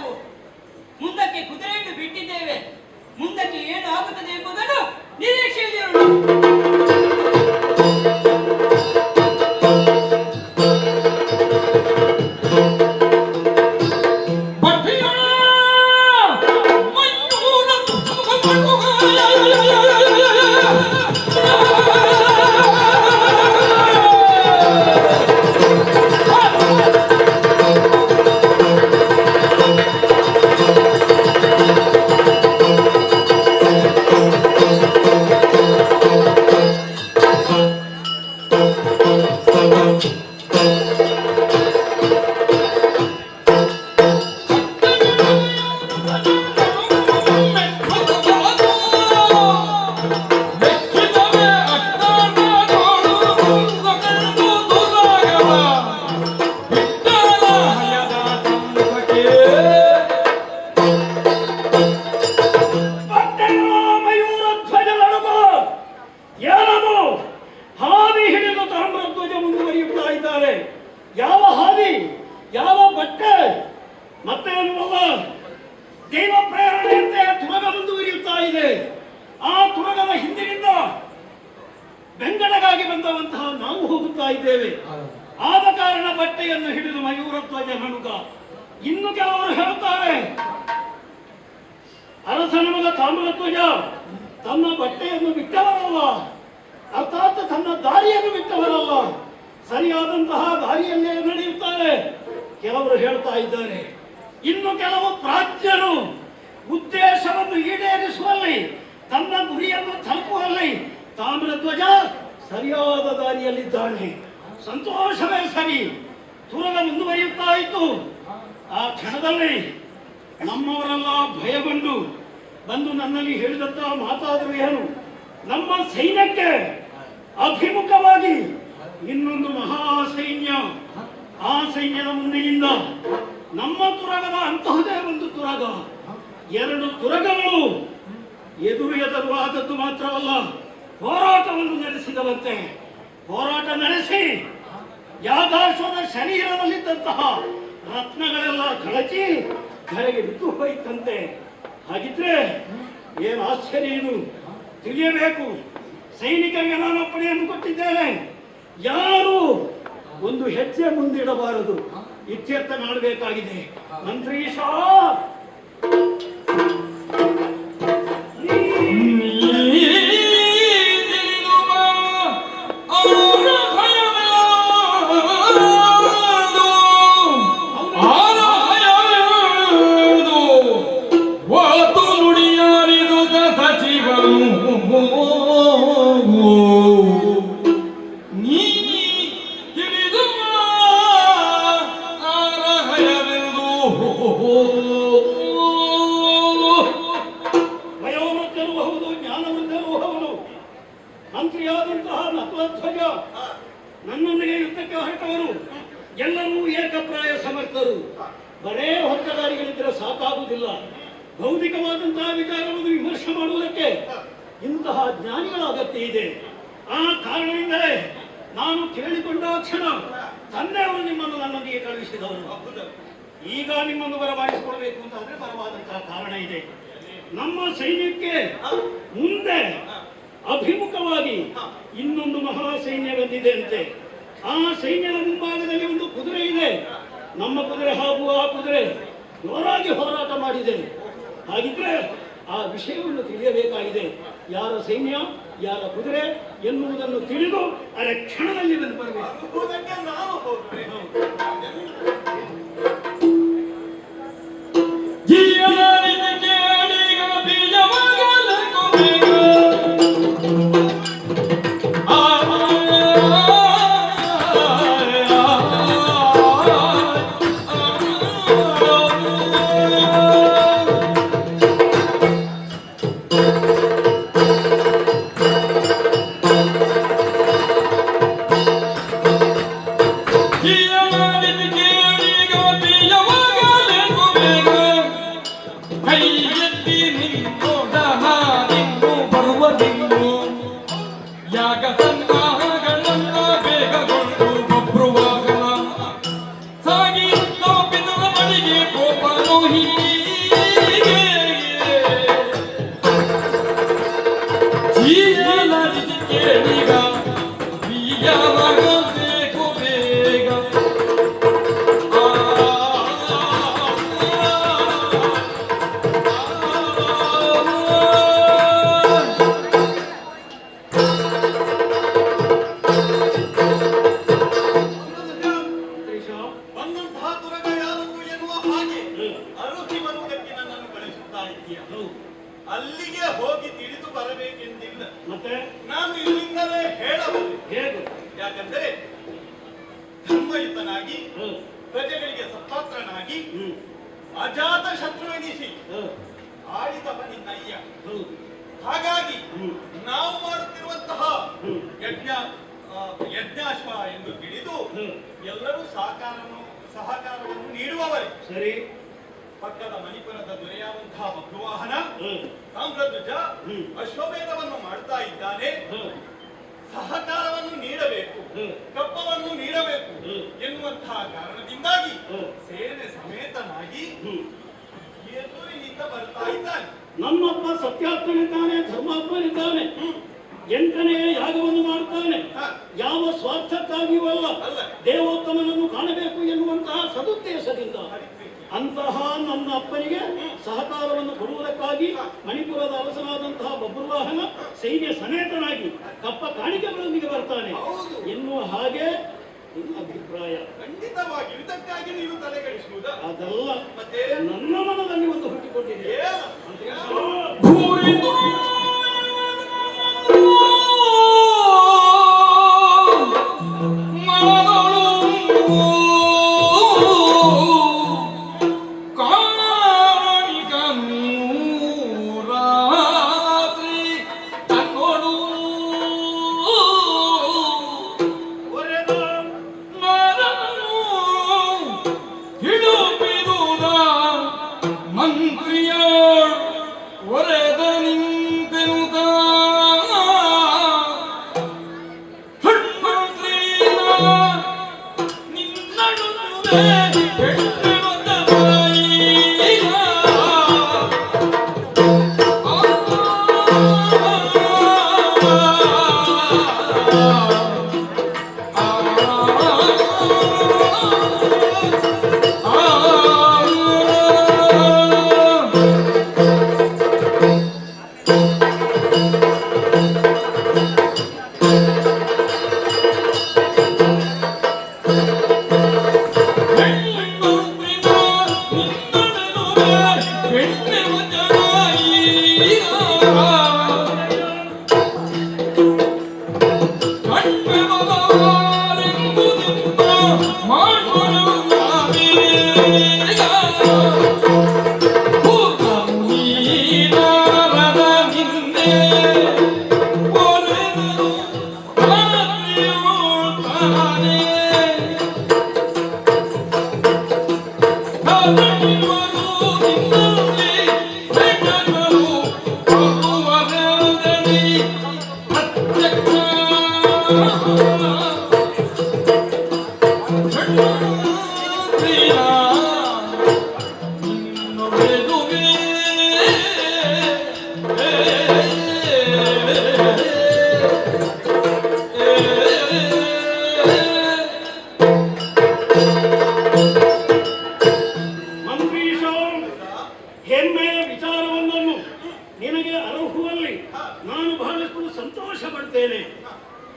ನಾವು ಮುಂದಕ್ಕೆ ಕುದುರೆಯನ್ನು ಬಿಟ್ಟಿದ್ದೇವೆ. ಮುಂದಕ್ಕೆ ಏನು ಆಗುತ್ತದೆ ಎಂಬುದನ್ನು ನಿರೀಕ್ಷೆಯಲ್ಲಿರೋಣ. ಯಾವ ಹಾದಿ, ಯಾವ ಬಟ್ಟೆ, ಮತ್ತೆ ದೈವ ಪ್ರೇರಣೆಯಂತೆ ತುರಗ ಮುಂದುವರಿಯುತ್ತಾ ಇದೆ. ಆ ತುರಗದ ಹಿಂದಿನಿಂದ ಬೆಂಗಡಗಾಗಿ ಬಂದವಂತಹ ನಾವು ಹೋಗುತ್ತಾ ಇದ್ದೇವೆ. ಆದ ಕಾರಣ ಬಟ್ಟೆಯನ್ನು ಹಿಡಿದು ಮಯೂರಧ್ವಜ ನಡುಗ. ಇನ್ನು ಕೆಲವರು ಹೇಳುತ್ತಾರೆ, ಅರಸನ ಮಗ ತಾಮ್ರಧ್ವಜ ತನ್ನ ಬಟ್ಟೆಯನ್ನು ಬಿಟ್ಟವರಲ್ಲ, ಅರ್ಥಾತ್ ತನ್ನ ದಾರಿಯನ್ನು ಬಿಟ್ಟವರಲ್ಲ, ಸರಿಯಾದಂತಹ ದಾರಿಯಲ್ಲೇ ನಡೆಯುತ್ತಾರೆ ಕೆಲವರು ಹೇಳ್ತಾ ಇದ್ದಾರೆ. ಇನ್ನು ಕೆಲವು ಪ್ರಾಜ್ಞರು ಉದ್ದೇಶವನ್ನು ಈಡೇರಿಸುವಲ್ಲಿ, ತನ್ನ ಗುರಿಯನ್ನು ತಲುಪುವಲ್ಲಿ ತಾಮ್ರಧ್ವಜ ಸರಿಯಾದ ದಾರಿಯಲ್ಲಿದ್ದಾನೆ. ಸಂತೋಷವೇ ಸರಿ. ತುರಗ ಮುಂದುವರಿಯುತ್ತಾ ಇತ್ತು. ಆ ಕ್ಷಣದಲ್ಲಿ ನಮ್ಮವರೆಲ್ಲ ಭಯಗೊಂಡು ಬಂದು ನನ್ನಲ್ಲಿ ಹೇಳಿದಂತ ಮಾತಾದರೂ ಏನು, ನಮ್ಮ ಸೈನ್ಯಕ್ಕೆ ಅಭಿಮುಖವಾಗಿ ಇನ್ನೊಂದು ಮಹಾ ಸೈನ್ಯ, ಆ ಸೈನ್ಯದ ಮುಂದಿನಿಂದ ನಮ್ಮ ತುರಗದ ಅಂತಹದೇ ಒಂದು ತುರಗ, ಎರಡು ತುರಗಗಳು ಎದುರು ಆದದ್ದು ಮಾತ್ರವಲ್ಲ, ಹೋರಾಟವನ್ನು ನಡೆಸಿದವಂತೆ. ಹೋರಾಟ ನಡೆಸಿ ಯಾದಾಶ್ವದ ಶರೀರದಲ್ಲಿದ್ದಂತಹ ರತ್ನಗಳೆಲ್ಲ ಕಳಚಿ ಕೆಳಗೆ ಬಿದ್ದು ಹೋಯ್ತಂತೆ. ಹಾಗಿದ್ರೆ ಏನು ಆಶ್ಚರ್ಯ ಇದು, ತಿಳಿಯಬೇಕು. ಸೈನಿಕರಿಗೆ ನಾನು ಅಪ್ಪಣೆಯನ್ನು ಕೊಟ್ಟಿದ್ದೇನೆ, ಯಾರು ಒಂದು ಹೆಜ್ಜೆ ಮುಂದಿಡಬಾರದು, ಇತ್ಯರ್ಥ ಮಾಡಬೇಕಾಗಿದೆ. ಮಂತ್ರೀಶ ಮಂತ್ರಿಯಾದಂತಹ ನಕಲಧ್ವಜ ನನ್ನೊಂದಿಗೆ ಯುದ್ಧಕ್ಕೆ ಹೊರಟವರು ಎಲ್ಲರೂ ಏಕಪ್ರಾಯ ಸಮರ್ಥರು. ಬರೇ ಹೊತ್ತಗಾರಿಗಳಿದ್ದರೆ ಸಾಕಾಗುವುದಿಲ್ಲ. ಭೌತಿಕವಾದಂತಹ ವಿಚಾರವನ್ನು ವಿಮರ್ಶೆ ಮಾಡುವುದಕ್ಕೆ ಇಂತಹ ಜ್ಞಾನಿಗಳ ಅಗತ್ಯ ಇದೆ. ಆ ಕಾರಣದಿಂದಲೇ ನಾನು ಕೇಳಿಕೊಂಡ ಕ್ಷಣ ತಂದೆಯವರು ನಿಮ್ಮನ್ನು ನನ್ನೊಂದಿಗೆ ಕಳುಹಿಸಿದವರು. ಈಗ ನಿಮ್ಮನ್ನು ಬರಮಾಡಿಸಿಕೊಳ್ಬೇಕು ಅಂತಾದ್ರೆ ಬರವಾದಂತಹ ಕಾರಣ ಇದೆ. ನಮ್ಮ ಸೈನ್ಯಕ್ಕೆ ಮುಂದೆ ಅಭಿಮುಖವಾಗಿ ಇನ್ನೊಂದು ಮಹಾ ಸೈನ್ಯ ಬಂದಿದೆ ಅಂತೆ. ಆ ಸೈನ್ಯದ ಮುಂಭಾಗದಲ್ಲಿ ಒಂದು ಕುದುರೆ ಇದೆ. ನಮ್ಮ ಕುದುರೆ ಹಾಗೂ ಆ ಕುದುರೆ ಜೋರಾಗಿ ಹೋರಾಟ ಮಾಡಿದೆ. ಹಾಗಿದ್ರೆ ಆ ವಿಷಯವನ್ನು ತಿಳಿಯಬೇಕಾಗಿದೆ. ಯಾರ ಸೈನ್ಯ, ಯಾರ ಕುದುರೆ ಎನ್ನುವುದನ್ನು ತಿಳಿದು ಅರೆ ಕ್ಷಣದಲ್ಲಿ ಬಂದು ಬರಬೇಕು. Yeah. ಇದೆಯಾ? ಅಲ್ಲಿಗೆ ಹೋಗಿ ತಿಳಿದು ಬರಬೇಕೆಂದಿಲ್ಲ. ಮತ್ತೆ ನಾನು ಇಲ್ಲಿಂದಲೇ ಹೇಳಬಹುದು. ಹೇಗೆ? ಯಾಕಂದ್ರೆ ಧರ್ಮಯುತನಾಗಿ ಪ್ರಜೆಗಳಿಗೆ ಸತ್ಪಾತ್ರನಾಗಿ ಅಜಾತ ಶತ್ರುವೆನಿಸಿ ಆಳಿದವ ನಿನ್ನಯ್ಯ. ಹಾಗಾಗಿ ನಾವು ಮಾಡುತ್ತಿರುವಂತಹ ಯಜ್ಞಾಶ್ವ ಎಂದು ತಿಳಿದು ಎಲ್ಲರೂ ಸಹಕಾರವನ್ನು ನೀಡುವವರೇ. ಸರಿ. ಪಕ್ಕದ ಮಣಿಪುರದ ದೊರೆಯಾದಂತಹ ಬಬ್ರುವಾಹನ ತಾಮ್ರಧ್ವಜ ಅಶ್ವಮೇಧವನ್ನು ಮಾಡ್ತಾ ಇದ್ದಾನೆ. ಸಹಕಾರವನ್ನು ನೀಡಬೇಕು, ಕಪ್ಪವನ್ನು ನೀಡಬೇಕು ಎನ್ನುವಂತಹ ಕಾರಣದಿಂದಾಗಿ ಸೇನೆ ಸಮೇತನಾಗಿ ಎದುರಿನಿಂದ ಬರ್ತಾ ಇದ್ದಾನೆ. ನಮ್ಮಪ್ಪ ಸತ್ಯಾತ್ಮನಿದ್ದಾನೆ, ಧರ್ಮಾತ್ಮನಿದ್ದಾನೆ. 8ನೇ ಯಾಗವನ್ನು ಮಾಡ್ತಾನೆ. ಯಾವ ಸ್ವಾರ್ಥಕ್ಕಾಗಿಯೂ ಅಲ್ಲ, ದೇವೋತ್ತಮನನ್ನು ಕಾಣಬೇಕು ಎನ್ನುವಂತಹ ಸದುದ್ದೇಶದಿಂದ. ಅಂತಹ ನನ್ನ ಅಪ್ಪನಿಗೆ ಸಹಕಾರವನ್ನು ಕೊಡುವುದಕ್ಕಾಗಿ ಮಣಿಪುರದ ಅರಸನಾದಂತಹ ಬಬ್ರುವಾಹನ ಸೈನ್ಯ ಸಮೇತನಾಗಿ ಕಪ್ಪ ಕಾಣಿಕೆಗಳೊಂದಿಗೆ ಬರ್ತಾನೆ ಎನ್ನುವ ಹಾಗೆ ನಿಮ್ಮ ಅಭಿಪ್ರಾಯ. ಖಂಡಿತವಾಗಿ ಇದಕ್ಕಾಗಿ ನೀವು ತಲೆಗೆಡಿಸುವುದ? ಅದಲ್ಲ, ಮತ್ತೆ ನನ್ನ ಮನದಲ್ಲಿ ಒಂದು ಹುಟ್ಟಿಕೊಂಡಿದೆ.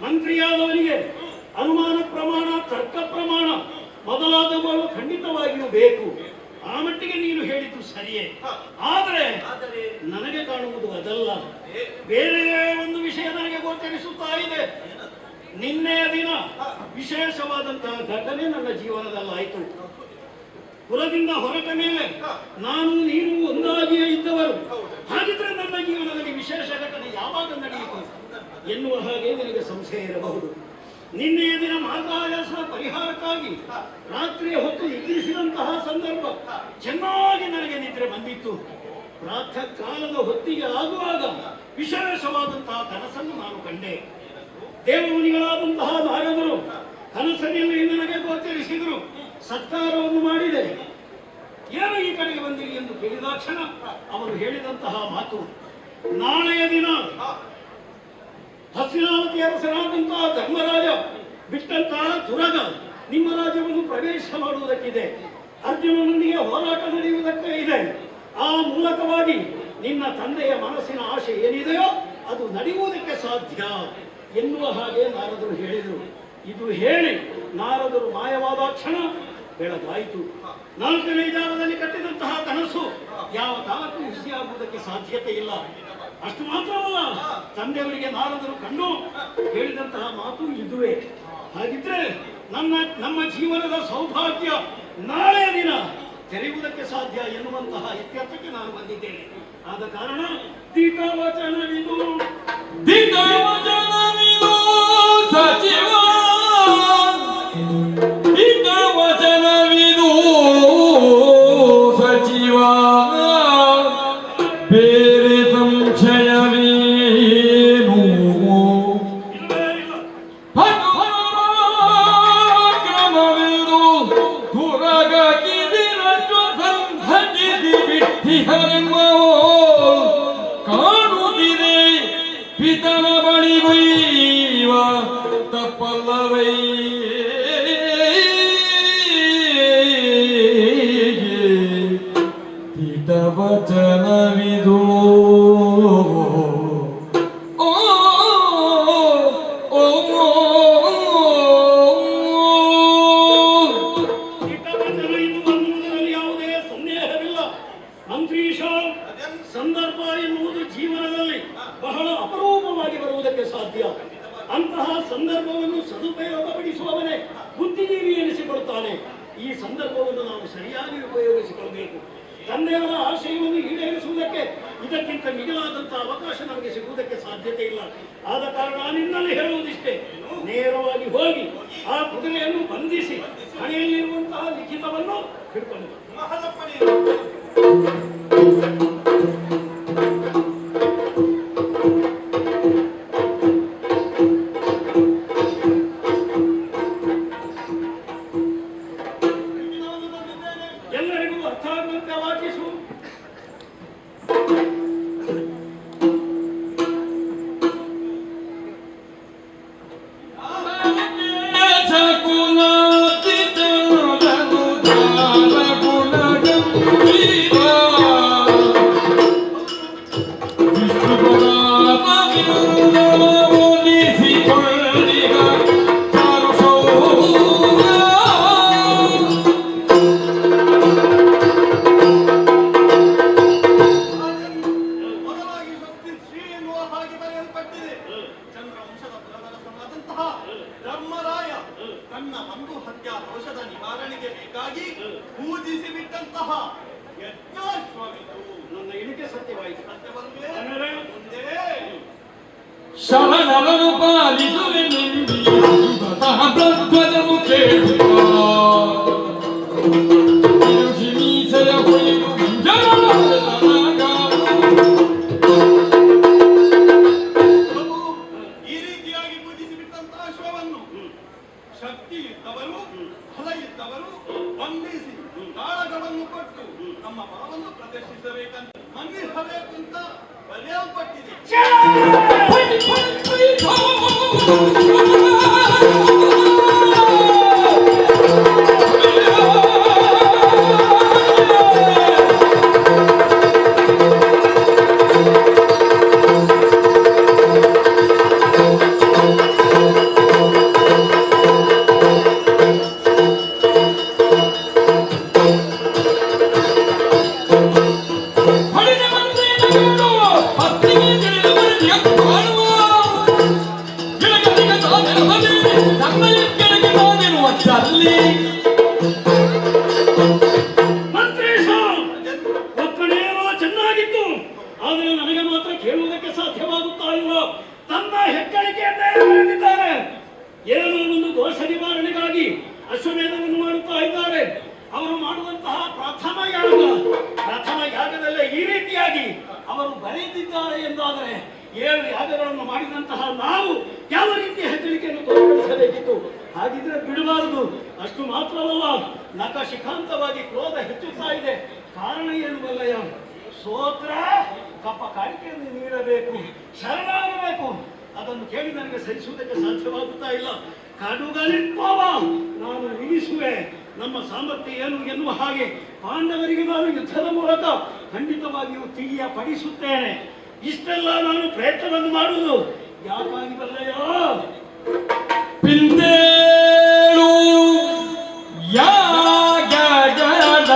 ಮಂತ್ರಿಯಾದವನಿಗೆ ಅನುಮಾನ ಪ್ರಮಾಣ, ತರ್ಕ ಪ್ರಮಾಣ ಮೊದಲಾದವುಗಳು ಖಂಡಿತವಾಗಿಯೂ ಬೇಕು. ಆ ಮಟ್ಟಿಗೆ ನೀನು ಹೇಳಿದ್ದು ಸರಿಯೇ. ಆದರೆ ನನಗೆ ಕಾಣುವುದು ಅದಲ್ಲ, ಬೇರೆ ಒಂದು ವಿಷಯ ನನಗೆ ಗೋಚರಿಸುತ್ತಾ ಇದೆ. ನಿನ್ನೆಯ ದಿನ ವಿಶೇಷವಾದಂತಹ ಘಟನೆ ನನ್ನ ಜೀವನದಲ್ಲಾಯಿತು. ಕುಲದಿಂದ ಹೊರಟ ಮೇಲೆ ನಾನು ನೀನು ಒಂದಾಗಿಯೇ ಇದ್ದವರು. ಹಾಗಿದ್ರೆ ನನ್ನ ಜೀವನದಲ್ಲಿ ವಿಶೇಷ ಘಟನೆ ಯಾವಾಗ ನಡೆಯಿತು ಎನ್ನುವ ಹಾಗೆ ನಿನಗೆ ಸಂಶಯ ಇರಬಹುದು. ನಿನ್ನೆಯ ದಿನ ಮಾರ್ಗಾಯಾಸನ ಪರಿಹಾರಕ್ಕಾಗಿ ರಾತ್ರಿಯ ಹೊತ್ತು ನಿದ್ರಿಸಿದಂತಹ ಸಂದರ್ಭ ಚೆನ್ನಾಗಿ ನನಗೆ ನಿದ್ರೆ ಬಂದಿತ್ತು. ಪ್ರಾತಃ ಕಾಲದ ಹೊತ್ತಿಗೆ ಆಗುವಾಗ ವಿಶೇಷವಾದಂತಹ ಕನಸನ್ನು ನಾನು ಕಂಡೆ. ದೇವಮುನಿಗಳಾದಂತಹ ನಾರದರು ಕನಸನಲ್ಲಿ ನನಗೆ ಗೋಚರಿಸಿದರು. ಸತ್ಕಾರವನ್ನು ಮಾಡಿದೆ. ಏನು ಈ ಕಡೆಗೆ ಬಂದಿರಿ ಎಂದು ಕೇಳಿದಾಕ್ಷಣ ಅವರು ಹೇಳಿದಂತಹ ಮಾತು, ನಾಳೆಯ ದಿನ ಹಸ್ತಿನಾವತಿ ಅರಸನಾದಂತಹ ಧರ್ಮರಾಜ ಬಿಟ್ಟಂತಹ ತುರಗ ನಿಮ್ಮ ರಾಜ್ಯವನ್ನು ಪ್ರವೇಶ ಮಾಡುವುದಕ್ಕಿದೆ. ಅರ್ಜುನನೊಂದಿಗೆ ಹೋರಾಟ ನಡೆಯುವುದಕ್ಕೆ ಇದೆ. ಆ ಮೂಲಕವಾಗಿ ನಿನ್ನ ತಂದೆಯ ಮನಸ್ಸಿನ ಆಶೆ ಏನಿದೆಯೋ ಅದು ನಡೆಯುವುದಕ್ಕೆ ಸಾಧ್ಯ ಎನ್ನುವ ಹಾಗೆ ನಾರದರು ಹೇಳಿದರು. ಇದು ಹೇಳಿ ನಾರದರು ಮಾಯವಾದ ಕ್ಷಣ ಬೆಳಗಾಯಿತು. 4ನೇ ಜಾವದಲ್ಲಿ ಕಟ್ಟಿದಂತಹ ಕನಸು ಯಾವ ಕಾಲಕ್ಕೂ ಆಗುವುದಕ್ಕೆ ಸಾಧ್ಯತೆ ಇಲ್ಲ. ಅಷ್ಟು ಮಾತ್ರವಲ್ಲ, ತಂದೆಯವರಿಗೆ ನಾರದರು ಕಂಡು ಹೇಳಿದಂತಹ ಮಾತು ಇದುವೇ. ಹಾಗಿದ್ರೆ ನಮ್ಮ ಜೀವನದ ಸೌಭಾಗ್ಯ ನಾಳೆಯ ದಿನ ತೆರೆಯುವುದಕ್ಕೆ ಸಾಧ್ಯ ಎನ್ನುವಂತಹ ಇತ್ಯರ್ಥಕ್ಕೆ ನಾನು ಬಂದಿದ್ದೇನೆ. ಆದ ಕಾರಣ ದಿಟವಚನವಿದು ಸಚಿವ ದಿಟವಚನವಿದು ಸಚಿವ ಬೇರೆ ಸಂಶಯವೇನು ಕ್ರಮವಿದು ತುರಗಿದಿರಟ್ಟು ಸಂಘಟಿಸಿ ಬಿಟ್ಟಿಹರೆಂಬೋ ಕಾಣುತ್ತಿದೆ ಪಿತನ ಬಳಿಗೈವ ತಪ್ಪಲ್ಲವೈ ಹಿತವಚನವಿದು ಸಂದರ್ಭ ಎನ್ನುವುದು ಜೀವನದಲ್ಲಿ ಬಹಳ ಅಪರೂಪವಾಗಿ ಬರುವುದಕ್ಕೆ ಸಾಧ್ಯ. ಅಂತಹ ಸಂದರ್ಭವನ್ನು ಸದುಪಯೋಗಪಡಿಸುವವನೇ ಬುದ್ಧಿಜೀವಿ ಎನಿಸಿಕೊಳ್ಳುತ್ತಾನೆ. ಈ ಸಂದರ್ಭವನ್ನು ನಾವು ಸರಿಯಾಗಿ ಉಪಯೋಗಿಸಿಕೊಳ್ಳಬೇಕು. ತಂದೆಯವರ ಆಶಯವನ್ನು ಈಡೇರಿಸುವುದಕ್ಕೆ ಇದಕ್ಕಿಂತ ಮಿಗಿಲಾದಂತಹ ಅವಕಾಶ ನಮಗೆ ಸಿಗುವುದಕ್ಕೆ ಸಾಧ್ಯತೆ ಇಲ್ಲ. ಆದ ಕಾರಣ ನಿನ್ನಲ್ಲಿ ಹೇಳುವುದಿಷ್ಟೇ, ನೇರವಾಗಿ ಹೋಗಿ ಆ ಕುದುರೆಯನ್ನು ಬಂಧಿಸಿ ಹಣೆಯಲ್ಲಿರುವಂತಹ ಲಿಖಿತವನ್ನು ಹಿಡ್ಕೊಂಡು ಎಲ್ಲರಿಗೂ ಅರ್ಥ ಆಗುವಂತೆ ವಾಚಿಸು. ಧರ್ಮರಾಯ ತನ್ನ ಬಂಧು ಹತ್ಯಾ ದೋಷದ ನಿವಾರಣೆಗೆ ಬೇಕಾಗಿ ಪೂಜಿಸಿ ಬಿಟ್ಟಂತಹ ಯಜ್ಞಾಶ್ವವಿದು. ನನ್ನ ಎಣಿಕೆ ಸತ್ಯವಾಯಿತು. ಸತ್ಯವಲ್ಲವೇ? ಮುಂದೆ ಶರಣರನು ಪಾಲಿಸುವೆ ಪ್ರಧ್ವಜನು ಕೇಳುವ ಮೀಸೆಯ ಹೊಯ್ದು ಈ ರೀತಿಯಾಗಿ ಪೂಜಿಸಿ ಬಿಟ್ಟಂತಹ ಅಶ್ವವನ್ನು ಶಕ್ತಿ ಇದ್ದವರು ಫಲ ಇದ್ದವರು ಬಂಧಿಸಿ ಕಾಳಗವನ್ನು ಕೊಟ್ಟು ನಮ್ಮ ಬಲವನ್ನು ಪ್ರದರ್ಶಿಸಬೇಕಂತ ಮನ್ನಿಸಬೇಕು ಅಂತ ಬರೆಯಲ್ಪಟ್ಟಿದೆ. ಒಕ್ಕಣೆಯೋ ಚೆನ್ನಾಗಿತ್ತು, ಆದರೆ ನನಗೆ ಮಾತ್ರ ಕೇಳುವುದಕ್ಕೆ ಸಾಧ್ಯವಾಗುತ್ತಾ ಇಲ್ಲ. ತನ್ನ ಹೆಗ್ಗಳಿಕೆಯನ್ನೇ ಬರೆದಿದ್ದಾರೆ. ಏನೋ ಒಂದು ದೋಷ ನಿವಾರಣೆಗಾಗಿ ಅಶ್ವಮೇಧವನ್ನು ಮಾಡುತ್ತಾ ಇದ್ದಾರೆ. ಅವರು ಮಾಡುವಂತಹ ಪ್ರಥಮ ಯಾಗದಲ್ಲೇ ಈ ರೀತಿಯಾಗಿ ಅವರು ಬರೆದಿದ್ದಾರೆ ಎಂದಾದರೆ 7 ಯಾಗಗಳನ್ನು ಮಾಡಿದಂತಹ ನಾವು ಯಾವ ರೀತಿಯ ಹೆಗ್ಗಳಿಕೆಯನ್ನು ತೋರ್ಪಡಿಸಬೇಕಿತ್ತು. ಹಾಗಿದ್ರೆ ಬಿಡಬಾರದು. ಅಷ್ಟು ಮಾತ್ರವಲ್ಲ, ನಖಶಿಖಾಂತವಾಗಿ ಕ್ರೋಧ ಹೆಚ್ಚುತ್ತಾ ಇದೆ. ಕಾರಣ ಏನು ಬಲ್ಲಯ್ಯ? ಸೋತ್ರ ಕಪ್ಪ ಕಾಣಿಕೆಯನ್ನು ನೀಡಬೇಕು, ಶರಣಾಗಬೇಕು. ಅದನ್ನು ಕೇಳಿ ನನಗೆ ಸಹಿಸುವುದಕ್ಕೆ ಸಾಧ್ಯವಾಗುತ್ತಾ ಇಲ್ಲ. ಕಡುಗಲಿಪ್ಪವ ನಾನು ವಿಧಿಸುವೆ. ನಮ್ಮ ಸಾಮರ್ಥ್ಯ ಏನು ಎನ್ನುವ ಹಾಗೆ ಪಾಂಡವರಿಗೆ ನಾನು ಯುದ್ಧದ ಮೂಲಕ ಖಂಡಿತವಾಗಿಯೂ ತಿಳಿಯಪಡಿಸುತ್ತೇನೆ. ಇಷ್ಟೆಲ್ಲ ನಾನು ಪ್ರಯತ್ನವನ್ನು ಮಾಡುವುದು ಯಾಕಾಗಿ ಬಲ್ಲಯ್ಯ? ಪಿಂದೇಳು ಯಾಗಗಳರು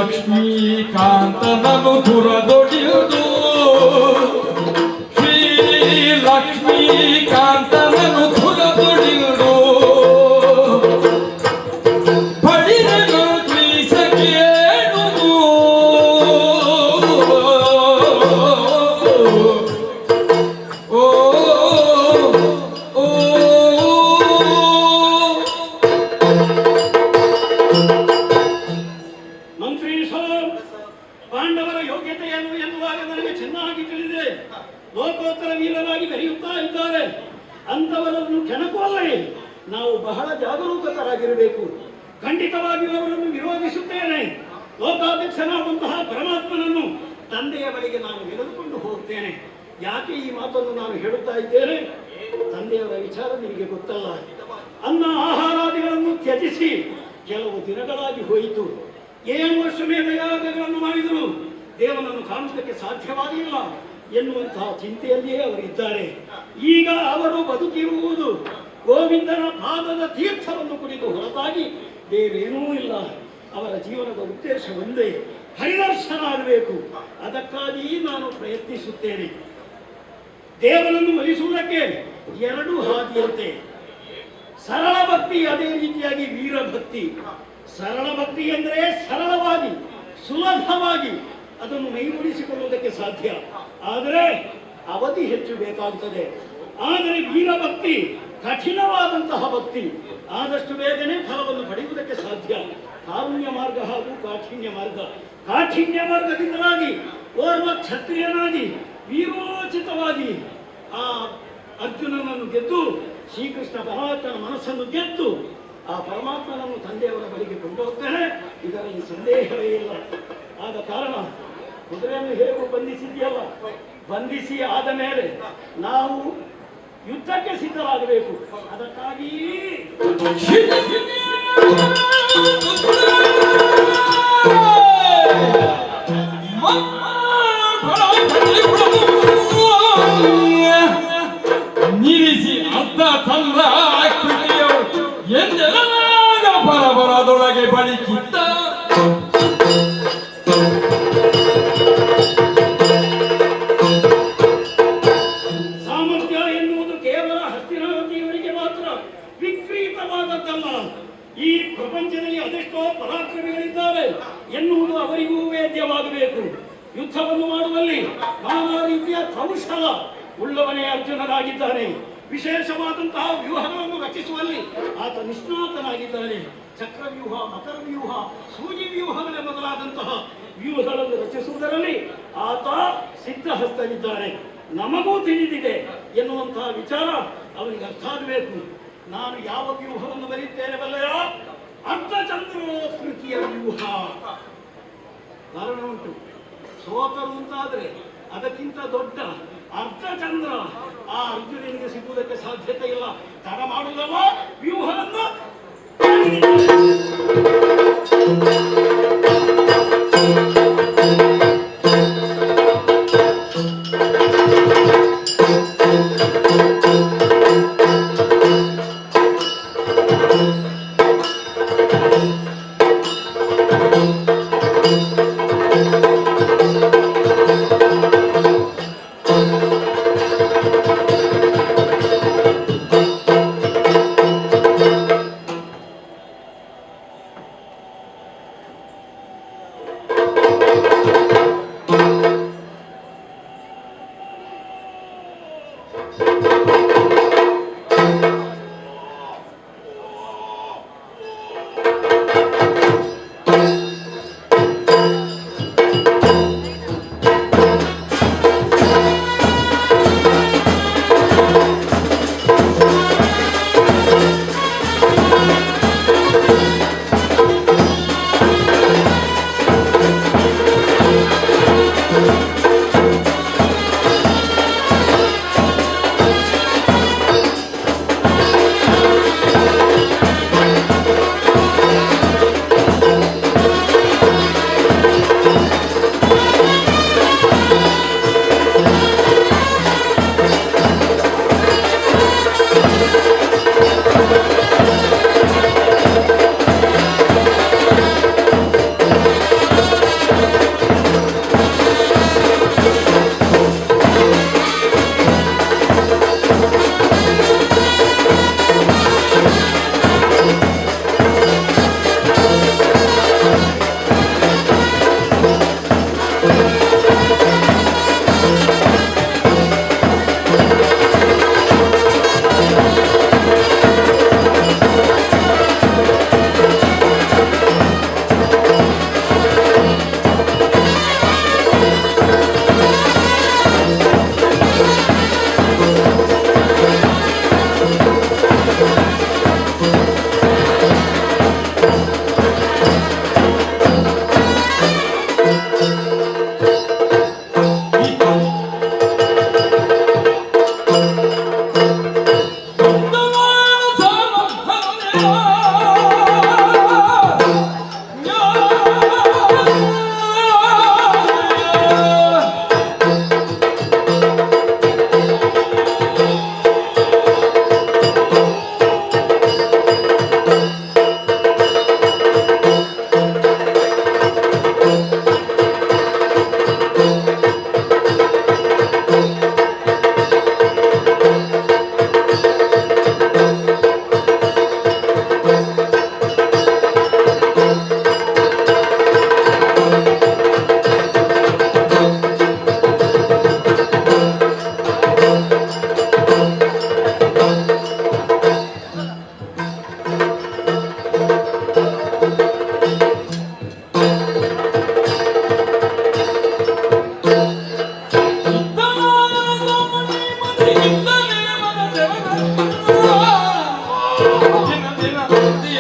ಲಕ್ಷ್ಮೀಕಾಂತನನ್ನು ದುರದೊಡೆಯುವುದು ಶ್ರೀ ಲಕ್ಷ್ಮೀಕಾಂತನನ್ನು ದುರದೊಡೆಯುವುದು ಪಡಿರಲು ದ್ವೇಷಕ್ಕೇಳುವುದು ಓ ಓ ಮಂತ್ರಿ ಸಾಬ್, ಪಾಂಡವರ ಯೋಗ್ಯತೆಯನ್ನು ಎನ್ನುವಾಗ ನನಗೆ ಚೆನ್ನಾಗಿ ತಿಳಿದಿದೆ. ಲೋಕೋತ್ತರ ವೀರರಾಗಿ ಬೆರೆಯುತ್ತಾ ಇದ್ದಾರೆ. ಅಂತವರನ್ನು ಕೆಣಕುವಲ್ಲೇ ನಾವು ಬಹಳ ಜಾಗರೂಕತರಾಗಿರಬೇಕು. ಖಂಡಿತವಾಗಿಯೂ ಅವರನ್ನು ವಿರೋಧಿಸುತ್ತೇನೆ. ಲೋಕಾಧ್ಯಕ್ಷನಾದಂತಹ ಪರಮಾತ್ಮನನ್ನು ತಂದೆಯ ಬಳಿಗೆ ನಾನು ಎಳೆದುಕೊಂಡು ಹೋಗ್ತೇನೆ. ಯಾಕೆ ಈ ಮಾತನ್ನು ನಾನು ಹೇಳುತ್ತಾ ಇದ್ದೇನೆ? ತಂದೆಯವರ ವಿಚಾರ ನಿಮಗೆ ಗೊತ್ತಲ್ಲ. ಅನ್ನ ಆಹಾರಾದಿಗಳನ್ನು ತ್ಯಜಿಸಿ ಕೆಲವು ದಿನಗಳಾಗಿ ಹೋಯಿತು. 7 ವರ್ಷಮೇಧ ಯಾಗಗಳನ್ನು ಮಾಡಿದರು. ದೇವನನ್ನು ಕಾಣುವುದಕ್ಕೆ ಸಾಧ್ಯವಾಗಲಿಲ್ಲ ಎನ್ನುವಂತಹ ಚಿಂತೆಯಲ್ಲಿಯೇ ಅವರಿದ್ದಾರೆ. ಈಗ ಅವರು ಬದುಕಿರುವುದು ಗೋವಿಂದನ ಪಾದದ ತೀರ್ಥವನ್ನು ಕುರಿತು ಹೊರತಾಗಿ ಬೇರೇನೂ ಇಲ್ಲ. ಅವರ ಜೀವನದ ಉದ್ದೇಶ ಒಂದೇ, ಹರಿದರ್ಶನ ಆಗಬೇಕು. ಅದಕ್ಕಾಗಿ ನಾನು ಪ್ರಯತ್ನಿಸುತ್ತೇನೆ. ದೇವರನ್ನು ಒಲಿಸುವುದಕ್ಕೆ 2 ಹಾದಿಯಂತೆ. ಸರಳ ಭಕ್ತಿ, ಅದೇ ರೀತಿಯಾಗಿ ವೀರಭಕ್ತಿ. ಸರಳ ಭಕ್ತಿ ಎಂದರೆ ಸರಳವಾಗಿ ಸುಲಭವಾಗಿ ಅದನ್ನು ಮೈಗೂಡಿಸಿಕೊಳ್ಳುವುದಕ್ಕೆ ಸಾಧ್ಯ, ಆದರೆ ಅವಧಿ ಹೆಚ್ಚು ಬೇಕಾಗುತ್ತದೆ. ಆದರೆ ವೀರಭಕ್ತಿ ಕಠಿಣವಾದಂತಹ ಭಕ್ತಿ, ಆದಷ್ಟು ಬೇಗನೆ ಫಲವನ್ನು ಪಡೆಯುವುದಕ್ಕೆ ಸಾಧ್ಯ. ಕಾರುಣ್ಯ ಮಾರ್ಗ ಹಾಗೂ ಕಾಠಿಣ್ಯ ಮಾರ್ಗ. ಕಾಠಿಣ್ಯ ಮಾರ್ಗದಿಂದಲಾಗಿ ಓರ್ವ ಕ್ಷತ್ರಿಯನಾಗಿ ವೀರೋಚಿತವಾಗಿ ಆ ಅರ್ಜುನನನ್ನು ಗೆದ್ದು ಶ್ರೀಕೃಷ್ಣ ಪರಮಾತ್ಮನ ಮನಸ್ಸನ್ನು ಗೆದ್ದು ಆ ಪರಮಾತ್ಮನನ್ನು ತಂದೆಯವರ ಬಳಿಗೆ ಕೊಂಡು ಹೋಗ್ತಾನೆ. ಇದರಲ್ಲಿ ಸಂದೇಹವೇ ಇಲ್ಲ. ಆದ ಕಾರಣ ಕುದುರೆಯನ್ನು ಹೇಗೂ ಬಂಧಿಸಿದೆಯಲ್ಲ, ಬಂಧಿಸಿ ಆದ ಮೇಲೆ ನಾವು ಯುದ್ಧಕ್ಕೆ ಸಿದ್ಧರಾಗಬೇಕು. ಅದಕ್ಕಾಗಿ ನಿಲ್ಲಿಸಿ ಅರ್ಧ ಚಂದ್ರ ಎಂದೆಲ್ಲ ಬರಬರದೊಳಗೆ ಬಳಿಕಿದ್ದ ಸಾಮರ್ಥ್ಯ ಎನ್ನುವುದು ಕೇವಲ ಹಸ್ತಿನಾವತಿಯವರಿಗೆ ಮಾತ್ರ ವಿಕ್ರೀತವಾದದ್ದಲ್ಲ. ಈ ಪ್ರಪಂಚದಲ್ಲಿ ಅದೆಷ್ಟೋ ಪರಾಕ್ರಮಿಗಳಿದ್ದಾರೆ ಎನ್ನುವುದು ಅವರಿಗೂ ವೇದ್ಯವಾಗಬೇಕು. ಯುದ್ಧವನ್ನು ಮಾಡುವಲ್ಲಿ ನಾನಾ ರೀತಿಯ ಕೌಶಲ ಉಳ್ಳವನೇ ಅರ್ಜುನನಾಗಿದ್ದಾನೆ. ವಿಶೇಷವಾದಂತಹ ವ್ಯೂಹಗಳನ್ನು ರಚಿಸುವಲ್ಲಿ ಆತ ನಿಷ್ಣಾತನಾಗಿದ್ದಾನೆ. ಚಕ್ರವ್ಯೂಹ, ಮಕರವ್ಯೂಹ, ಸೂಜಿ ವ್ಯೂಹಗಳೇ ಮೊದಲಾದಂತಹ ವ್ಯೂಹಗಳನ್ನು ರಚಿಸುವುದರಲ್ಲಿ ಆತ ಸಿದ್ಧಹಸ್ತನಿದ್ದಾನೆ. ನಮಗೂ ತಿಳಿದಿದೆ ಎನ್ನುವಂತಹ ವಿಚಾರ ಅವನಿಗೆ ಅರ್ಥ ಆಗಬೇಕು. ನಾನು ಯಾವ ವ್ಯೂಹವನ್ನು ಬರೀತೇನೆ ಬಲ್ಲೆಯೋ, ಅರ್ಧಚಂದ್ರೋಕೃತಿಯ ವ್ಯೂಹ. ಕಾರಣ ಉಂಟು. ಸೋತರು ಅಂತಾದ್ರೆ ಅದಕ್ಕಿಂತ ದೊಡ್ಡ ಅರ್ಧಚಂದ್ರ ಆ ಅರ್ಜುನನಿಗೆ ಸಿಗುವುದಕ್ಕೆ ಸಾಧ್ಯತೆ ಇಲ್ಲ. ತಡ ಮಾಡುವುದಲ್ಲ, ವ್ಯೂಹವನ್ನು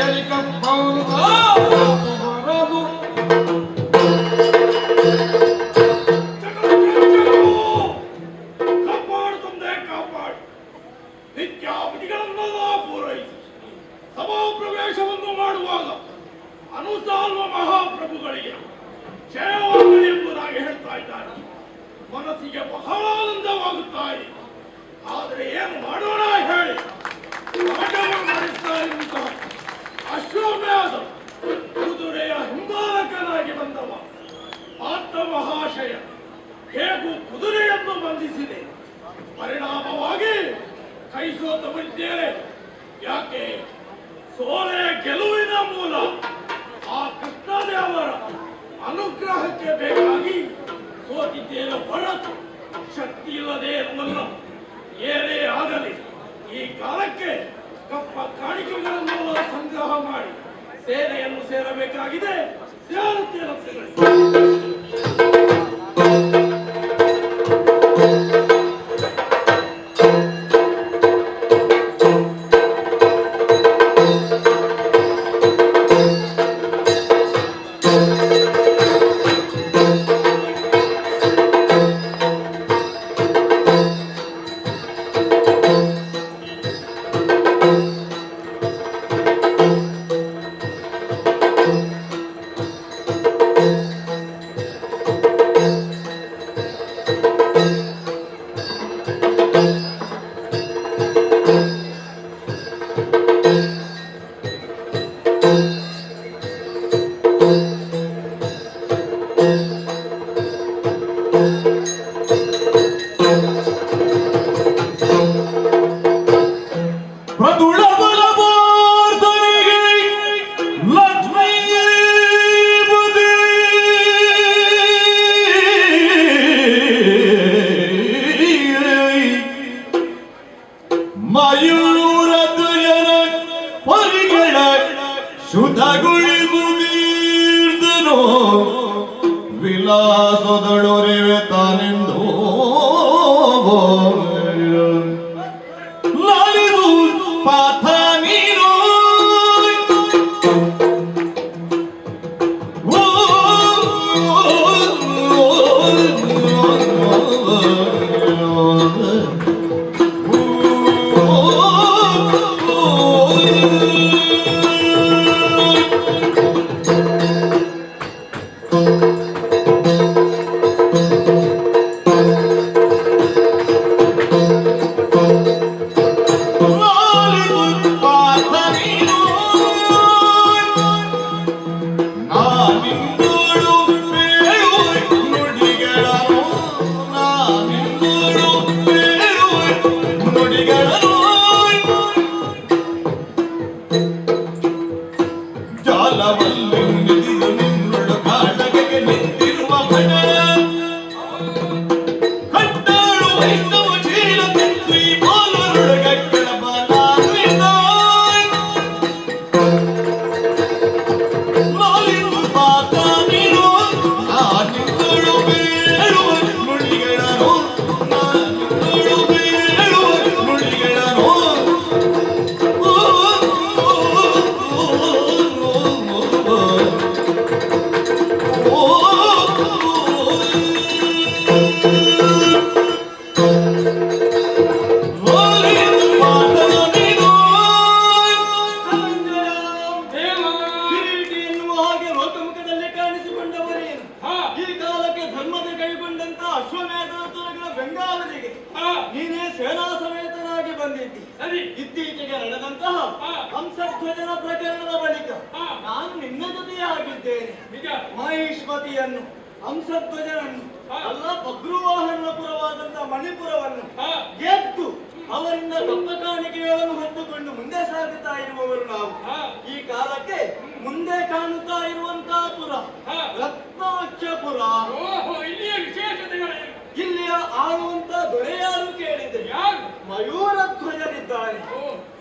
ಕೈಯಲ್ಲಿ ಕಪ್ಪವನು ಬರದು. ಕಾಪಾಡು ತಂದೆ ಕಾಪಾಡು. ನಿತ್ಯಾವಧಿಗಳನ್ನೆಲ್ಲ ಪೂರೈಸಿ ಸಭಾ ಪ್ರವೇಶವನ್ನು ಮಾಡುವಾಗ ಅನುಸಾಲ್ವ ಮಹಾಪ್ರಭುಗಳಿಗೆ ಜಯವಾಗಲಿ ಎಂಬುದಾಗಿ ಹೇಳ್ತಾ ಇದ್ದಾರೆ. ಮನಸ್ಸಿಗೆ ಬಹಳ ಆನಂದವಾಗುತ್ತಾ ಇದೆ. ಆದರೆ ಏನು ಮಾಡೋಣ ಹೇಳಿ ಮಾಡಿಸ್ತಾ ಇರುವಂತಹ ಅಶ್ವಮೇಧ ಕುದುರೆಯ ಹಿಂಬಾಲಕನಾಗಿ ಬಂದವ ಆತ ಮಹಾಶಯ ಹೇಗೂ ಕುದುರೆಯನ್ನು ಬಂಧಿಸಿದೆ. ಪರಿಣಾಮವಾಗಿ ಕೈ ಸೋತವರಿದ್ದೇನೆ. ಯಾಕೆ ಸೋಲೆ ಗೆಲುವಿನ ಮೂಲ ಆ ಕೃಷ್ಣದೇವರ ಅನುಗ್ರಹಕ್ಕೆ ಬೇಕಾಗಿ ಸೋತಿದ್ದೇನೆ ಹೊರತು ಶಕ್ತಿ ಇಲ್ಲದೆ ನನ್ನ ಏನೇ ಆಗಲಿ ಈ ಕಾಲಕ್ಕೆ ಕಪ್ಪ ಕಾಣಿಕೆಗಳನ್ನೆಲ್ಲ ಸಂಗ್ರಹ ಮಾಡಿ ಸೇನೆಯನ್ನು ಸೇರಬೇಕಾಗಿದೆ. ಸೇರುತ್ತೇನೆ. ಶುದ್ಧಗೊಳಿಸುವುದೀರ್ದನೋ ವಿಲಾಸದೊಡೊರೆವೆ ತಾನೆಂದೋ ಲಾಲಿದು ಪಾಥ ನೀನು ನೀನೇ ಸೇನಾ ಸಮೇತನಾಗಿ ಬಂದಿದ್ದಿ. ಇತ್ತೀಚೆಗೆ ನಡೆದಂತಹ ಹಂಸಧ್ವಜನ ಪ್ರಕರಣದ ಬಳಿಕ ನಾನು ನಿನ್ನ ಜೊತೆಯೇ ಆಗಿದ್ದೇನೆ. ಮಹಿಷ್ಮತಿಯನ್ನು ಹಂಸಧ್ವಜನನ್ನು ಅಲ್ಲ ಬಗ್ರುವಾಹನಪುರವಾದಂತಹ ಮಣಿಪುರವನ್ನು ಗೆದ್ದು ಅವರಿಂದ ಕಪ್ಪ ಕಾಣಿಕೆಗಳನ್ನು ಹೊತ್ತುಕೊಂಡು ಮುಂದೆ ಸಾಗುತ್ತಾ ಇರುವವರು ನಾವು. ಈ ಕಾಲಕ್ಕೆ ಮುಂದೆ ಕಾಣುತ್ತಾ ಇರುವಂತಹ ಪುರ ರತ್ನಾಕ್ಷಪುರ. ಇಲ್ಲಿಯ ಆಳುವಂತ ದೊರೆಯಾರು ಕೇಳಿದೆ. ಮಯೂರಧ್ವಜನಿದ್ದಾನೆ.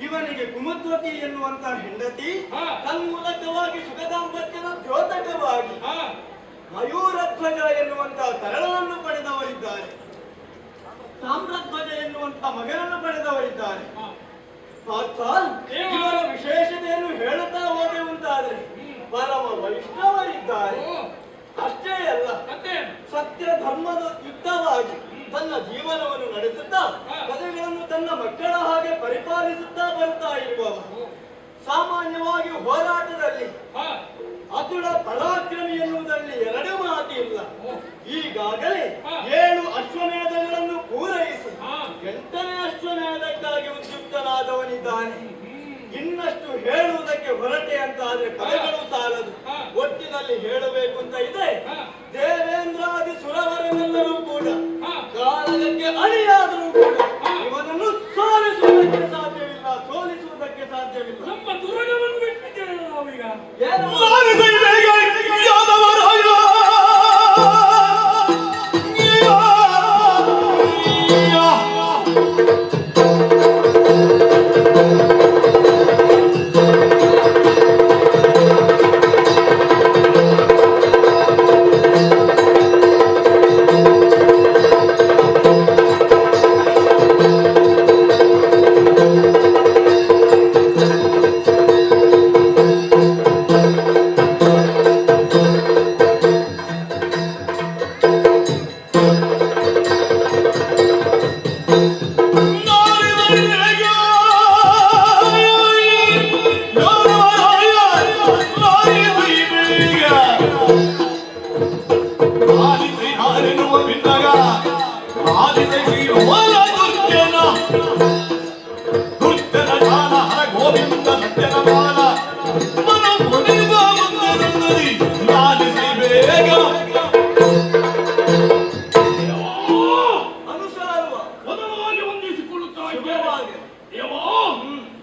ಇವನಿಗೆ ಕುಮದ್ವತಿ ಎನ್ನುವಂತ ಹೆಂಡತಿ ತನ್ಮೂಲಕವಾಗಿ ಸುಖದಾಂಪತ್ಯದ ದ್ಯೋತಕವಾಗಿ ಮಯೂರಧ್ವಜ ಎನ್ನುವಂತ ತರಳನ್ನು ಪಡೆದವರಿದ್ದಾರೆ. ತಾಮ್ರಧ್ವಜ ಎನ್ನುವಂತ ಮಗನನ್ನು ಪಡೆದವರಿದ್ದಾರೆ. ಇವರ ವಿಶೇಷತೆಯನ್ನು ಹೇಳುತ್ತಾ ಮಾಡಿದ್ದಾರೆ. ಅಷ್ಟೇ ಅಲ್ಲ, ಸತ್ಯ ಧರ್ಮದ ಯುದ್ಧವಾಗಿ ತನ್ನ ಜೀವನವನ್ನು ನಡೆಸುತ್ತಾ ಪ್ರಜೆಗಳನ್ನು ತನ್ನ ಮಕ್ಕಳ ಹಾಗೆ ಪರಿಪಾಲಿಸುತ್ತಾ ಬರ್ತಾ ಇರುವವ. ಸಾಮಾನ್ಯವಾಗಿ ಹೋರಾಟದಲ್ಲಿ ಅತುಳ ಪರಾಕ್ರಮಿ ಎನ್ನುವುದರಲ್ಲಿ ಎರಡು ಮಾತು ಇಲ್ಲ. ಈಗಾಗಲೇ 7 ಅಶ್ವಮೇಧಗಳನ್ನು ಪೂರೈಸಿ 8ನೇ ಅಶ್ವಮೇಧಕ್ಕಾಗಿ ಉದ್ಯುಕ್ತನಾದವನಿದ್ದಾನೆ. ಇನ್ನಷ್ಟು ಹೇಳುವುದಕ್ಕೆ ಹೊರಟೆ ಅಂತ ಆದ್ರೆ ಪದಗಳು ಸಾಲದು. ಒಟ್ಟಿನಲ್ಲಿ ಹೇಳಬೇಕು ಅಂತ ಇದೆ. ದೇವೇಂದ್ರಾದಿ ಸುರವರನೆಲ್ಲರೂ ಕೂಡ ಕಾಳಗಕ್ಕೆ ಅಣಿಯಾದರೂ ಕೂಡ ಇವನನ್ನು ಸೋಲಿಸುವುದಕ್ಕೆ ಸಾಧ್ಯವಿಲ್ಲ, ಸೋಲಿಸುವುದಕ್ಕೆ ಸಾಧ್ಯವಿಲ್ಲ. ನಮ್ಮ ದುರ್ಗವನ್ನು ಬಿಟ್ಟಿದ್ದೇವೆ ನಾವೀಗ. ಏನು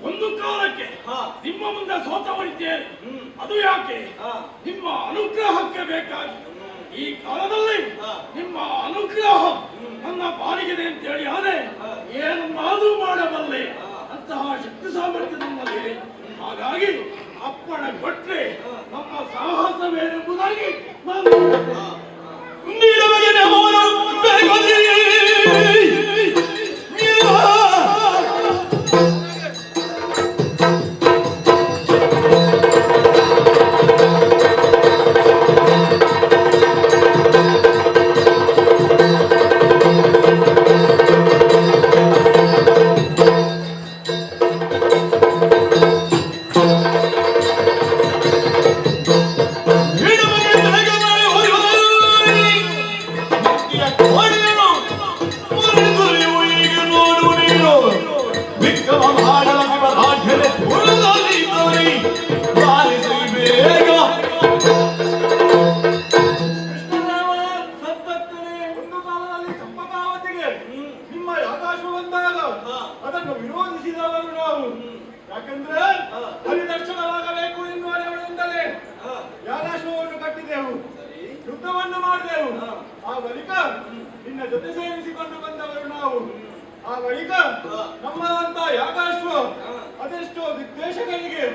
ಒಂದು ಕಾಲಕ್ಕೆ ನಿಮ್ಮ ಮುಂದೆ ಸೋತವರಿದ್ದೇನೆ. ಅದು ಯಾಕೆ? ನಿಮ್ಮ ಅನುಗ್ರಹಕ್ಕೆ ಬೇಕಾಗಿ. ಈ ಕಾಲದಲ್ಲಿ ನಿಮ್ಮ ಅನುಗ್ರಹ ನನ್ನ ಪಾಲಿಗಿದೆ ಅಂತ ಹೇಳಿ ಆದ್ರೆ ಏನನ್ನಾದ್ರೂ ಮಾಡಬಲ್ಲೆ ಅಂತಹ ಶಕ್ತಿ ಸಾಮರ್ಥ್ಯ ನಮ್ಮಲ್ಲಿ. ಹಾಗಾಗಿ ಅಪ್ಪಣ ಕೊಟ್ರೆ ನಮ್ಮ ಸಾಹಸವೇನೆಂಬುದಾಗಿ ನಾನು ಅದನ್ನು ವಿರೋಧಿಸಿದವರು ನಾವು. ಯಾಕಂದ್ರೆ ಹರಿದರ್ಶನವಾಗಬೇಕು ಎನ್ನುವ ನೆರಳಿನಿಂದಲೇ ಯಾಗಾಶ್ವವನ್ನು ಕಟ್ಟಿದೆವು, ಯುದ್ಧವನ್ನು ಮಾಡಿದೆವು. ಆ ಬಳಿಕ ನಿನ್ನ ಜೊತೆ ಸೇರಿಸಿಕೊಂಡು ಬಂದವರು ನಾವು. ಆ ಬಳಿಕ ನಮ್ಮಂತ ಯಾಗಾಶ್ವ ಅದೆಷ್ಟೋ ದಿಗ್ದೇಶಗಳಿಗೆ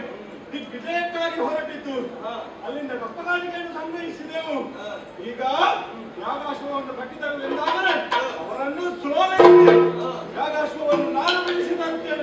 ದಿಗ್ವಿಜಯಕ್ಕಾಗಿ ಹೊರಟಿದ್ದು ಅಲ್ಲಿಂದ ಕಪ್ಪಗಾಣಿಕೆಯನ್ನು ಸಂಗ್ರಹಿಸಿದೆವು. ಈಗ ಯಾಗಾಶ್ವವನ್ನು ಕಟ್ಟಿದರು ಎಂದಾದರೆ ಅವರನ್ನು ಸೋಲಿಸಿ ಯಾಗಾಶ್ವವನ್ನು ನಾನು ಬೆಳೆಸಿದಂತೇನೆ.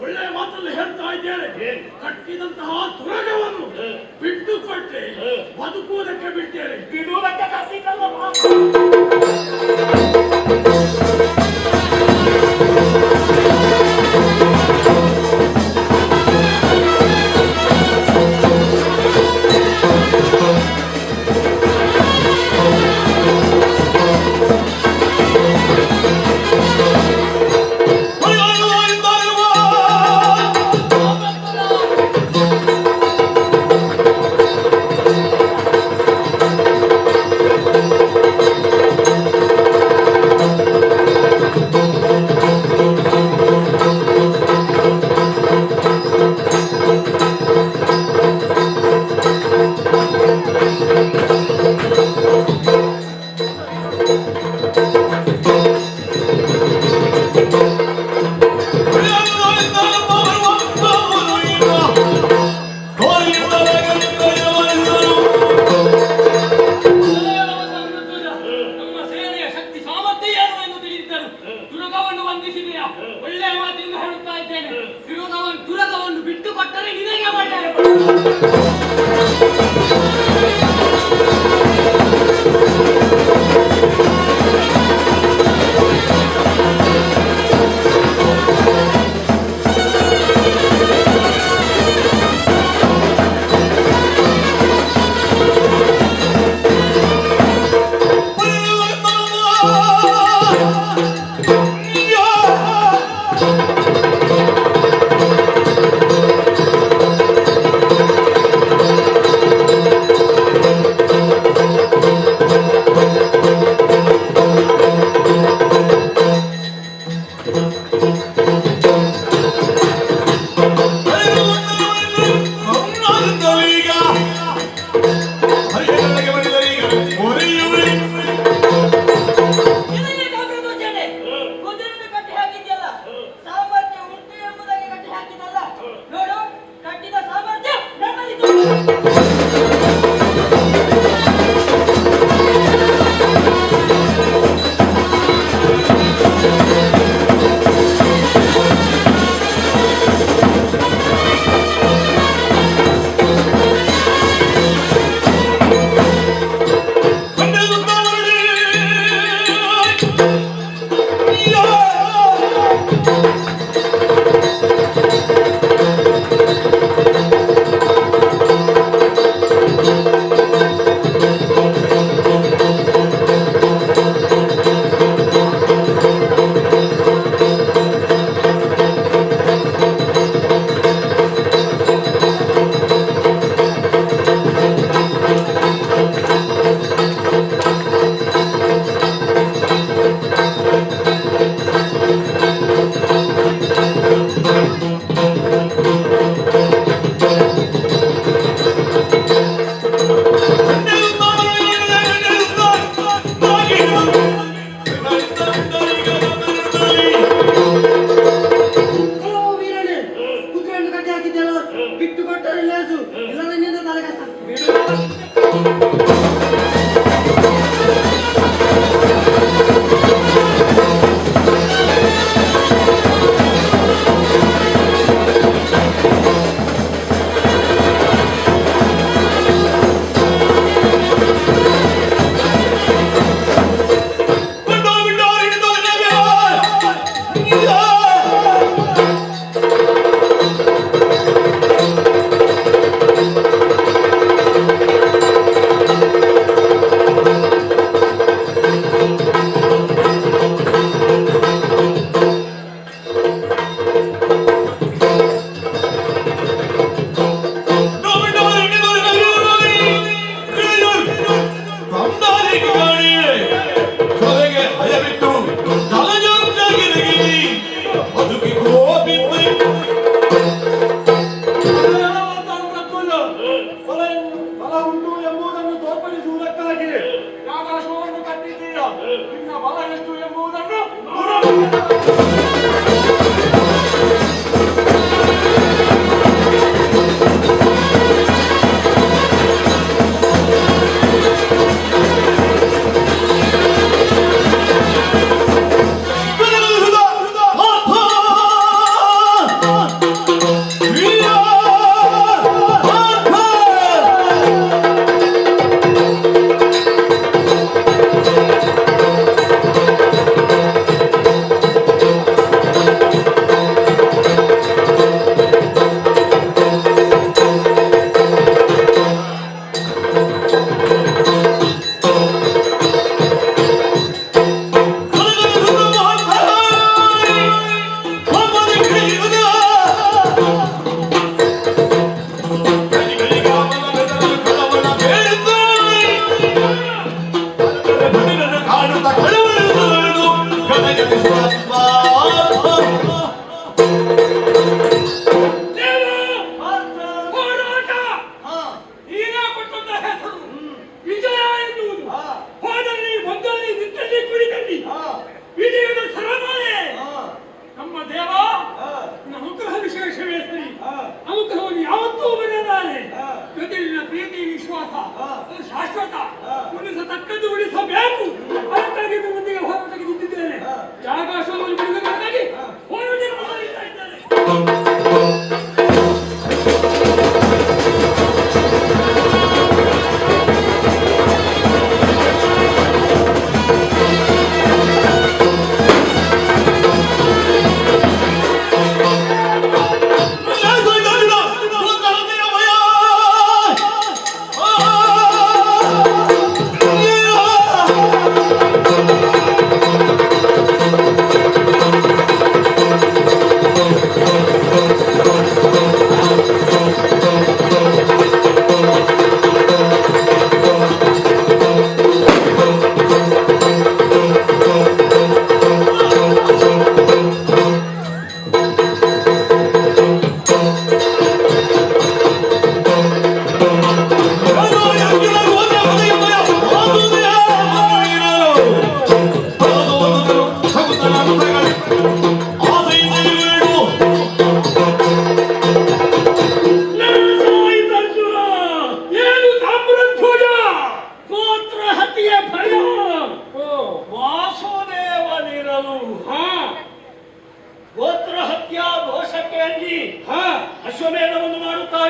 ಒಳ್ಳೆ ಮಾತಲ್ಲಿ ಹೇಳ್ತಾ ಇದ್ದೇನೆ. ಕಟ್ಟಿದಂತಹ ತುರಗವನ್ನು ಬದುಕುವುದಕ್ಕೆ ಬಿಡ್ತೇನೆ. ಬಿಡುವುದಕ್ಕೆ ಕಸಿದಲ್ಲ ನಮ್ಮ ಸೇನೆಯ ಶಕ್ತಿ ಸಾಮರ್ಥ್ಯ ಏನು ಎಂದು ತಿಳಿದಿದ್ದರು. ದುರ್ಗವನ್ನು ವಂದಿಸಿದೆಯಾ? ಒಳ್ಳೆಯ ಮಾತಿಂದ ಹೇಳುತ್ತಾ ಇದ್ದೇನೆ. ದುರ್ಗವನ್ನು ಬಿಟ್ಟು ಕೊಟ್ಟರೆ ನಿನಗೆ ಒಳ್ಳೆಯ. ನಿನಗೆ ಕಾಕೃತೋಚನೆ ಕುದುರೆಯನ್ನು ಕಟ್ಟಿ ಹಾಕಿದ್ಯಲ್ಲ, ಸಾಮರ್ಥ್ಯ ಉಂಟು ಎಂಬುದಾಗಿ ಕಟ್ಟಿ ಹಾಕಿದಲ್ಲ. ನೋಡು, ಕಟ್ಟಿದ ಸಾಮರ್ಥ್ಯ ನನ್ನಲ್ಲಿ ಬಿಟ್ಟು ಕೊಟ್ಟರೆ ಲೇಸು ಇಲ್ಲದ ನಿನ್ನ ತಲೆಗಸ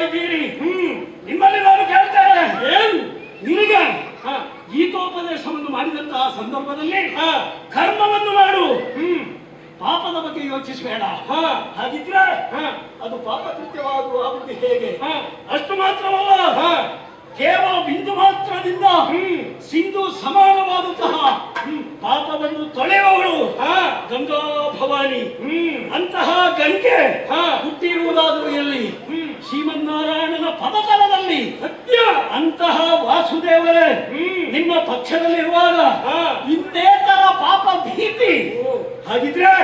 ಇದ್ದೀರಿ. ನಿಮ್ಮಲ್ಲಿ ನಾನು ಕೇಳ್ತೇನೆ, ಏನು ನಿನಗೆ ಗೀತೋಪದೇಶವನ್ನು ಮಾಡಿದಂತಹ ಸಂದರ್ಭದಲ್ಲಿ ಕರ್ಮವನ್ನು ಮಾಡು, ಪಾಪದ ಬಗ್ಗೆ ಯೋಚಿಸಬೇಡ. ಹಾಗಿದ್ರೆ ಅದು ಪಾಪ ಕೃತ್ಯವಾಗುವುದು ಹೇಗೆ? ಅಷ್ಟು ಮಾತ್ರವಲ್ಲ, ಕೇವಲ ಬಿಂದು ಮಾತ್ರದಿಂದ ಸಿಂಧು ಸಮಾನವಾದಂತಹ ಪಾಪವನ್ನು ತೊಳೆಯುವವಳು ಗಂಗಾ ಭವಾನಿ. ಅಂತಹ ಗಂಗೆ ಹುಟ್ಟಿರುವುದಾದರೂ ಎಲ್ಲಿ? ಶ್ರೀಮನ್ನಾರಾಯಣನ ಪದತಲದಲ್ಲಿ. ಸತ್ಯ. ಅಂತಹ ವಾಸುದೇವರೇ ನಿಮ್ಮ ಪಕ್ಷದಲ್ಲಿರುವಾಗ ಇನ್ನೇತರ ಪಾಪ ಭೀತಿ. ಹಾಗಿದ್ರೆ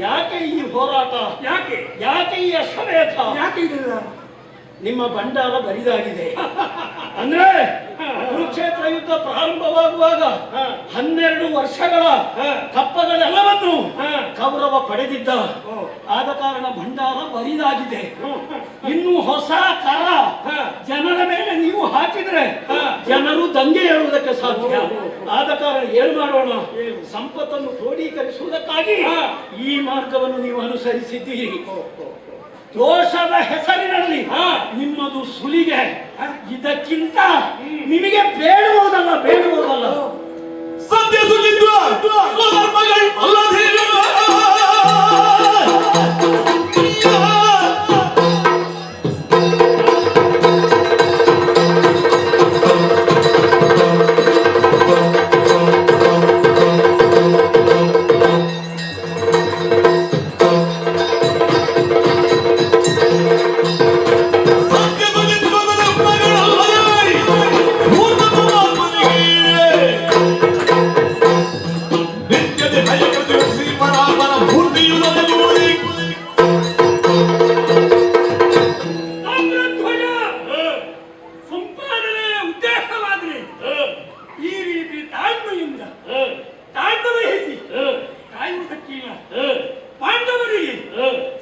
ಯಾಕೆ ಈ ಹೋರಾಟ? ಯಾಕೆ ಈ ಅಶ್ವಮೇಧ? ಯಾಕೆ ಇದೆಲ್ಲ? ನಿಮ್ಮ ಭಂಡಾರ ಬರಿದಾಗಿದೆ. ಅಂದ್ರೆ ಕುರುಕ್ಷೇತ್ರ ಯುದ್ಧ ಪ್ರಾರಂಭವಾಗುವಾಗ 12 ವರ್ಷಗಳ ಕಪ್ಪಗಳೆಲ್ಲವನ್ನು ಕೌರವ ಪಡೆದಿದ್ದ. ಆದ ಕಾರಣ ಭಂಡಾರ ಬರಿದಾಗಿದೆ. ಇನ್ನು ಹೊಸ ಕರ ಜನರ ಮೇಲೆ ನೀವು ಹಾಕಿದ್ರೆ ಜನರು ದಂಗೆ ಏಳುವುದಕ್ಕೆ ಸಾಧ್ಯ. ಆದ ಕಾರಣ ಏನು ಮಾಡೋಣ? ಸಂಪತ್ತನ್ನು ಕ್ರೋಢೀಕರಿಸುವುದಕ್ಕಾಗಿ ಈ ಮಾರ್ಗವನ್ನು ನೀವು ಅನುಸರಿಸಿದ್ದೀರಿ. ದೋಷದ ಹೆಸರಿನಲ್ಲಿ ನಿಮ್ಮದು ಸುಲಿಗೆ. ಇದಕ್ಕಿಂತ ನಿಮಗೆ ಬೇಡುವುದಲ್ಲ. ಸತ್ಯ ಸುಲಿದ್ವ ಸ್ವಧರ್ಮಗಳು ಅಲ್ಲದಿಲ್ಲ.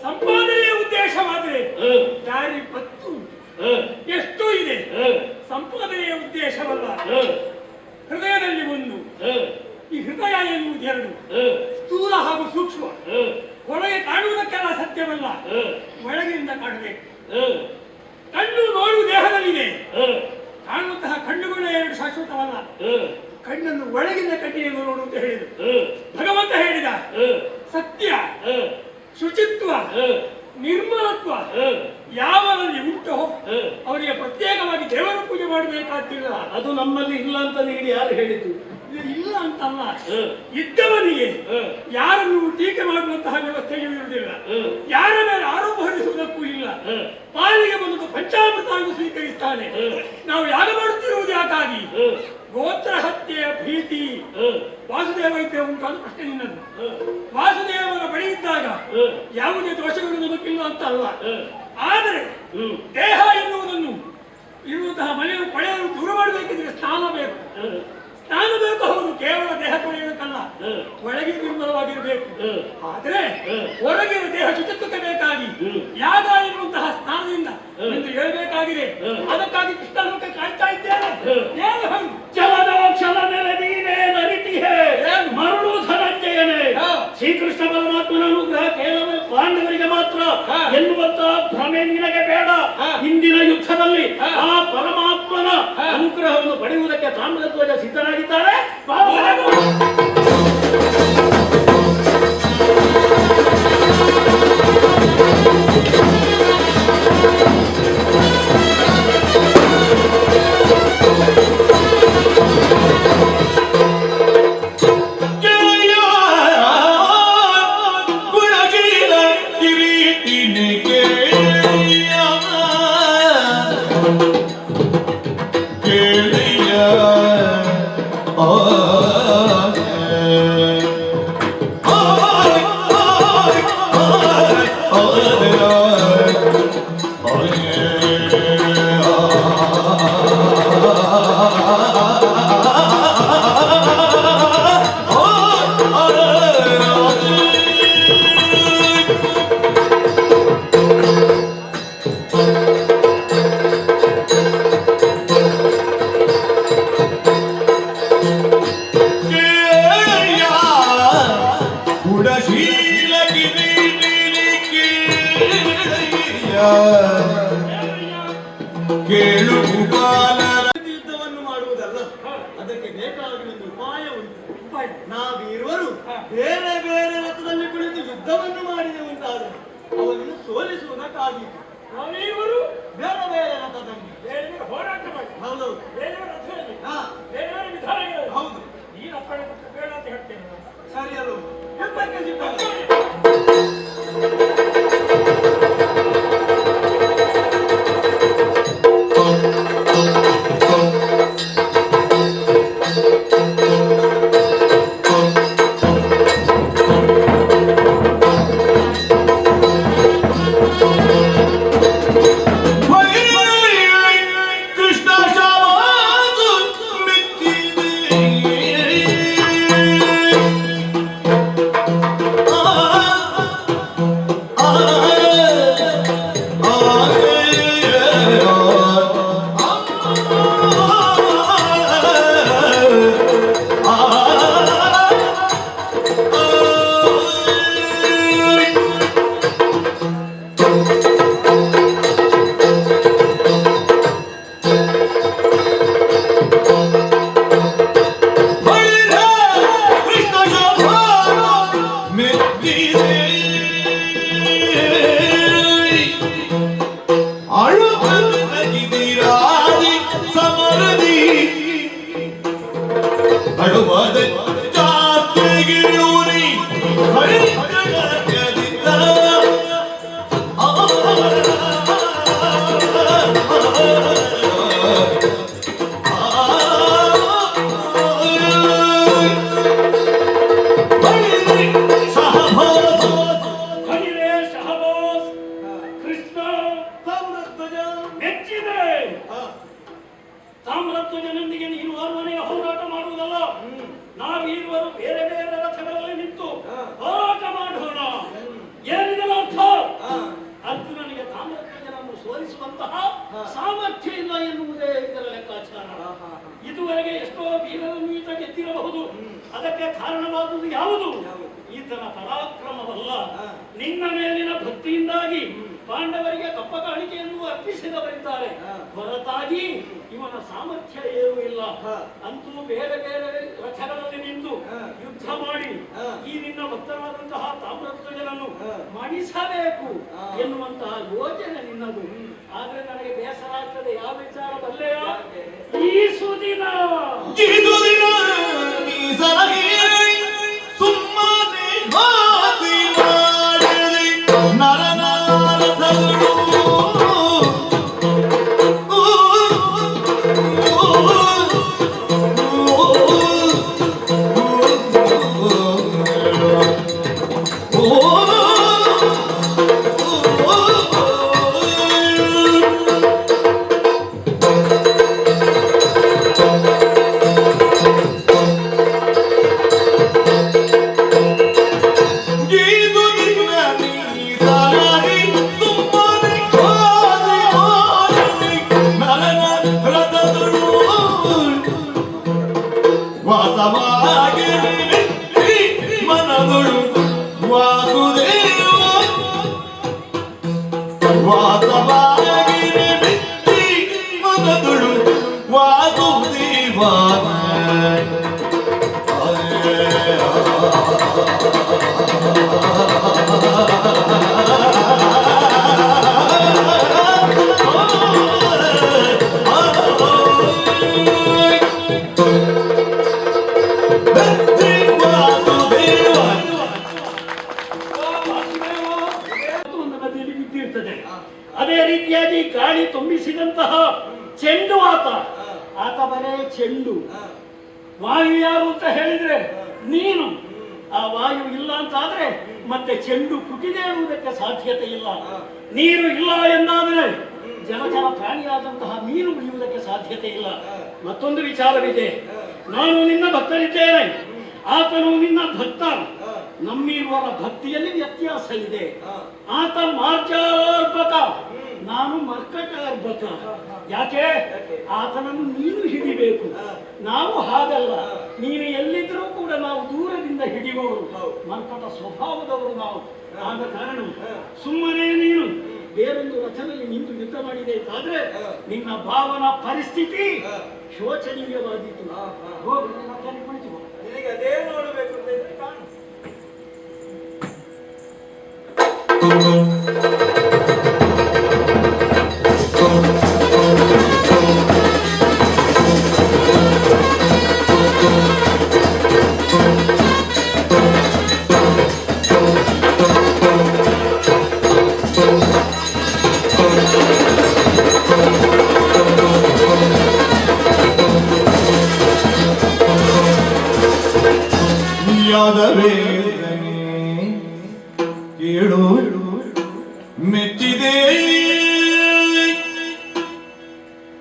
ಸಂಪಾದನೆಯ ಉದ್ದೇಶವಾದರೆ ದಾರಿ ಪತ್ತು ಎಷ್ಟು ಇದೆ. ಸಂಪಾದನೆಯ ಉದ್ದೇಶವಲ್ಲ, ಹೃದಯದಲ್ಲಿ ಒಂದು. ಈ ಹೃದಯ ಎನ್ನುವುದು ಎರಡು, ಸ್ಥೂಲ ಹಾಗೂ ಸೂಕ್ಷ್ಮ. ಹೊರಗೆ ಕಾಣುವುದಕ್ಕೆಲ್ಲ ಸತ್ಯವಲ್ಲ, ಒಳಗಿನಿಂದ ಕಾಣಬೇಕು. ಕಣ್ಣು ನೋಡು ದೇಹದಲ್ಲಿದೆ, ಕಾಣುವಂತಹ ಕಣ್ಣುಗಳೇ ಎರಡು ಶಾಶ್ವತವಲ್ಲ. ಕಣ್ಣನ್ನು ಒಳಗಿಂದ ಕಣ್ಣಿನಿಂದ ನೋಡು ಅಂತ ಹೇಳಿದರು ಭಗವಂತ. ಹೇಳಿದ ಸತ್ಯ, ಶುಚಿತ್ವ, ನಿರ್ಮಲತ್ವ ಯಾವರಲ್ಲಿ ಉಂಟೋ ಅವರಿಗೆ ಪ್ರತ್ಯೇಕವಾಗಿ ದೇವರ ಪೂಜೆ ಮಾಡಬೇಕಾಗ್ತಿಲ್ಲ. ಅದು ನಮ್ಮಲ್ಲಿ ಇಲ್ಲ ಅಂತ ನೀಡಿ ಯಾರು ಹೇಳಿದ್ದು? ಇಲ್ಲ ಅಂತಲ್ಲ, ಇದ್ದವನಿಗೆ ಯಾರನ್ನು ಟೀಕೆ ಮಾಡುವಂತಹ ವ್ಯವಸ್ಥೆಗೆ ಇರುವುದಿಲ್ಲ, ಯಾರ ಮೇಲೆ ಆರೋಪ ಹೊರಿಸುವುದಕ್ಕೂ ಇಲ್ಲ. ಪಾಲಿಗೆ ಬಂದು ಪಂಚಾಮೃತವನ್ನು ಸ್ವೀಕರಿಸ್ತಾನೆ. ನಾವು ಯಾಗ ಮಾಡುತ್ತಿರುವುದು ಯಾಕಾಗಿ? ಗೋತ್ರ ಹತ್ಯೆಯ ಭೀತಿ. ವಾಸುದೇವ ಇದ್ದೇ ಉಂಟು ಅದು ಪ್ರಶ್ನೆ ನಿನ್ನದು. ವಾಸುದೇವನ ಬಳಿ ಇದ್ದಾಗ ಯಾವುದೇ ದೋಷಗಳು ನಮಗಿಲ್ಲ ಅಂತ ಅಲ್ಲ. ಆದರೆ ದೇಹ ಎನ್ನುವುದನ್ನು ಇರುವಂತಹ ಮನೆಯನ್ನು ಪಡೆಯಲು ದೂರ ಮಾಡಬೇಕಿದ್ರೆ ಸ್ನಾನ ಬೇಕು. ಸ್ನಾನ ಬೇಕು, ಹೌದು, ಕೇವಲ ದೇಹ ತೊಳೆಯುವುದಕ್ಕಲ್ಲ, ಒಳಗೆ ನಿರ್ಮಲವಾಗಿರಬೇಕು. ಆದ್ರೆ ಹೊರಗಿನ ದೇಹ ಶುಚಿತ್ವಕ್ಕೆ ಬೇಕಾಗಿ ಯಾಗ ಎನ್ನುವಂತಹ ಸ್ನಾನದಿಂದ ಎಂದು ಹೇಳಬೇಕಾಗಿದೆ. ಅದಕ್ಕಾಗಿ ಕೃಷ್ಣನಕ್ಕೆ ಕಾಯ್ತಾ ಇದ್ದೇನೆ. ಏನು ಚಲನೋಕ್ಷಲ ನೆಲೆದೀನೇ ನರಿತಿಹೇ ಮರುಳು ಧನಂಜಯನೇ. ಶ್ರೀಕೃಷ್ಣ ಪರಮಾತ್ಮನ ಅನುಗ್ರಹ ಕೇವಲ ಪಾಂಡವರಿಗೆ ಮಾತ್ರ ಎನ್ನುವಂತ ಭ್ರಮೆ ನಿನಗೆ ಬೇಡ. ಇಂದಿನ ಯುದ್ಧದಲ್ಲಿ ಆ ಪರಮಾತ್ಮನ ಅನುಗ್ರಹವನ್ನು ಪಡೆಯುವುದಕ್ಕೆ ತಾಮ್ರಧ್ವಜ ಸಿದ್ಧರಾಗಿದ್ದಾರೆ. ಹಾಗೆ ನಾವಿರುವರು ಹಾ. ಬೇರೆ ಬೇರೆ ರಥದಲ್ಲಿ ಕುಳಿತು ಯುದ್ಧವನ್ನು ಮಾಡಿದೆವುಂತಾದರೆ ಅವನನ್ನು ಸೋಲಿಸುವುದಕ್ಕಾಗಿತ್ತು. ನಾವಿವರು ಬೇರೆ ಬೇರೆ ರಥದಲ್ಲಿ ಬೇರೆ ಬೇರೆ ಹೋರಾಟ ಮಾಡಿ ಹೌದೌದು. ಬೇರೆ ಬೇರೆ ರಥದಲ್ಲಿ ಹಾ ಬೇರೆ ಬೇರೆ ವಿಧಾನಗಳು ಹೌದು. ಈ ಅಪ್ಪಣೆ ಕೊಟ್ಟು ಬೇಡ ಅಂತ ಹೇಳ್ತೇನೆ ನಾನು. ಸರಿ ಅಲ್ವ? ಯುದ್ಧಕ್ಕೆ ಸಿದ್ಧ. ಕೃಷ್ಣ ಶಾವಾಸು ಮೆಚ್ಚಿದೆ. ಕೃಷ್ಣ ಶಾವಾಸು ಮೆಚ್ಚಿದೆ. ಅಳುತ್ತಿರಾದಿ ಸಮರದಿ ಅಳುವದ ಜಾತಿಗಿಳೂರಿ ಹರಿಕಳಕದಿಂದ ಹರಿರೇ ಶಹಬಾಸ್ ಕೃಷ್ಣ ತಾಮ್ರಧ್ವಜ. ಮೆಚ್ಚಿದೆ. ಹಾ. ತಾಮ್ರಧ್ವಜನೊಂದಿಗೆ ನೀನು ಅರಮನೆಯ ಹೋರಾಟ ಮಾಡುವುದಲ್ಲ, ನಾವೀರುವರು ಬೇರೆ ಬೇರೆ ರಥಗಳಲ್ಲಿ ನಿಂತು ಹಾ. ಹೋರಾಟ ಮಾಡೋಣ. ಏನಿದೆ ಅರ್ಥ? ಹಾ. ಅರ್ಜುನನಿಗೆ ತಾಮ್ರಧ್ವಜನನ್ನು ಸೋಲಿಸುವಂತಹ ಹಾ. ಸಾಮರ್ಥ್ಯ ಇಲ್ಲ ಎನ್ನುವುದೇ ಇದರ ಲೆಕ್ಕಾಚಾರ. ಹಾ, ಹಾ, ಹಾ. ಇದುವರೆಗೆ ಎಷ್ಟೋ ವೀರರನ್ನು ಈತ ಗೆದ್ದಿರಬಹುದು. ಅದಕ್ಕೆ ಕಾರಣವಾದುದು ಯಾವುದು? ಯಾವುದು? ಈತನ ಪರಾಕ್ರಮವಲ್ಲ, ಹಾ. ನಿನ್ನ ಮೇಲಿನ ಭಕ್ತಿಯಿಂದಾಗಿ ಪಾಂಡವರಿಗೆ ಕಪ್ಪ ಕಾಣಿಕೆಯನ್ನು ಅರ್ಪಿಸಿದವರಿದ್ದಾರೆ. ಹಾ. ಹೊರತಾಗಿ ಇವನ ಸಾಮರ್ಥ್ಯ ಏನೂ ಇಲ್ಲ. ಹಾ. ಅಂತೂ ಬೇರೆ ಬೇರೆ ರಥಗಳಲ್ಲಿ ನಿಂತು ಹಾ. ಯುದ್ಧ ಮಾಡಿ ಹಾ. ಈ ನಿನ್ನ ಭಕ್ತರಾದಂತಹ ತಾಮ್ರಧ್ವಜನನ್ನು ಹಾ. ಮಣಿಸಬೇಕು ಹಾ. ಎನ್ನುವಂತಹ ಯೋಚನೆ ನಿನ್ನದು. ಆದ್ರೆ ನನಗೆ ಬೇಸರ ಆಗ್ತದೆ. ಯಾವ ವಿಚಾರ ಬಲ್ಲೆಯ? ಯಾಕೆ? ಈ ಸುದಿನ ಇದು ದಿನ ಮೀಸಲಾಗಿ ಸುಮ್ಮನೆ ಮಾತಿ ಮಾಡಲಿ ನರನಾರದಗಳು. ಇದು ನಿನ್ನ ಮೀಸಲಾಗಿ ಸುಮ್ಮನೆ ಮಾತಿ ಮಾಡಲಿ ನರನಾರದಗಳು. ವಾಸವಾಗಿರಲಿ ಮನದೊಳು ವಾಸುದೇವ. ವಾಸವಾಗಿರಲಿ ಮನದೊಳು ವಾಸುದೇವ. ಒಂದು ನದಿಯಲ್ಲಿ ಬಿದ್ದಿರ್ತದೆ. ಅದೇ ರೀತಿಯಾಗಿ ಗಾಳಿ ತುಂಬಿಸಿದಂತಹ ಚೆಂಡು ಆತ. ಆತ ಬರೇ ಚೆಂಡು. ವಾಯು ಯಾರು ಅಂತ ಹೇಳಿದ್ರೆ ನೀನು. ಆ ವಾಯು ಇಲ್ಲ ಅಂತಾದ್ರೆ ಮತ್ತೆ ಚೆಂಡು ಪುಟಿದೆ ಎನ್ನುವುದಕ್ಕೆ ಸಾಧ್ಯತೆ ಇಲ್ಲ. ನೀರು ಇಲ್ಲ ಎಂದಾದರೆ ಜಲಚರ ಪ್ರಾಣಿಯಾದಂತಹ ಮೀನು ಉಳಿಯುವುದಕ್ಕೆ ಸಾಧ್ಯತೆ ಇಲ್ಲ. ಮತ್ತೊಂದು ವಿಚಾರವಿದೆ. ನಾನು ನಿನ್ನ ಭಕ್ತನಿದ್ದೇನೆ, ಆತನು ನಿನ್ನ ಭಕ್ತ. ನಮ್ಮಿರುವರ ಭಕ್ತಿಯಲ್ಲಿ ವ್ಯತ್ಯಾಸ ಇದೆ. ಆತ ಮಾರ್ಜಾರ್ಭಕ, ನಾನು ಮರ್ಕಟಾರ್ಭಕ. ಯಾಕೆ? ಆತನನ್ನು ನೀನು ಹಿಡಿಬೇಕು, ನಾವು ಹಾಗಲ್ಲ. ನೀನು ಎಲ್ಲಿದ್ರೂ ಕೂಡ ನಾವು ದೂರದಿಂದ ಹಿಡಿಯುವವರು, ಮರ್ಕಟ ಸ್ವಭಾವದವರು ನಾವು. ಆದ ಕಾರಣ ಸುಮ್ಮನೆ ನೀನು ಬೇರೊಂದು ರಥದಲ್ಲಿ ನಿಂತು ಯುದ್ಧ ಮಾಡಿದೆ ಅಂತಾದ್ರೆ ನಿನ್ನ ಭಾವನಾ ಪರಿಸ್ಥಿತಿ ಶೋಚನೀಯವಾದೀತು. ಹೋಗಿ ರಥದಲ್ಲಿ ಕುಳಿತುಕೋ. ನಿನಗೆ ಅದೇ ಏನ್ ನೋಡಬೇಕು ಅಂತ ಇದ್ರೆ ಕಾಣು. ಯಾದವೇಂದ್ರನೇ ಕೇಳು ಮೆಚ್ಚಿದೆ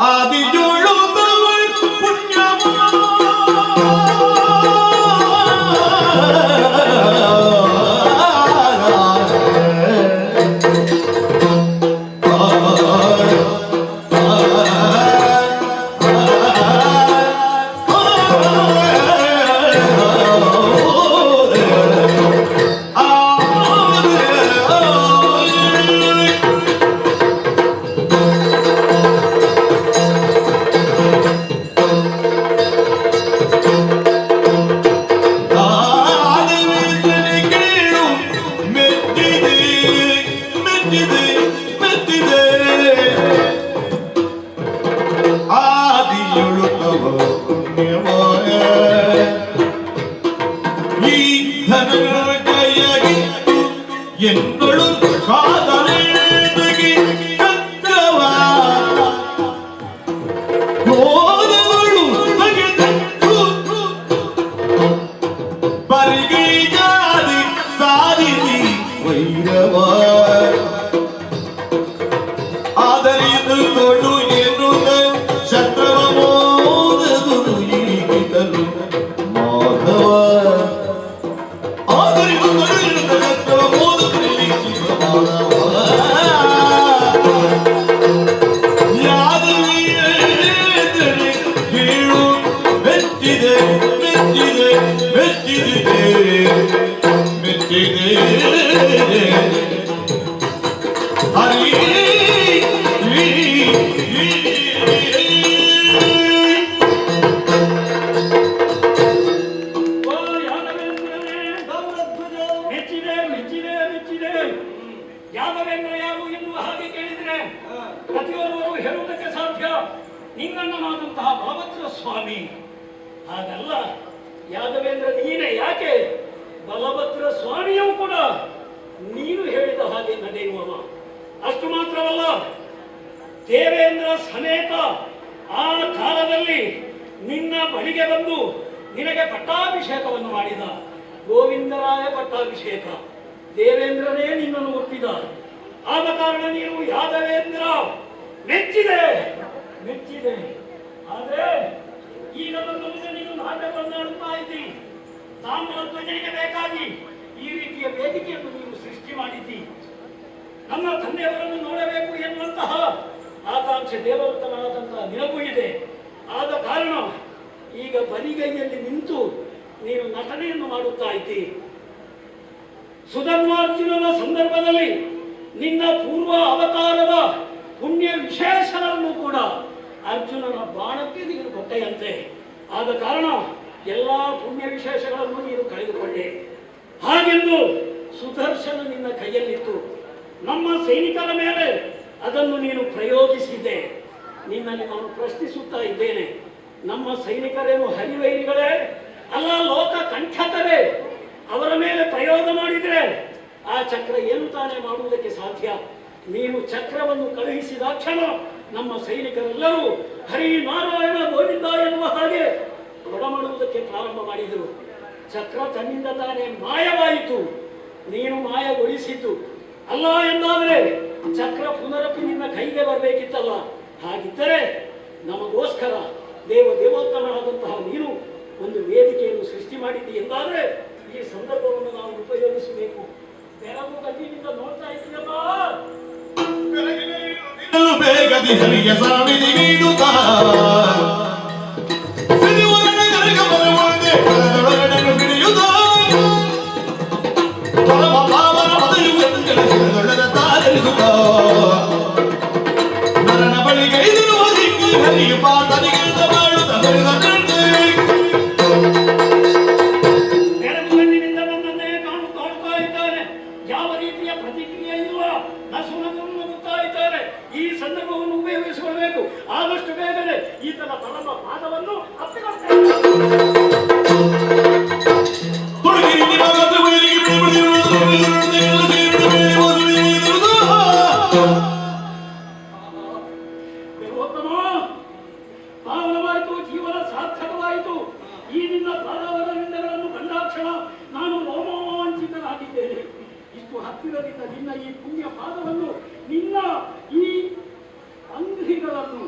ಆದಿಜೋಳು ಪುಣ್ಯವ ಎಂಗಳು ಕಾದಲೆ ಚಕ್ರವ ಹೋದಗಳು ಬಗೆದಟ್ಟು ಪರಿಗೈಯಾದಿ ಸಾಧಿಸಿ ವೈರವ ಆದರಿದು ಕೊಡು ಎನ್ನುತ್ತ ಶತ್ರವ ಮೋದದು ಈಗಿದಲು ಮಾಧವ ಆದರಿದು ಕೊಡು ಎನ್ನುತ್ತ ಶತ್ರವ ಮೋದದು ಯಾದವೀಯೇಂದ್ರನೇ ಕೇಳು ಮೆಚ್ಚಿದೆ ಮೆಚ್ಚಿದೆ ಮೆಚ್ಚಿದೆ ಮೆಚ್ಚಿದೆ ಹರಿ ಓ ಯಾದವೇಂದ್ರನೇ, ತಾಮ್ರಧ್ವಜ ಮೆಚ್ಚಿದೆ ಮೆಚ್ಚಿದೆ ಮೆಚ್ಚಿದೆ. ಯಾದವೇಂದ್ರ ಯಾರು ಎನ್ನುವ ಹಾಗೆ ಕೇಳಿದ್ರೆ ಪ್ರತಿಯೊಬ್ಬರು ಹೇಳುವುದಕ್ಕೆ ಸಾಧ್ಯ ನಿನ್ನಣ್ಣನಾದಂತಹ ಬಲಭದ್ರ ಸ್ವಾಮಿ. ಹಾಗಲ್ಲ, ಯಾದವೇಂದ್ರ ನೀನೇ. ಯಾಕೆ? ಬಲಭದ್ರ ಸ್ವಾಮಿಯೂ ಕೂಡ ನೀನು ಹೇಳಿದ ಹಾಗೆ ನಡೆಯುವವ. ಅಷ್ಟು ಮಾತ್ರವಲ್ಲ, ದೇವೇಂದ್ರ ಸಮೇತ ಆ ಕಾಲದಲ್ಲಿ ನಿನ್ನ ಬಳಿಗೆ ಬಂದು ನಿನಗೆ ಪಟ್ಟಾಭಿಷೇಕವನ್ನು ಮಾಡಿದ ಗೋವಿಂದರಾಯ ಪಟ್ಟಾಭಿಷೇಕ. ದೇವೇಂದ್ರನೇ ನಿನ್ನನ್ನು ಒಪ್ಪಿದ. ಆದ ಕಾರಣ ನೀನು ಯಾದವೇಂದ್ರ. ಮೆಚ್ಚಿದೆ ಮೆಚ್ಚಿದೆ. ಆದ್ರೆ ಈಗ ಬಂದು ನೀನು ನಾಟಕವನ್ನು ಆಡುತ್ತಾ ಇದ್ದಿ. ತಾಮ್ರಧ್ವಜನಿಗೆ ಬೇಕಾಗಿ ಈ ರೀತಿಯ ವೇದಿಕೆಯನ್ನು ನೀನು ಸೃಷ್ಟಿ ಮಾಡಿದ್ದಿ. ನಮ್ಮ ತಂದೆಯವರನ್ನು ನೋಡಬೇಕು ಎನ್ನುವಂತಹ ಆಕಾಂಕ್ಷೆ ದೇವೋತ್ತಮನಾದಂತಹ ನಿನಗೂ ಇದೆ. ಆದ ಕಾರಣ ಈಗ ಬರಿಗೈಯಲ್ಲಿ ನಿಂತು ನೀನು ನಟನೆಯನ್ನು ಮಾಡುತ್ತಾ ಇದ್ದಿ. ಸುಧರ್ಮಾರ್ಜುನನ ಸಂದರ್ಭದಲ್ಲಿ ನಿನ್ನ ಪೂರ್ವ ಅವತಾರದ ಪುಣ್ಯ ವಿಶೇಷಗಳನ್ನು ಕೂಡ ಅರ್ಜುನನ ಬಾಣಕ್ಕೆ ನೀನು ಕೊಟ್ಟೆಯಂತೆ. ಆದ ಕಾರಣ ಎಲ್ಲ ಪುಣ್ಯ ವಿಶೇಷಗಳನ್ನು ನೀನು ಕಳೆದುಕೊಂಡೆ. ಹಾಗೆಂದು ಸುದರ್ಶನ ನಿನ್ನ ಕೈಯಲ್ಲಿತ್ತು. ನಮ್ಮ ಸೈನಿಕರ ಮೇಲೆ ಅದನ್ನು ನೀನು ಪ್ರಯೋಗಿಸಿದ್ದೆ. ನಿನ್ನಲ್ಲಿ ನಾನು ಪ್ರಶ್ನಿಸುತ್ತಾ ಇದ್ದೇನೆ, ನಮ್ಮ ಸೈನಿಕರೇನು ಹರಿವೈರಿಗಳೇ ಅಲ್ಲ, ಲೋಕ ಕಂಠಕರೇ? ಅವರ ಮೇಲೆ ಪ್ರಯೋಗ ಮಾಡಿದ್ರೆ ಆ ಚಕ್ರ ಏನು ತಾನೇ ಮಾಡುವುದಕ್ಕೆ ಸಾಧ್ಯ? ನೀನು ಚಕ್ರವನ್ನು ಕಳುಹಿಸಿದ ಕ್ಷಣ ನಮ್ಮ ಸೈನಿಕರೆಲ್ಲರೂ ಹರಿ ನಾರಾಯಣ ಗೋವಿಂದ ಎನ್ನುವ ಹಾಗೆ ಹೊರಮಾಡುವುದಕ್ಕೆ ಪ್ರಾರಂಭ ಮಾಡಿದರು. ಚಕ್ರ ತನ್ನಿಂದ ತಾನೇ ಮಾಯವಾಯಿತು. ನೀನು ಮಾಯಗೊಳಿಸಿದ್ದು ಅಲ್ಲ ಎಂದಾದರೆ ಚಕ್ರ ಪುನರಪಿ ನಿನ್ನ ಕೈಗೆ ಬರಬೇಕಿತ್ತಲ್ಲ. ಹಾಗಿದ್ದರೆ ನಮಗೋಸ್ಕರ ದೇವೋತ್ತಮನಾದಂತಹ ನೀನು ಒಂದು ವೇದಿಕೆಯನ್ನು ಸೃಷ್ಟಿ ಮಾಡಿದ್ದಿ ಎಂದಾದರೆ ಈ ಸಂದರ್ಭವನ್ನು ನಾವು ಉಪಯೋಗಿಸಬೇಕು. ಬೆಳಗು ಗದ್ದಿನಿಂದ ನೋಡ್ತಾ ಇದ್ದೀಯಲ್ಲ, ಬೇಗದಿ ಹರಿಯ ಸಾವಿನಿಗಿಡುತ್ತ ನರನ ಬಳಿಗೆ ಇದನ್ನು ಒದಗಿ ಹರಿಯ ಪಾತನಿಗಿಂತ ಮಾಡುತ್ತ ದೇವೋತ್ತಮ, ಪಾವನವಾಯಿತು, ಜೀವನ ಸಾರ್ಥಕವಾಯಿತು. ಈ ನಿನ್ನ ಪಾದವರವಿಂದಗಳನ್ನು ಕಂಡಾಕ್ಷಣ ನಾನು ರೋಮಾಂಚಿತನಾಗಿದ್ದೇನೆ. ಇಷ್ಟು ಹತ್ತಿರದಿಂದ ನಿನ್ನ ಈ ಪುಣ್ಯ ಪಾದವನ್ನು, ನಿನ್ನ ಈ ಅಂಗಡಿಗಳನ್ನು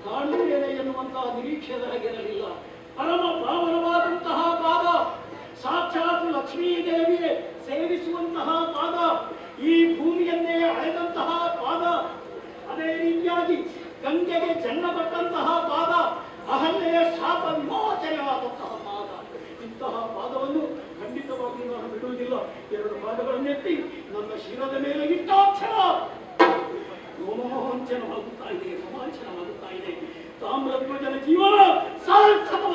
ಕಾಣುತ್ತೇನೆ ಎನ್ನುವಂತಹ ನಿರೀಕ್ಷೆ ನನಗಿರಲಿಲ್ಲ. ಪರಮ ಪಾವನವಾದಂತಹ ಪಾದ, ಸಾಕ್ಷಾತ್ ಲಕ್ಷ್ಮೀದೇವಿಯೇ ಸೇವಿಸುವಂತಹ ಪಾದ, ಈ ಭೂಮಿಯನ್ನೇ ಅಳೆದಂತಹ ಪಾದ, ಅದೇ ರೀತಿಯಾಗಿ ಗಂಗೆಗೆ ಜನ್ಮ ಕೊಟ್ಟಂತಹ ಪಾದ, ಅಹಲ್ಯೆಯ ಶಾಪ ವಿಮೋಚನೆಯಾದಂತಹ ಪಾದ. ಇಂತಹ ಪಾದವನ್ನು ಖಂಡಿತವಾಗಿ ನಾನು ಬಿಡುವುದಿಲ್ಲ. ಎರಡು ಪಾದಗಳನ್ನೆತ್ತಿ ನನ್ನ ಶಿರದ ಮೇಲೆ ಇಟ್ಟಾಕ್ಷಣ ರೋಮಾಂಚನವಾಗುತ್ತಾ ಇದೆ, ರೋಮಾಂಚನವಾಗುತ್ತಾ ಇದೆ. ತಾಮ್ರಧ್ವಜನ ಜೀವನ ಸಾರ್ಥಕವ,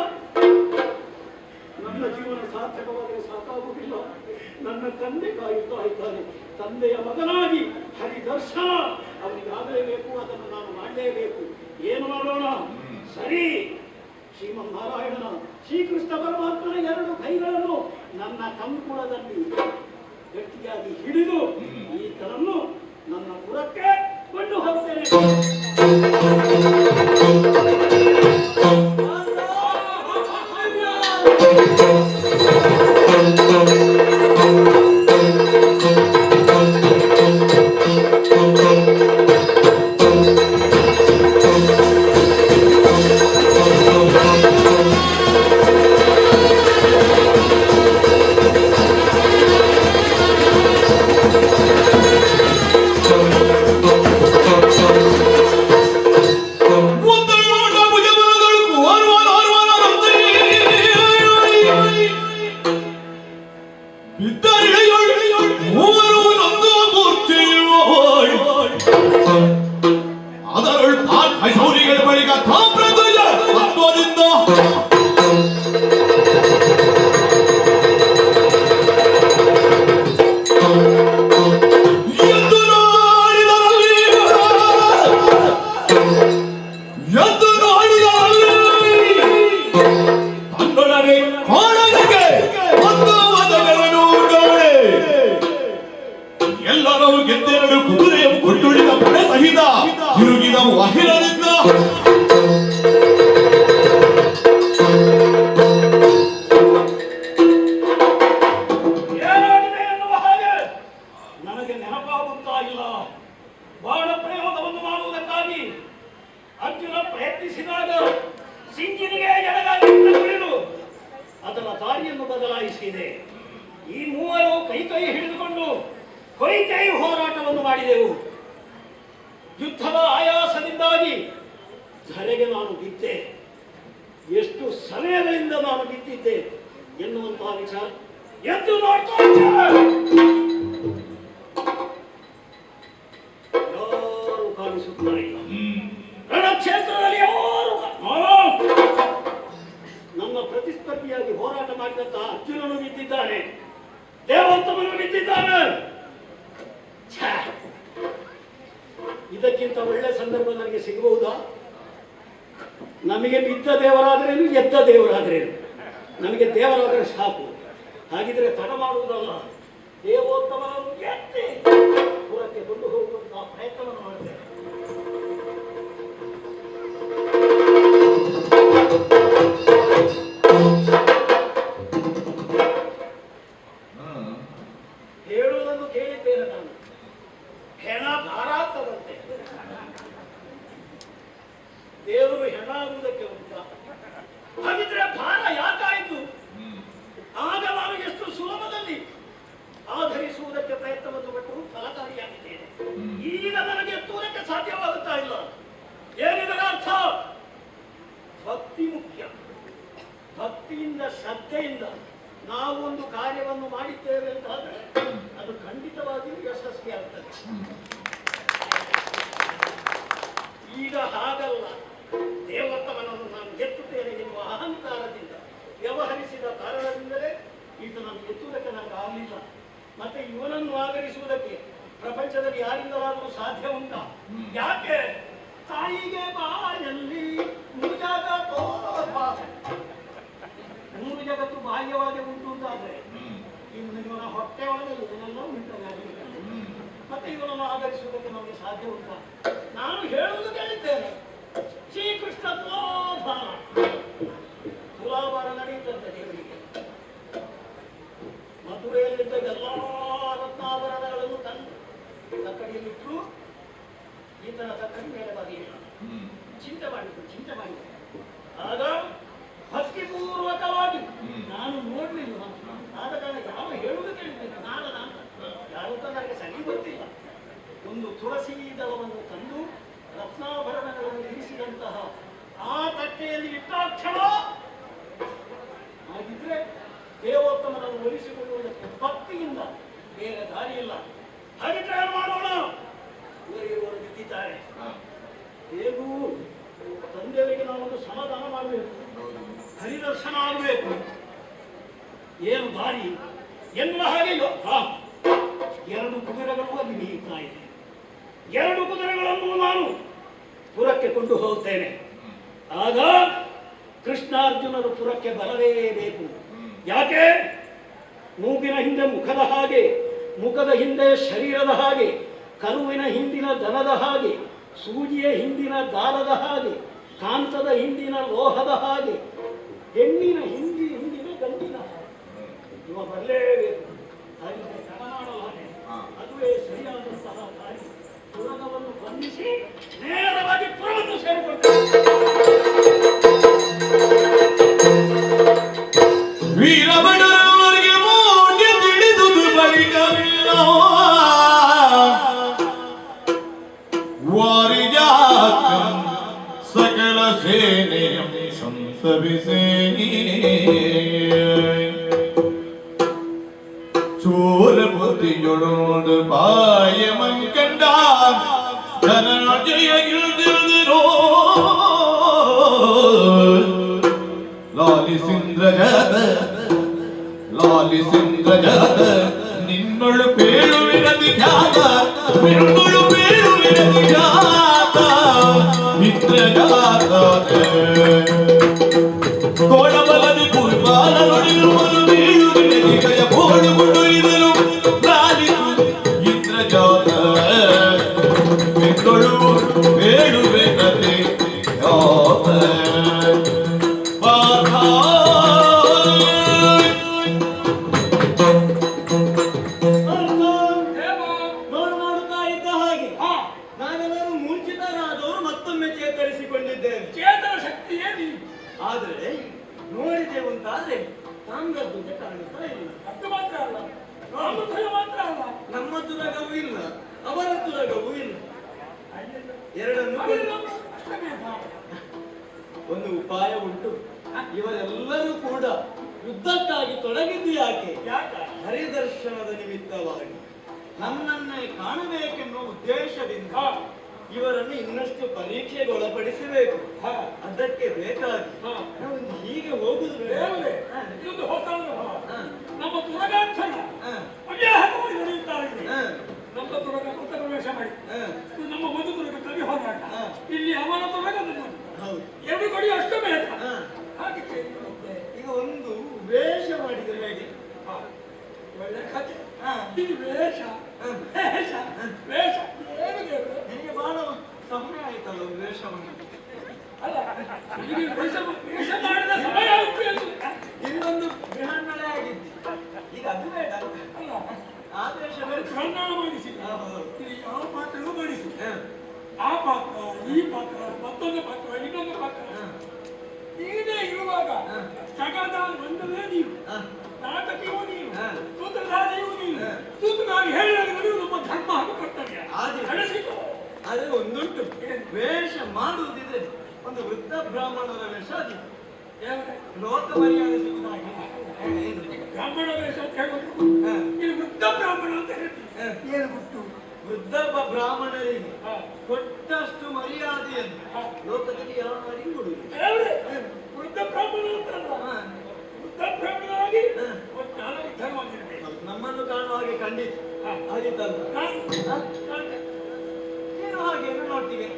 ನನ್ನ ಜೀವನ ಸಾರ್ಥಕವಾದರೆ ಸಾಕಾಗುವುದಿಲ್ಲ. ನನ್ನ ತಂದೆ ಕಾಯುತ್ತಾ ಇದ್ದಾನೆ. ತಂದೆಯ ಮಗನಾಗಿ ಹರಿದರ್ಶನ ಅವನಿಗಾಗಲೇಬೇಕು, ಅದನ್ನು ನಾನು ಮಾಡಲೇಬೇಕು. ಏನು ಮಾಡೋಣ? ಸರಿ, ಶ್ರೀಮನ್ನಾರಾಯಣನ ಶ್ರೀಕೃಷ್ಣ ಪರಮಾತ್ಮನ ಎರಡು ಕೈಗಳನ್ನು ನನ್ನ ಕಂಕುಳದಲ್ಲಿ ಗಟ್ಟಿಯಾಗಿ ಹಿಡಿದು ಈತನನ್ನು ನನ್ನ ಪುರಕ್ಕೆ ಕೊಂಡು ಹೋಗ್ತೇನೆ. ಯುದ್ಧದ ಆಯಾಸದಿಂದಾಗಿ ಧರೆಗೆ ನಾನು ಬಿದ್ದೆ. ಎಷ್ಟು ಸಮಯಗಳಿಂದ ನಾನು ಬಿದ್ದಿದ್ದೆ ಎನ್ನುವಂತಹ ವಿಚಾರ ಎದ್ದು ನೋಡ್ತಾ ಯಾರು ಕಾಣಿಸುತ್ತಾ ಇಲ್ಲ. ರಣಕ್ಷೇತ್ರದಲ್ಲಿ ಯಾರು ನನ್ನ ಪ್ರತಿಸ್ಪರ್ಧಿಯಾಗಿ ಹೋರಾಟ ಮಾಡಿದಂತಹ ಅರ್ಜುನನು ಬಿದ್ದಿದ್ದಾನೆ, ದೇವೋತ್ತಮನು ಬಿದ್ದಿದ್ದಾನೆ. ಇದಕ್ಕಿಂತ ಒಳ್ಳೆ ಸಂದರ್ಭ ನನಗೆ ಸಿಗಬಹುದಾ? ನಮಗೆ ಬಿದ್ದ ದೇವರಾದ್ರೇನು, ಎದ್ದ ದೇವರಾದ್ರೇನು, ನಮಗೆ ದೇವರಾದರೆ ಸಾಕು. ಹಾಗಿದ್ರೆ ತಡ ಮಾಡುವುದಲ್ಲ, ದೇವೋತ್ತಮನನ್ನು ಎತ್ತಿ ಪುರಕ್ಕೆ ಕೊಂಡು ಹೋಗುವಂತಹ ಪ್ರಯತ್ನವನ್ನು ಮಾಡ್ತೇನೆ. ಹೇಳುವುದನ್ನು ಕೇಳಿದ್ದೇನೆ ನಾನು, ಹೆಣ ಭಾರ ಆಗ್ತದಂತೆ. ದೇವರು ಹೆಣ ಆಗುವುದಕ್ಕೆ ಉಂಟ, ಹಾಗಿದ್ರೆ ಭಾರ ಯಾಕಾಯಿತು? ಆಗ ನಾನು ಎಷ್ಟು ಸುಲಭದಲ್ಲಿ ಆಧರಿಸುವುದಕ್ಕೆ ಪ್ರಯತ್ನವನ್ನು ಪಟ್ಟು ಫಲಕಾರಿಯಾಗಿದ್ದೇನೆ. ಈಗ ನನಗೆ ಎತ್ತುವುದಕ್ಕೆ ಸಾಧ್ಯವಾಗುತ್ತಾ ಇಲ್ಲ. ಏನಿದರ ಅರ್ಥ? ಭಕ್ತಿ ಮುಖ್ಯ. ಭಕ್ತಿಯಿಂದ, ಶ್ರದ್ಧೆಯಿಂದ ನಾವು ಒಂದು ಕಾರ್ಯವನ್ನು ಮಾಡಿದ್ದೇವೆ ಅಂತಾದ್ರೆ ಅದು ಖಂಡಿತವಾಗಿಯೂ ಯಶಸ್ವಿಯಾಗ್ತದೆ. ಈಗ ಹಾಗಲ್ಲ. ದೇವೋತ್ತಮನನ್ನು ನಾನು ಎತ್ತುತ್ತೇನೆ ಎನ್ನುವ ಅಹಂಕಾರದಿಂದ ವ್ಯವಹರಿಸಿದ ಕಾರಣದಿಂದಲೇ ಈತನನ್ನು ಎತ್ತುವುದಕ್ಕೆ ನನಗೆ ಆಗಲಿಲ್ಲ. ಮತ್ತೆ ಇವನನ್ನು ಆಧರಿಸುವುದಕ್ಕೆ ಪ್ರಪಂಚದಲ್ಲಿ ಯಾರಿಂದಲಾದರೂ ಸಾಧ್ಯ ಉಂಟ? ಯಾಕೆ? ತಾಯಿಗೆ ಬಾಯಲ್ಲಿ ಮೂರು ಜಗತ್ತು ಬಾಹ್ಯವಾಗಿ ಉಂಟು ಅಂತಾದ್ರೆ ಇವನ ಹೊಟ್ಟೆ ಒಳಗೆ ಇದನ್ನೆಲ್ಲ ಉಂಟಾಗಿ ಮತ್ತೆ ಇವನನ್ನು ಆಧರಿಸುವುದಕ್ಕೆ ನಮಗೆ ಸಾಧ್ಯ ಉಂಟ? ನಾನು ಹೇಳುವುದು ಕೇಳಿದ್ದೇನೆ, ಚಿಂತೆ ಮಾಡಿ ಆಗ ಭಕ್ತಿಪೂರ್ವಕವಾಗಿ ನಾನು ನೋಡ್ಲಿಲ್ಲ ಆದ ಕಾರಣ ಯಾವ ಹೇಳುವುದು ಕೇಳಿದ್ದೇನೆ ನಾರದ ಅಂತ ಯಾರು ಅಂತ ನನಗೆ ಸರಿ ಗೊತ್ತಿಲ್ಲ. ಒಂದು ತುಳಸಿ ದಳವನ್ನು ತಂದು ರತ್ನಾಭರಣಗಳನ್ನು ಇರಿಸಿದಂತಹ ಆ ತಟ್ಟೆಯಲ್ಲಿ ಇಟ್ಟಾಕ್ಷಣ ಹಾಗಿದ್ರೆ ದೇವೋತ್ತಮನನ್ನು ಒಲಿಸಿಕೊಳ್ಳುವುದಕ್ಕೆ ಭಕ್ತಿಯಿಂದ ಬೇರೆ ದಾರಿಯಿಲ್ಲ. ಹಾಗಿದ್ರೆ ಏನು ಮಾಡೋಣ? ಇವರು ಬಿದ್ದಿದ್ದಾರೆ. ಹೇಗೂ ತಂದೆಯವರಿಗೆ ನಾವೊಂದು ಸಮಾಧಾನ ಮಾಡಬೇಕು, ಹರಿದರ್ಶನ ಆಗಬೇಕು. ಏನು ದಾರಿ ಎನ್ನುವ ಹಾಗೆ ಎರಡು ಕುದುರೆಗಳು ಅಲ್ಲಿ ನೀಗ್ತಾ ಇದೆ. ಎರಡು ಕುದುರೆಗಳನ್ನು ನಾನು ಪುರಕ್ಕೆ ಕೊಂಡು ಹೋಗುತ್ತೇನೆ. ಆಗ ಕೃಷ್ಣಾರ್ಜುನರು ಪುರಕ್ಕೆ ಬರಲೇಬೇಕು. ಯಾಕೆ? ಮೂಗಿನ ಹಿಂದೆ ಮುಖದ ಹಾಗೆ, ಮುಖದ ಹಿಂದೆ ಶರೀರದ ಹಾಗೆ, ಕರುವಿನ ಹಿಂದಿನ ದನದ ಹಾಗೆ, ಸೂಜಿಯ ಹಿಂದಿನ ದಾರದ ಹಾಗೆ, ಕಾಂತದ ಹಿಂದಿನ ಲೋಹದ ಹಾಗೆ, ಹೆಣ್ಣಿನ ಹಿಂದಿನ ಗಂಡಿನ ಹಾಗೆ ಇವ ಬರಲೇಬೇಕು. ಹಾಗಿದ್ರೆ ಕ್ರಮ ಮಾಡಲಾರೆ. ಅದುವೇ ಸರಿಯಾದಂತಹ ದಾರಿ. ಪುರವನ್ನು ಬಂಧಿಸಿ ನೇರವಾಗಿ ಪುರವನ್ನು ಸೇರಿಕೊಳ್ತೇವೆ. ವೀರಬಡವರಿಗೆ ಮೌಲ್ಯ ತಿಳಿದುದು ಬಳಿಕವಿಲ್ಲ. ವಾರಿಜಾತ ಸಕಲ ಸೇನೆಯ ಸಂತವಿಸೇ ಚೋರ ಬುದ್ಧಿಯೊಡೋಡು ಬಾಯ ಮಂಕಂಡ ಧನಜಯ ಗಿಳಿದಿರುದಿರೋ ಲಾಲಿಸಿಂದ್ರಜಾತ ನಿನ್ನೊಳು ಪೇಳುವಿರದಿ ಖ್ಯಾತ, ನಿನ್ನೊಳು ಪೇಳುವಿರದಿ ಖ್ಯಾತ ಇಂದ್ರಜಾತ ಕೋಡಬಲದಿ ಪೂರ್ವಾಲ ನುಡಿಯುವುದು ಬೀಳುವಿರದಿ ಕಯ ಬೋಳುಗುಡು ಇದರು ಲಾಲಿಸು ಇಂದ್ರಜಾತ ನಿನ್ನೊಳು ಪೇಳುವಿರದಿ ಖ್ಯಾತ ಚೇತನ ಶಕ್ತಿಯೇ ನೀನು. ಆದರೆ ನೋಡಿದೆವು ಅಂತಾದ್ರೆ ತಾಮ್ರಧ್ವಜ ಕಾಣುತ್ತಾ ಇಲ್ಲ. ಅದು ಮಾತ್ರ ಅಲ್ಲ, ರಾಮಧ್ವಜ ಮಾತ್ರ ಅಲ್ಲ, ನಮ್ಮ ತುರಗವೂ ಇಲ್ಲ, ಅವರ ತುರಗವೂ ಇಲ್ಲ. ಎರಡನ್ನು ಒಂದು ಉಪಾಯ ಉಂಟು. ಇವರೆಲ್ಲರೂ ಕೂಡ ಯುದ್ಧಕ್ಕಾಗಿ ತೊಡಗಿದ್ದು ಯಾಕೆ? ಹರಿದರ್ಶನದ ನಿಮಿತ್ತವಾಗಿ ನನ್ನನ್ನೇ ಕಾಣಬೇಕೆನ್ನುವ ಉದ್ದೇಶದಿಂದ ಇವರನ್ನು ಇನ್ನಷ್ಟು ಪರೀಕ್ಷೆಗೆ ಒಳಪಡಿಸಬೇಕು. ಅದಕ್ಕೆ ಬೇಕಾಗಿ ಒಂದು ಹೀಗೆ ಹೋಗುದು ಇದೊಂದು ಹೊಸ ಅನುಭವ. ನಮ್ಮ ತುರಗಾಂತರ ಅವ್ಯಾಹತವಾಗಿ ನಡೆಯುತ್ತಾ ಇದೆ. ನಮ್ಮ ತುರಗ ಕೊತ್ತ ಪ್ರವೇಶ ಮಾಡಿ, ನಮ್ಮ ಒಂದು ತುರಗ ಕವಿ ಹೋರಾಟ, ಇಲ್ಲಿ ಅವನ ತುರಗ ಎರಡು ಕಡೆ ಅಷ್ಟು ಬೇಡ. ಹಾಗೆ ಈಗ ಒಂದು ವೇಷ ಮಾಡಿದ್ರೆ ಹೇಗೆ? ಒಳ್ಳೆ ಕಥೆ. ಇದು ವೇಷ ವೇಷ ವೇಷ ಏನು ದೇವ್ರೆ? ನಿಮಗೆ ಬಹಳ ಸಮಯ ಆಯ್ತಲ್ಲ ಒಂದು ವೇಷವನ್ನು. ಅಲ್ಲ, ಇದು ವೇಷ ಮಾಡಿದ ಸಮಯ ಆಯ್ತು ಎಂದು ಇನ್ನೊಂದು ಗೃಹಣ್ಣಳೆ ಆಗಿದ್ದು. ಈಗ ಅದು ಬೇಡ ಅಲ್ಲ, ಆ ವೇಷ ಬೇಡ. ಕಣ್ಣಾಳ ಮಾಡಿಸಿ ಇದು ಯಾವ ಪಾತ್ರನೂ ಮಾಡಿಸಿ. ಆ ಪಾತ್ರ, ಈ ಪಾತ್ರ, ಮತ್ತೊಂದು ಪಾತ್ರ, ಇನ್ನೊಂದು ಪಾತ್ರ ನೀನೇ ಇರುವಾಗ ಜಗದ ಬಂದವೇ ನೀವು, ನಾಟಕವೂ ನೀವು, ಸೂತ್ರಧಾರಿಯೂ ನೀವು. ಸೂತ್ರಧಾರಿ ಹೇಳಿದಾಗ ನಡೆಯುವುದು ನಮ್ಮ ಧರ್ಮ ಹಾಗೂ ಕರ್ತವ್ಯ. ನಡೆಸಿಕೋ. ಆದ್ರೆ ಒಂದುಂಟು, ವೇಷ ಮಾಡುವುದಿದೆ. ಒಂದು ವೃದ್ಧ ಬ್ರಾಹ್ಮಣರ ವೇಷ ಅದು ಲೋಕ ಮರ್ಯಾದೆ ಸಿಗುದಾಗೆ. ಬ್ರಾಹ್ಮಣ ವೇಷ ಅಂತ ಹೇಳೋದು ಇದು ವೃದ್ಧ ಬ್ರಾಹ್ಮಣ ಅಂತ ಹೇಳ್ತೀವಿ. ಏನು ಬಿಟ್ಟು ವೃದ್ಧ ಬ್ರಾಹ್ಮಣರಿಗೆ ಕೊಟ್ಟಷ್ಟು ಮರ್ಯಾದೆಯನ್ನು ಲೋಕದಲ್ಲಿ ಯಾರಿಗೂ ಕೊಡುವುದು. ವೃದ್ಧ ಬ್ರಾಹ್ಮಣ ಅಂತಲ್ಲ, ವೃದ್ಧ ಬ್ರಾಹ್ಮಣರಾಗಿ ನಾನು ಉದ್ಧಾರವಾಗಿರ್ಬೇಕು. ನಮ್ಮನ್ನು ಕಾಣುವ ಹಾಗೆ ಖಂಡಿತ ಆಗಿತ್ತಲ್ಲ. ಏನು ಹಾಗೆ ನನ್ನೊಟ್ಟಿಗೆ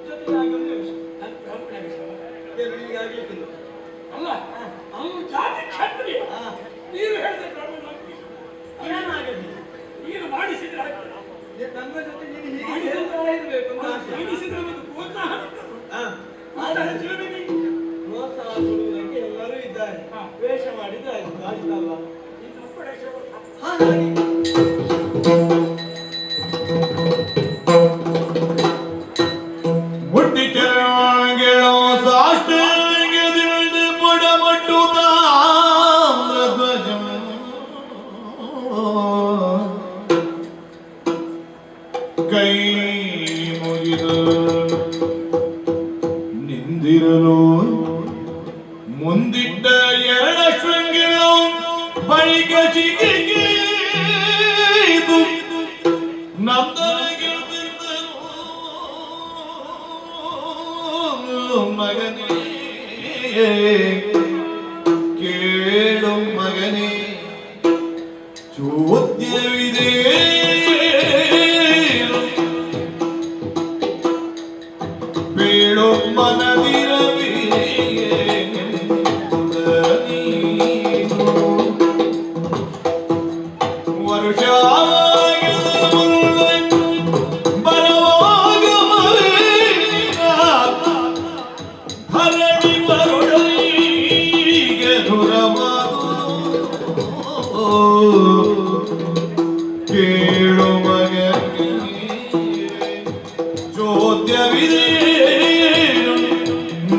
ಜೊತೆಯಾಗಿ ಒಂದು ವೇಷ. ಬ್ರಾಹ್ಮಣ ವೇಷ ಈಗ ಆಗ್ಲಿಕ್ಕಿಲ್ಲ. ಅಲ್ಲ, ಅವನು ಜಾತಿ ಕ್ಷತ್ರಿಯ. ನೀನು ಹೇಳಿದ್ರೆ ಬ್ರಾಹ್ಮಣ ಏನಾಗಲಿ ನೀನು ಮಾಡಿಸಿದ್ರೆ ಆಗ್ತದೆ. ನನ್ನ ಜೊತೆ ನೀನು ಹೀಗೆ ಹೇಳ್ತಾ ಇರ್ಬೇಕು ಅಂತ ಆಸೆ. ಮಾಡಿಸಿದ್ರೆ ಒಂದು ಪ್ರೋತ್ಸಾಹ ಪ್ರೋತ್ಸಾಹ ಕೊಡುವುದಕ್ಕೆ ಎಲ್ಲರೂ ಇದ್ದಾರೆ. ವೇಷ ಮಾಡಿದ್ರೆ ಆಯ್ತಲ್ಲ. ಹಾಗಾಗಿ ಮುಟ್ಟಿ ಕೆಳಗೆಳೋ ಎಂದಿರಲು ಮುಂದಿಟ್ಟ ಎರಡ ಶೃಂಗಿಗಳು ಬಳಿಕ ಚಿಗಿದು ನಂದನಗಿಳಿದರು ಮಗನೇ ಕೇಳು ಮಗನೇ ಚೋದ್ಯವಿದೆ ಬೇಡೋ ಮನದಿರವಿ ವರುಷ ಹರಣಿ ಬರುಡಲಿಗೆ ಕೇಳು ಮಗನೇ ಚೋದ್ಯವಿದೆ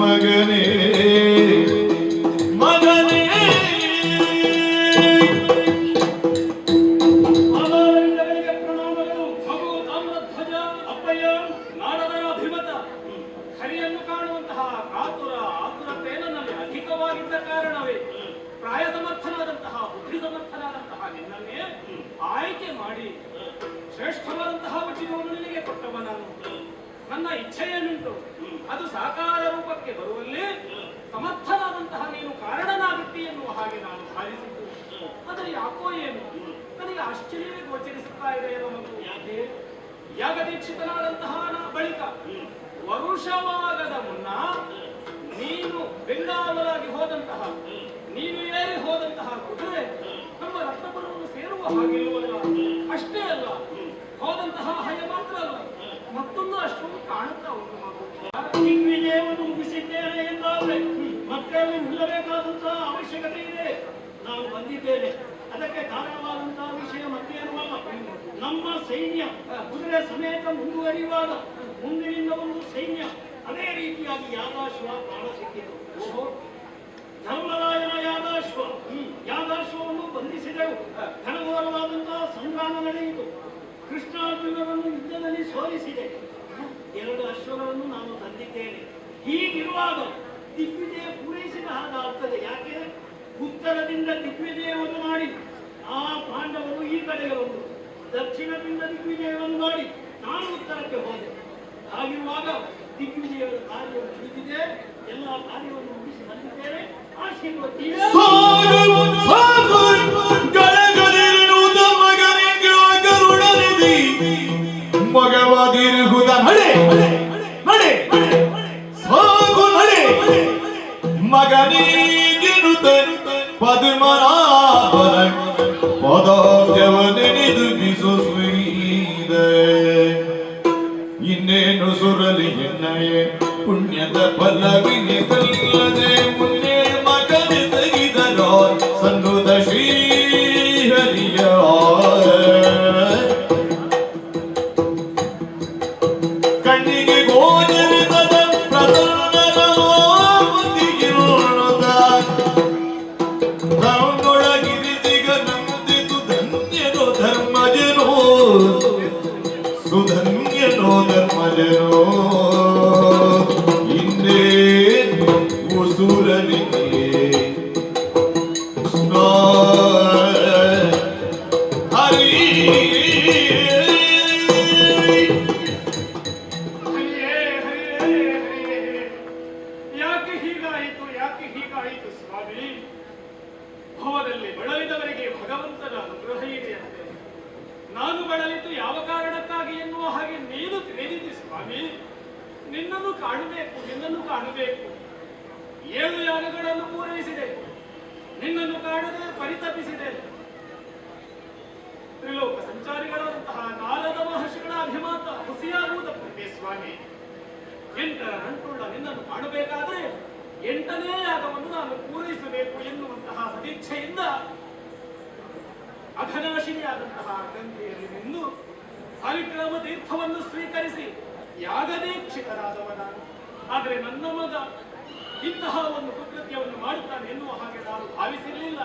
ಮಗನೇ ಮಗನೇ ಮಾಲಾವಿಂದಗಳಿಗೆ ಪ್ರಣಾಮಗಳು. ಮಗು ತಾಮ್ರಧ್ವಜ ಅಪ್ಪಯ್ಯ ನಾಡದರ ಅಭಿಮತ ಹರಿಯನ್ನು ಕಾಣುವಂತಹ ಕಾತುರ ಆತುರತೆ ನನ್ನಲ್ಲಿ ಅಧಿಕವಾಗಿದ್ದ ಕಾರಣವೇ ಪ್ರಾಯ ಸಮರ್ಥನಾದಂತಹ ಬುದ್ಧಿ ಸಮರ್ಥನಾದಂತಹ ನಿನ್ನನ್ನೇ ಆಯ್ಕೆ ಮಾಡಿ ಶ್ರೇಷ್ಠವಾದಂತಹ ವಚನವನ್ನು ನಿನಗೆ ಕೊಟ್ಟವ ನಾನು. ನನ್ನ ಇಚ್ಛೆಯನ್ನುಂಟು ಅದು ಸಾಕಾರ ರೂಪಕ್ಕೆ ಬರುವಲ್ಲಿ ಸಮರ್ಥನಾದಂತಹ ನೀನು ಕಾರಣನಾಗುತ್ತಿ ಎನ್ನುವ ಹಾಗೆ ನಾನು ಭಾವಿಸಿದ್ದು. ಆದರೆ ಯಾಕೋ ಏನು ನನಗೆ ಆಶ್ಚರ್ಯವೇ ಗೋಚರಿಸುತ್ತಾ ಇದೆ ಮಗು. ಯಾಕೆ ಯಾಗದೀಕ್ಷಿತನಾದಂತಹ ಬಳಿಕ ವರುಷವಾಗದ ಮುನ್ನ ನೀನು ಬೆಂಗಾವಲಾಗಿ ಹೋದಂತಹ ನೀನು ಏರಿ ಹೋದಂತಹ ಕುದುರೆ ನಮ್ಮ ರತ್ನಪುರವನ್ನು ಸೇರುವ ಹಾಗಿಲ್ಲವಲ್ಲ. ಅಷ್ಟೇ ಅಲ್ಲ, ಹೋದಂತಹ ಹಯ ಮಾತ್ರ ಅಲ್ಲ, ಮತ್ತೊಂದು ಅಷ್ಟೊಂದು ಕಾಣುತ್ತಾ ಉಂಟು ಮಗು. ದಿಗ್ವಿಜಯವನ್ನು ಮುಗಿಸಿದ್ದೇನೆ ಎಂದಾದ್ರೆ ಮತ್ತೆ ಅಲ್ಲಿ ನಿಲ್ಲಬೇಕಾದಂತಹ ಅವಶ್ಯಕತೆ ಇದೆ. ನಾನು ಬಂದಿದ್ದೇನೆ, ಅದಕ್ಕೆ ಕಾರಣವಾದಂತಹ ವಿಷಯ ಮತ್ತೇನುವಲ್ಲ. ನಮ್ಮ ಸೈನ್ಯ ಕುದುರೆ ಸಮೇತ ಮುಂದುವರಿಯುವಾಗ ಮುಂದಿನಿಂದ ಒಂದು ಸೈನ್ಯ ಅದೇ ರೀತಿಯಾಗಿ ಯಾಗಾಶ್ವ ಕಾಣ ಸಿಕ್ಕಿತು. ಧರ್ಮರಾಯನ ಯಾಗಾಶ್ವವನ್ನು ಬಂಧಿಸಿದೆವು. ಘನಘೋರವಾದಂತಹ ಸಂಗ್ರಾಮ ನಡೆಯಿತು. ಕೃಷ್ಣಾರ್ಜುನರನ್ನು ಯುದ್ಧದಲ್ಲಿ ಸೋಲಿಸಿದೆ. 2 ಅಶ್ವಗಳನ್ನು ನಾನು ತಂದಿದ್ದೇನೆ. ಹೀಗಿರುವಾಗ ದಿಗ್ವಿಜಯ ಪೂರೈಸಿದ ಹಾಗಾಗ್ತದೆ. ಯಾಕೆ ಉತ್ತರದಿಂದ ದಿಗ್ವಿಜಯವನ್ನು ಮಾಡಿ ಆ ಪಾಂಡವರು ಈ ಕಡೆಗೆ ಬಂದರು, ದಕ್ಷಿಣದಿಂದ ದಿಗ್ವಿಜಯವನ್ನು ಮಾಡಿ ನಾನು ಉತ್ತರಕ್ಕೆ ಹೋದೆ. ಹಾಗಿರುವಾಗ ದಿಗ್ವಿಜಯದ ಕಾರ್ಯವನ್ನು ತಿಳಿದಿದೆ, ಎಲ್ಲ ಕಾರ್ಯವನ್ನು ಮುಗಿಸಿ ಬಂದಿದ್ದೇನೆ. ಆಶೀರ್ವದಿಸಿ ಮಗವಾದಿರುವುದ ನಡೆ ನಡೆ ಸಾಗು ನಡೆ ಮಗನಿಗಿರುತ್ತ ಪದ್ಮನಾಭನ ಪದಾಬ್ಜವನೆನೆದು ಬಿಸುಸುರಿದೆ. ಇನ್ನೇನು ಸುರಲಿ ಎನ್ನಯೇ ಪುಣ್ಯದ ಫಲವಿನಿಸಲ್ಲದೆ ಮುನ್ನೇ ಮಗನೆ ತೆಗೆದರ ಸನ್ನುದ ಶ್ರೀಹರಿಯ ಕಣ್ಣಿಗೆ ಗೋಚರಿಸದ ಪ್ರಸನ್ನದ ಮುದಿಗಿರುಣದ ತನ್ನೊಳಗಿರಿಸಿಗ ನಂದಿತು ಧನ್ಯನೋ ಧರ್ಮಜನೋ ಸುಧನ್ಯನೋ ಧರ್ಮಜನೋ ಇನ್ನೇ ಉಸುರನಿಗೆ ಹರಿ ಯಾಕೆ ಹೀಗಾಯಿತು ಸ್ವಾಮಿ? ಭವದಲ್ಲಿ ಬಳಲಿದವರಿಗೆ ಭಗವಂತನ ಅನುಗ್ರಹ ಇದೆಯಂತೆ. ನಾನು ಬಳಲಿದ್ದು ಯಾವ ಕಾರಣಕ್ಕಾಗಿ ಎನ್ನುವ ಹಾಗೆ ನೀನು ತಿಳಿದಿದ್ದಿ ಸ್ವಾಮಿ. ನಿನ್ನನ್ನು ಕಾಣಬೇಕು, ನಿನ್ನನ್ನು ಕಾಣಬೇಕು. 7 ಯಾಗಗಳನ್ನು ಪೂರೈಸಿದೆ, ನಿನ್ನನ್ನು ಕಾಣದೆ ಪರಿತಪಿಸಿದೆ. ತ್ರಿಲೋಕ ಸಂಚಾರಿಗಳಾದಂತಹ ನಾರದ ಮಹರ್ಷಿಗಳ ಅಭಿಮಾತ ಹುಸಿಯಾಗುವುದಕ್ಕೆ ಸ್ವಾಮಿ. 8ರ ನಂಟುಳ್ಳ ನಿನ್ನನ್ನು ಕಾಣಬೇಕಾದ್ರೆ 8ನೇ ಯಾಗವನ್ನು ನಾನು ಪೂರೈಸಬೇಕು ಎನ್ನುವಂತಹ ಸದಿಚ್ಛೆಯಿಂದ ಅಘನಾಶಿನಿಯಾದಂತಹ ಗಂಗೆಯಲ್ಲಿ ನಿಂದು ಸಾಲಿಗ್ರಾಮ ತೀರ್ಥವನ್ನು ಸ್ವೀಕರಿಸಿ ಯಾಗದೀಕ್ಷಿತರಾದವ ನಾನು. ಆದರೆ ನನ್ನ ಮಗ ಇಂತಹ ಒಂದು ಕುಕೃತ್ಯವನ್ನು ಮಾಡುತ್ತಾನೆ ಎನ್ನುವ ಹಾಗೆ ನಾನು ಭಾವಿಸಿರಲಿಲ್ಲ.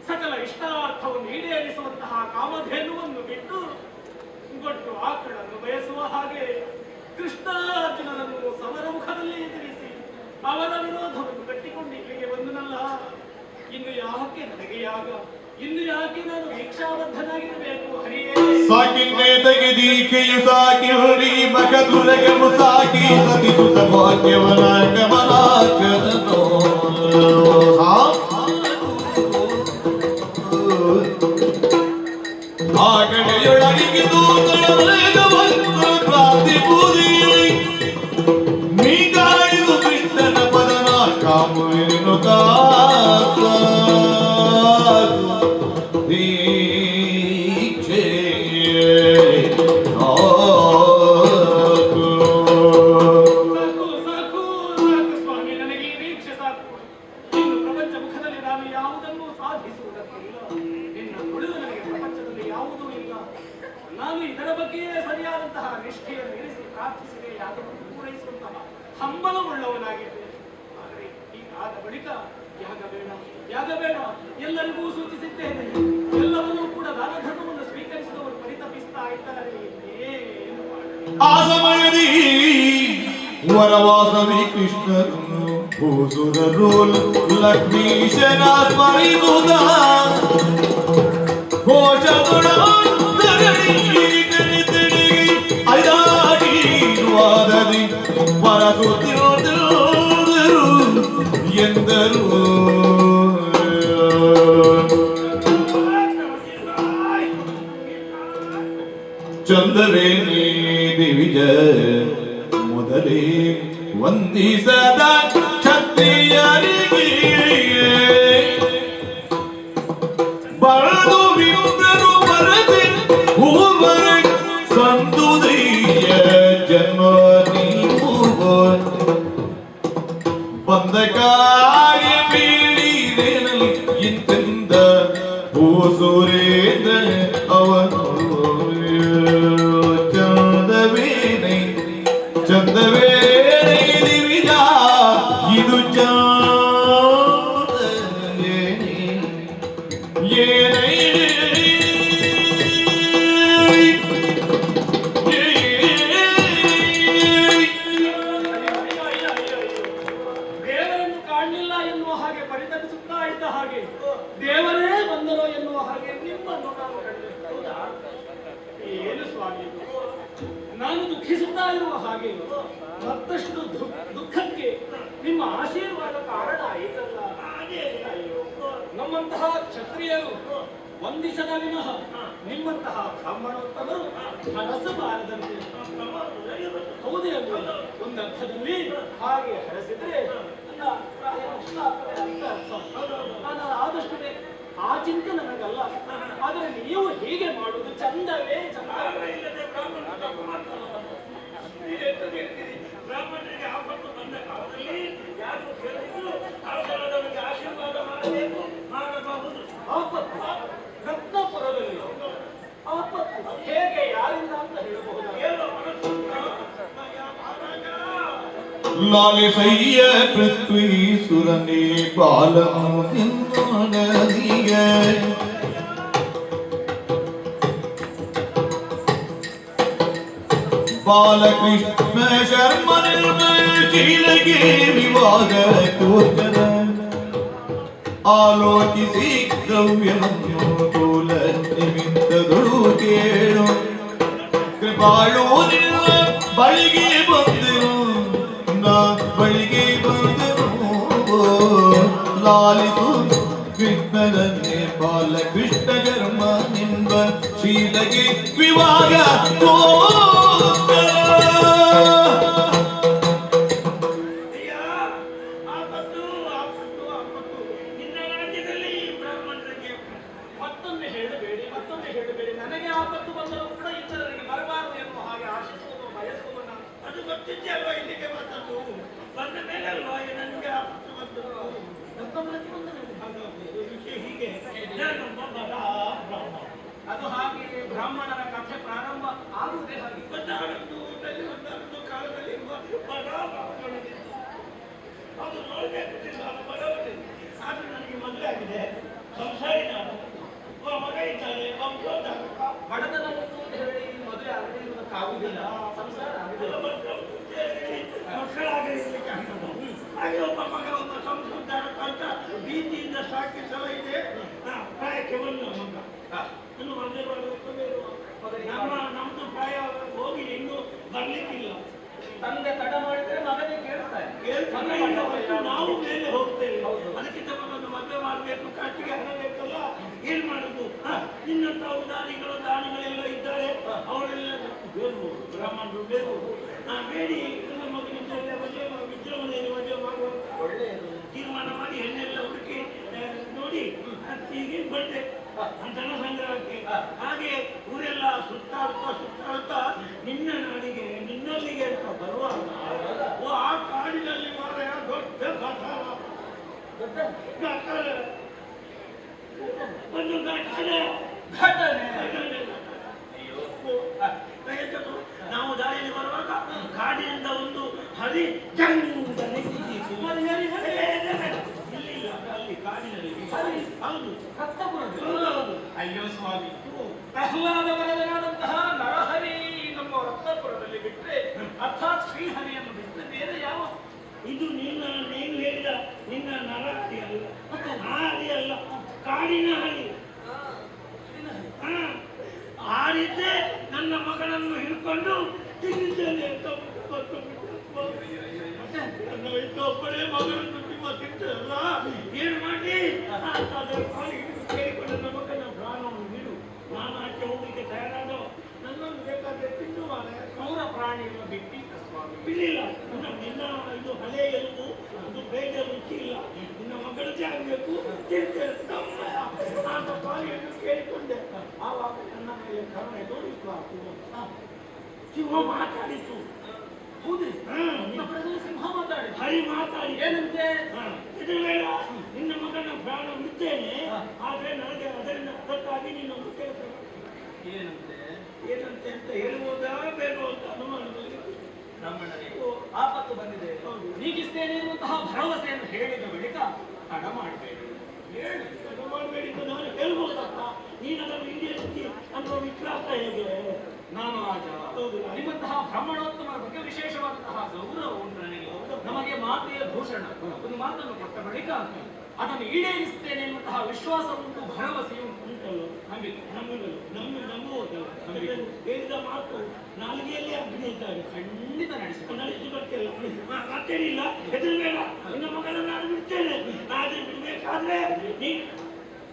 ಸಕಲ ಇಷ್ಟಾರ್ಥವನ್ನು ಈಡೇರಿಸುವಂತಹ ಕಾಮಧೇನುವನ್ನು ಬಿಟ್ಟು ಗೊಟ್ಟು ಆಕಳನ್ನು ಬಯಸುವ ಹಾಗೆ ಕೃಷ್ಣಾರ್ಜುನನನ್ನು ಅವರ ಮುಖದಲ್ಲಿ ಎದುರಿಸಿ ಅವರ ವಿರೋಧವನ್ನು ಕಟ್ಟಿಕೊಂಡು ಇಲ್ಲಿಗೆ ಬಂದನಲ್ಲ. ಇನ್ನು ಯಾಕೆ ನನಗೆ ಯಾಗ? ಇನ್ನು ಯಾಕೆ ನಾನು ಭಿಕ್ಷಾಬದ್ಧನಾಗಿರಬೇಕು? ಹರಿಯೇ ಸಾಕಿನ್ನೆ ತೆಗೆದೀಕೆಯು ಸಾಕಿರಿ ಮಗದುರಗಮು ಸಾಕಿ ಸತಿಸುತ ಭಾಗ್ಯವನ ಕಮಲಾಕರನೋ. ಆ ಕಡೆಯೊಳಗೆ ದೂತಳವೇಗವನ್ನು ಕ್ರಾಂತಿ ಪೂರಿ ಮೀಗಾಡಿದು ಕೃಷ್ಣನ ಪದನ ಕಾಮುವಿನು ಕಾಸ ಹಂಬಲವುಳ್ಳವನಾಗಿದ್ದೆ. ಆದರೆ ಈಗಾದ ಬಳಿಕ ಯಾಗ ಬೇಡ ಎಲ್ಲರಿಗೂ ಸೂಚಿಸಿದ್ದೇನೆ. ಎಲ್ಲವನ್ನೂ ಕೂಡ ದಾನ ಧರ್ಮವನ್ನು ಸ್ವೀಕರಿಸಿದವರು ಪರಿತಪಿಸ್ತಾ ಇದ್ದಾರೆ. ಏನು ಮಾಡಲಿ? ಆ ಸಮಯದಿ ವರವಾಸವಿ ಕೃಷ್ಣನು ಭೂಸುರರು ಲಕ್ಷ್ಮೀಶನ ಸ್ಮರಿಸುತ್ತ ಘೋಷಗಳ ಐದಾಡಿ ಪರಸುತ್ತಿರುವರು ಎಂದರು. ಚಂದವೇ ದಿವಿಜ ಮೊದಲೇ ವಂದಿಸದ ಕ್ಷತ್ರಿಯರಿಗೆ ಬರದು ವಿಪ್ರರು ಬರದೆ ಹೂವರ ಸಂದುದಯ್ಯ ಜನ್ಮ ನೀವು ಬಂದಕಾಗಿ ಬೀಳಿರೇನಲ್ ಇಂತೆಂದ ಭೂಸುರೇಂದ್ರ ಅವನು ಚಂದವೇನೆ ಚಂದವೇನೆ ದಿವಿಜ ಇದು ಚಂದವೇನೆ ಏನೇ ದೇವರನ್ನು ಕಾಣಲಿಲ್ಲ ಎನ್ನುವ ಹಾಗೆ ಪರಿತಪಿಸುತ್ತಾ ಇದ್ದ ಹಾಗೆ ದೇವರೇ ಬಂದರೋ ಎನ್ನುವ ಹಾಗೆ ನಿಮ್ಮನ್ನು ನಾನು ಕಂಡೆ. ಏನು ಸ್ವಾಮಿ, ನಾನು ದುಃಖಿಸುತ್ತಾ ಇರುವ ಹಾಗೆ ಮತ್ತಷ್ಟು ದುಃಖಕ್ಕೆ ನಿಮ್ಮ ಆಶೀರ್ವಾದ ಕಾರಣ ಆಯಿತಲ್ಲ. ಅಯ್ಯೋ, ನಮ್ಮಂತಹ ಕ್ಷತ್ರಿಯರು ವಂದಿಸದ ವಿನಃ ನಿಮ್ಮಂತಹ ಬ್ರಾಹ್ಮಣೋತ್ತಮರು ಹರಸಬಾರದಂತೆ. ಹೌದೇ ಅಲ್ವ? ಒಂದರ್ಥದಲ್ಲಿ ಹಾಗೆ ಹರಸಿದ್ರೆ ನಾನು ಆದಷ್ಟು ಆ ಚಿಂತೆ ನನಗಲ್ಲ. ಆದರೆ ನೀವು ಹೀಗೆ ಮಾಡುವುದು ಚಂದವೇ ಚಂದ. ಬ್ರಾಹ್ಮಣರಿಗೆ ಆಪತ್ತು ಬಂದ ಕಾಲದಲ್ಲಿ ಯಾರು ಕೇಳಿದ್ರು ಅವರಿಗೆ ಆಶೀರ್ವಾದ ಮಾಡಬೇಕು, ಮಾಡಬಹುದು. ಆಪತ್ತು ರತ್ನಪುರದಲ್ಲಿ ಆಪತ್ತು ಹೇಗೆ ಯಾರಿಂದ ಅಂತ ಹೇಳಬಹುದು? ಲಾಲಿಸಯ್ಯ ಪೃಥ್ವಿ ಸುರನೇ ಬಾಲನು ನಿನ್ನೊಡನಿಯ ಬಾಲಕೃಷ್ಣ ಶರ್ಮನಿರ್ಮ ಚೀಲಗೆ ವಿವಾದ ಕೋಚರ ಆಲೋಚಿಸಿ ದ್ರವ್ಯವನ್ನು ತೋಲ ನಿಮಿತ್ತಗಳು ಕೇಳು ಕೃಪಾಳು ನಿನ್ನ ಬಳಿಗೆ ಬಂದರು ನಾ ಬಳಿಗೆ ಬಂದರು ಲಾಲಿತು ಕೃಷ್ಣನನ್ನೇ ಬಾಲಕೃಷ್ಣ ಜನ್ಮ ನಿಂಬ ಶೀಲಗೆ ವಿವಾಹ ಮತ್ತೊಮ್ಮೆ ಹೇಳಬೇಡಿ, ಮತ್ತೊಮ್ಮೆ ಹೇಳಬೇಡಿ. ನನಗೆ ಆಪತ್ತು ಬಂದರೂ ಕೂಡ ಇತರರಿಗೆ ಬರಬಾರದು ಎನ್ನುವ ಹಾಗೆ ಆಶಿಸುವುದು ಬಯಸುವ ನಾನು. ಅದು ಗೊತ್ತಿದ್ದೆ ಅಲ್ವಾ ಇಲ್ಲಿಗೆ ಬಂದದ್ದು? ಬಂದ ಮೇಲೆ ಅಲ್ವಾ ನನಗೆ ಆಪತ್ತು ಬಂದದ್ದು? ಮತ್ತೊಬ್ಬರಿಗೆ ಬಂದ ಮೇಲೆ ವಿಷಯ ಹೀಗೆ ನಾನೊಬ್ಬ ಬಡ ಬ್ರಾಹ್ಮಣ. ಅದು ಹಾಗೆ ಬ್ರಾಹ್ಮಣರ ಕಥೆ ಪ್ರಾರಂಭ ಆಗುವುದೇ ಹಾಗೆ. ಒಂದಾರದ್ದು ಕಾಲದಲ್ಲಿ ಬಡ ಬ್ರಾಹ್ಮಣನಿದ್ದ. ಅದು ನೋಡಬೇಕು ಬಡವನಿದ್ದ. ಆದ್ರೆ ನನಗೆ ಮದುವೆ ಆಗಿದೆ, ಸಂಸಾರಿ ನಾನು, ಮಗ ಇದ್ದಾರೆ, ಬಡತನ ಹೇಳಿ ಮದುವೆ ಆಗದೆ ಇರುವುದಕ್ಕಾಗುವುದಿಲ್ಲ, ಸಂಸಾರ ಆಗುದಿಲ್ಲ. ಮಕ್ಕಳ ಛಲ ಇದೆ. ಪ್ರಾಯಕ್ಕೆ ಬಂದ ಮಗ ಇನ್ನು ಮದುವೆ ಮಾಡಬೇಕು ಬೇಡುವ ನಮ್ದು ಪ್ರಾಯ ಹೋಗಿ ಇನ್ನೂ ಬರ್ಲಿಕ್ಕಿಲ್ಲ. ತಂದೆ ತಡ ಮಾಡಿದ್ರೆ ಮಗನೇ ಕೇಳ್ತಾರೆ. ನಾವು ಮೇಲೆ ಹೋಗ್ತೇವೆ. ಅದಕ್ಕಿಂತ ಮೊದಲು ಮದುವೆ ಮಾಡಬೇಕು, ಕಟ್ಟಿಗೆ ಹಣ ಬೇಕಲ್ಲ. ಏನ್ ಮಾಡುದು? ನಿನ್ನಂತ ದಾನಿಗಳೆಲ್ಲ ಇದ್ದಾರೆ, ಅವರೆಲ್ಲ ಬ್ರಾಹ್ಮಣರು ಬೇಕು. ಬೇಡಿ ನನ್ನ ಮಗನಿಂದ ವಿಜೃಂಭಣೆಯಲ್ಲಿ ಮದುವೆ ಮಾಡುವ ತೀರ್ಮಾನ ಮಾಡಿ ಹೆಣ್ಣೆಲ್ಲ ಹುಡುಕಿ ನೋಡಿ ಹೀಗೆ ಬಂದೆ ಧನ ಸಂಗ್ರಹಕ್ಕೆ. ಹಾಗೆ ಊರೆಲ್ಲ ಸುತ್ತಾಡ್ತಾ ನಿನ್ನ ನಾಡಿಗೆ ನಿನ್ನಲ್ಲಿಗೆ ಅಂತ ಬರುವಾಗ ಆ ಕಾಡಿನಲ್ಲಿ ಮಾರ ದೊಡ್ಡ ಒಂದು ಘಟನೆ. ನಾವು ದಾರಿಯಲ್ಲಿ ಬರುವಾಗ ಕಾಡಿನಿಂದ ಒಂದು ಹರಿ ಅಲ್ಲಿ ಕಾಡಿನಲ್ಲಿ ಹೌದು. ಅಯ್ಯೋ ಸ್ವಾಮಿ, ಪ್ರಹ್ಲಾದ ವರದನಾದಂತಹ ನರಹರಿ ನಮ್ಮ ರತ್ನಪುರದಲ್ಲಿ ಬಿಟ್ಟರೆ, ಅರ್ಥಾತ್ ಶ್ರೀಹರಿಯನ್ನು ಬಿಟ್ಟರೆ ಬೇರೆ ಯಾವ? ಇದು ನೀನು ಹೇಳಿದ ನಿನ್ನ ನರಹರಿ ಅಲ್ಲ, ಹರಿ ಅಲ್ಲ, ಕಾಡಿನ ಹರಿ. ಆರಿದ್ದೆ ನನ್ನ ಮಗಳನ್ನು ಹಿಡ್ಕೊಂಡು ತಿನ್ನಿದ್ದೇನೆ ಅಂತ ನನ್ನ ಒಬ್ಬಳೇ ಮಗಳನ್ನು ನಿಮ್ಮ ತಿಂತಲ್ಲ ಏನ್ ಮಾಡಿ ಕೇಳಿಕೊಂಡು ನನ್ನ ಮಗನ ಪ್ರಾಣವನ್ನು ಬಿಡು, ನಾನು ಆಚೆ ಹೋಗ್ಲಿಕ್ಕೆ ತಯಾರಾದ ನನ್ನನ್ನು ಬೇಕಾದ್ರೆ ತಿಂದು ಕ್ರೂರ ಪ್ರಾಣಿಯನ್ನು ಬಿಟ್ಟಿದ್ದ ಸ್ವಾಮಿ. ಬಿಡಲಿಲ್ಲ. ನಿನ್ನ ಇದು ಹಳೆ ಎಲುಬು, ಅದು ಬೇಗ ರುಚಿ ಇಲ್ಲ, ನಿನ್ನ ಮಗಳದ್ದೇ ಆಗ್ಬೇಕು ತಿಂತೇನೆ ಆತ ಪಾಲಿಯನ್ನು ಕೇಳಿಕೊಂಡೆ. ಆವಾಗ ನನ್ನ ಮೇಲೆ ಕರುಣೆ ತೋರಿಸುವ ಸಿಂಹ ಮಾತಾಡಿತು. ಹೌದು, ಸಿಂಹ ಮಾತಾಡಿ ಹರಿ ಮಾತಾಡಿ ಏನಂತೆ? ಇದು ಬೇಡ, ನಿನ್ನ ಮಗನ ಪ್ರಾಣ ಬಿಡ್ತೇನೆ, ಆದ್ರೆ ನನಗೆ ಅದಕ್ಕಾಗಿ ನೀನೊಂದು ಕೆಲಸ ಏನಂತೆ? ಏನಂತೆ ಅಂತ ಹೇಳ್ಬೋದಾ ಬೇಡೋ ಅಂತ ಅನುಮಾನದಲ್ಲಿ ನಮ್ಮಣ್ಣನಿಗೆ ಆಪತ್ತು ಬಂದಿದೆ, ನೀಗಿಸ್ತೇನೆ ಎನ್ನುವಂತಹ ಭರವಸೆಯನ್ನು ಹೇಳಿದ ಬಳಿಕ ತಡ ಮಾಡಬೇಡಿ. ತಡ ಮಾಡಬೇಡಿ ಅಂತ ನಾನು ಹೇಳ್ಬೋದಪ್ಪ. ನೀನು ಅದನ್ನು ಈಡೇರಿಸಿ ಅನ್ನೋ ವಿಶ್ವಾಸ ಹೇಗೆ? ನಾನು ರಾಜ, ನಿಮ್ಮಂತಹ ಬ್ರಾಹ್ಮಣೋತ್ತಮರ ಬಗ್ಗೆ ವಿಶೇಷವಾದಂತಹ ಗೌರವ ಉಂಟು ನನಗೆ. ನಮಗೆ ಮಾತೆಯ ಭೂಷಣ ಒಂದು ಮಾತನ್ನು ಕೊಟ್ಟ ಬಳಿಕ ಅದನ್ನು ಈಡೇರಿಸುತ್ತೇನೆ ಎನ್ನುವಂತಹ ವಿಶ್ವಾಸ ಉಂಟು, ಭರವಸೆಯು ಉಂಟಲ್ಲ. ನಂಬುವುದಲ್ಲ, ಹೇಳಿದ ಮಾತು ನಾಲಿಗೆಯಲ್ಲಿ ಅಗ್ನಿ ಇದ್ದಾರೆ, ಖಂಡಿತ ನಡೆಸಿಕೊಡ್ತಿಲ್ಲ. ಮತ್ತೇನಿಲ್ಲ, ಹೆದರಬೇಡ, ನಿನ್ನ ಮಗನ ನಾನು ಬಿಡ್ತೇನೆ. ಆದ್ರೆ ಬಿಡ್ಬೇಕಾದ್ರೆ ನೀನು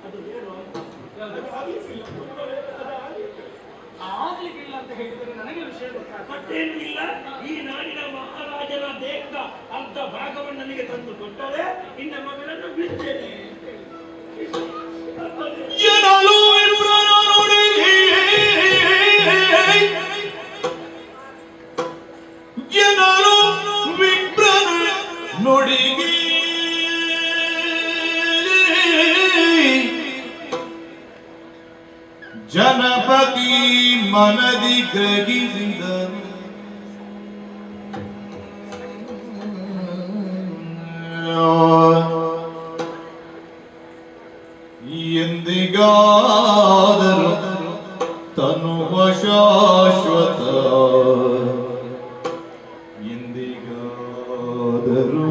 ಅದು ಹೇಳುವ ಆಗ್ಲಿಕ್ಕಿಲ್ಲ ಅಂತ ಹೇಳಿದರೆ ನನಗೆ ವಿಷಯ ಗೊತ್ತಾಗ್ತದೆ. ಮತ್ತೇನು ಇಲ್ಲ, ಈ ನಾಡಿನ ಮಹಾರಾಜನ ದೇಹದ ಅರ್ಧ ಭಾಗವನ್ನು ನನಗೆ ತಂದು ಕೊಟ್ಟರೆ ನಿನ್ನ ಮಗಳನ್ನು ಬಿಡ್ತೇನೆ. ನುಡಿಗೆ ಜನಪತಿ ಮನದಿ ಗ್ರಹಿಸಿದರು. ಎಂದಿಗಾದರೂ ತನುವ ಶಾಶ್ವತ, ಎಂದಿಗಾದರೂ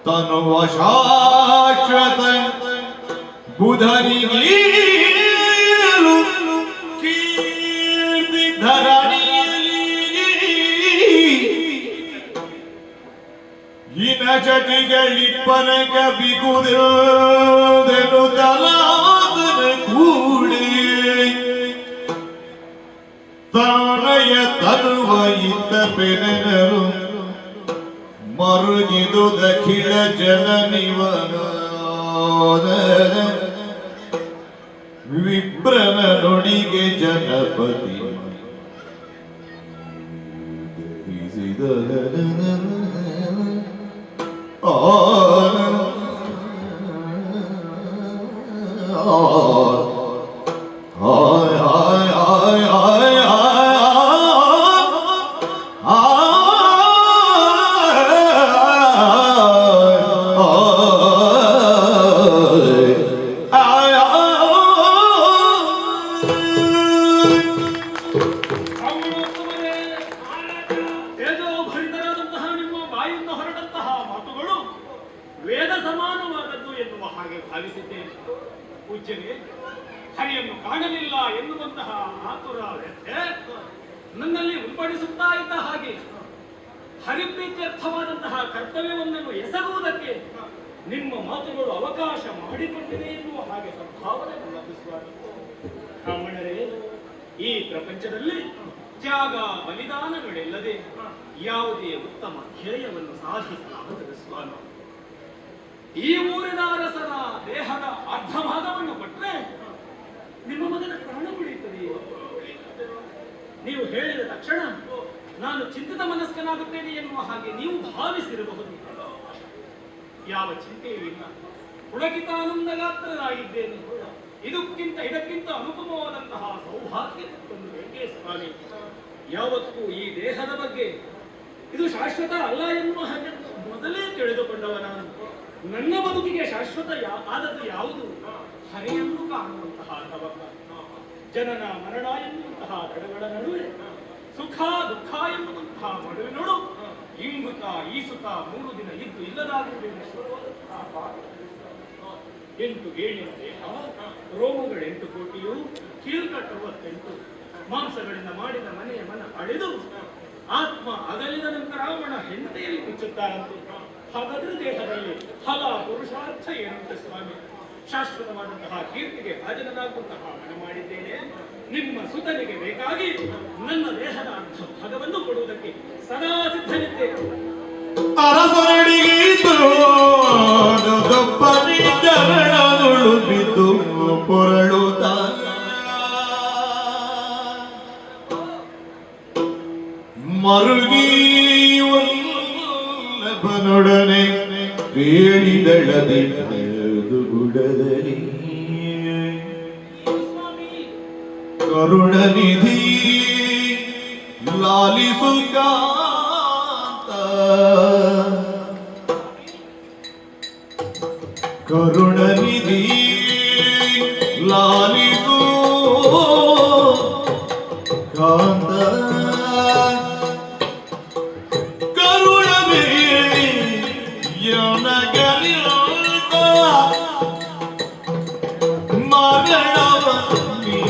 ತನುವ ಶಾಶ್ವತ ಬುಧನಿಗೀರಲು ಕೀರ್ತಿ ಧರಣಿಯಲ್ಲಿ ಇನ ಜಟಿಗಳಿಪ್ಪನಕ ಬಿಗುದೆನು ತಲಾದನ ಕೂಡಿ ತಾನಯ ತನುವ ಇತ್ತ ಪೆನರು ಮರುಗಿದು ದಖಿಲ ಜಲ ನಿವನ ವಿಪ್ರನ ನುಡಿಗೆ ಜನಪತಿ ವೇದ ಸಮಾನವಾದದ್ದು ಎನ್ನುವ ಹಾಗೆ ಭಾವಿಸಿದ್ದೇನೆ. ಪೂಜ್ಯನೇ, ಹರಿಯನ್ನು ಕಾಣಲಿಲ್ಲ ಎನ್ನುವಂತಹ ಆತುರ ವ್ಯಥೆ ನನ್ನಲ್ಲಿ ಉಲ್ಬಣಿಸುತ್ತಾ ಇದ್ದ ಹಾಗೆ ಹರಿಪ್ರೀತ್ಯರ್ಥವಾದಂತಹ ಕರ್ತವ್ಯವೊಂದನ್ನು ಎಸಗುವುದಕ್ಕೆ ನಿಮ್ಮ ಮಾತುಗಳು ಅವಕಾಶ ಮಾಡಿಕೊಟ್ಟಿದೆ ಎನ್ನುವ ಹಾಗೆ ಸಂಭಾವನೆ ಲಭಿಸುವ ಬ್ರಾಹ್ಮಣರೇ, ಈ ಪ್ರಪಂಚದಲ್ಲಿ ತ್ಯಾಗ ಬಲಿದಾನಗಳಿಲ್ಲದೆ ಯಾವುದೇ ಉತ್ತಮ ಧ್ಯೇಯವನ್ನು ಸಾಧಿಸಲಾಗುತ್ತದೆ ಸ್ವಾಮಿ. ಈ ಊರಿನ ಅರಸರ ದೇಹದ ಅರ್ಧ ಭಾಗವನ್ನು ಕೊಟ್ಟರೆ ನಿಮ್ಮ ಮಗನ ಪ್ರಾಣ ಉಳಿಯುತ್ತದೆ. ನೀವು ಹೇಳಿದ ತಕ್ಷಣ ನಾನು ಚಿಂತಿತ ಮನಸ್ಕನಾಗುತ್ತೇನೆ ಎನ್ನುವ ಹಾಗೆ ನೀವು ಭಾವಿಸಿರಬಹುದು. ಯಾವ ಚಿಂತೆಯೂ ಇಲ್ಲ. ಪುಳಕಿತಾನಂದಗಾತ್ರನಾಗಿದ್ದೇನೆ. ಇದಕ್ಕಿಂತ ಅನುಪಮವಾದಂತಹ ಸೌಭಾಗ್ಯಕ್ಕೊಂದು ಬೇಕೇ ಸ್ವಾಮಿ. ಯಾವತ್ತೂ ಈ ದೇಹದ ಬಗ್ಗೆ ಇದು ಶಾಶ್ವತ ಅಲ್ಲ ಎನ್ನುವ ಹಾಗೆ ಮೊದಲೇ ತಿಳಿದುಕೊಂಡವ ನಾನು. ನನ್ನ ಬದುಕಿಗೆ ಶಾಶ್ವತ ಆದದ್ದು ಯಾವುದು? ಹರಿಯನ್ನು ಕಾಣುವಂತಹ ತವಕ. ಜನನ ಮರಣ ಎನ್ನುವಂತಹ ದಡಗಳ ನಡುವೆ ಸುಖ ದುಃಖ ಎನ್ನುವಂತಹ ಮಡುವಿನೋಡು ಇಂಗುತ್ತ ಈಸುತ್ತ 3 ದಿನ ಇದ್ದು ಇಲ್ಲದಾಗುವುದೇನು. 8 ಗೇಣಿನ ದೇಹ, ರೋಮಗಳು 8 ಕೋಟಿಯು, ಕೀಲ್ಕಟ್ಟು 68, ಮಾಂಸಗಳಿಂದ ಮಾಡಿದ ಮನೆಯ ಮನ ಅಳೆದು ಆತ್ಮ ಅಗಲಿದ ನಂತರ ಅವನ ಹೆಂಡತಿಯಲ್ಲಿ ಮುಚ್ಚುತ್ತಾರಂತೆ. ಹಾಗಾದ್ರೆ ದೇಹದಲ್ಲಿ ಫಲ ಪುರುಷಾರ್ಥ ಏನುಂಟು ಸ್ವಾಮಿ? ಶಾಶ್ವತವಾದಂತಹ ಕೀರ್ತಿಗೆ ಭಾಜನನಾಗುವಂತಹ ಮನ ಮಾಡಿದ್ದೇನೆ. ನಿಮ್ಮ ಸುತನಿಗೆ ಬೇಕಾಗಿ ನನ್ನ ದೇಹದ ಅರ್ಧ ಭಾಗವನ್ನು ಕೊಡುವುದಕ್ಕೆ ಸದಾ ಸಿದ್ಧನಿದ್ದೇನೆ. ಅರಸರಡಿಗೀತು ದೊಪ್ಪನಿ ಚರಣಗಳು ಬಿದ್ದು ಪೊರಳುತ್ತ ಮರುಗಿ ವಲ್ಲಭನೊಡನೆ ಕೇಳಿದಳದಿದ್ದು ಗುಡದಲ್ಲಿ ಕರುಣನಿಧಿ ಲಾಲಿಸುಗಾತ ಕರುಣನಿಧಿ ಲಾಲಿಸು ಕಾಂತ ಕರುಣವೇ ಯನಗಲಿತ ಮರಣವನ್ನಿ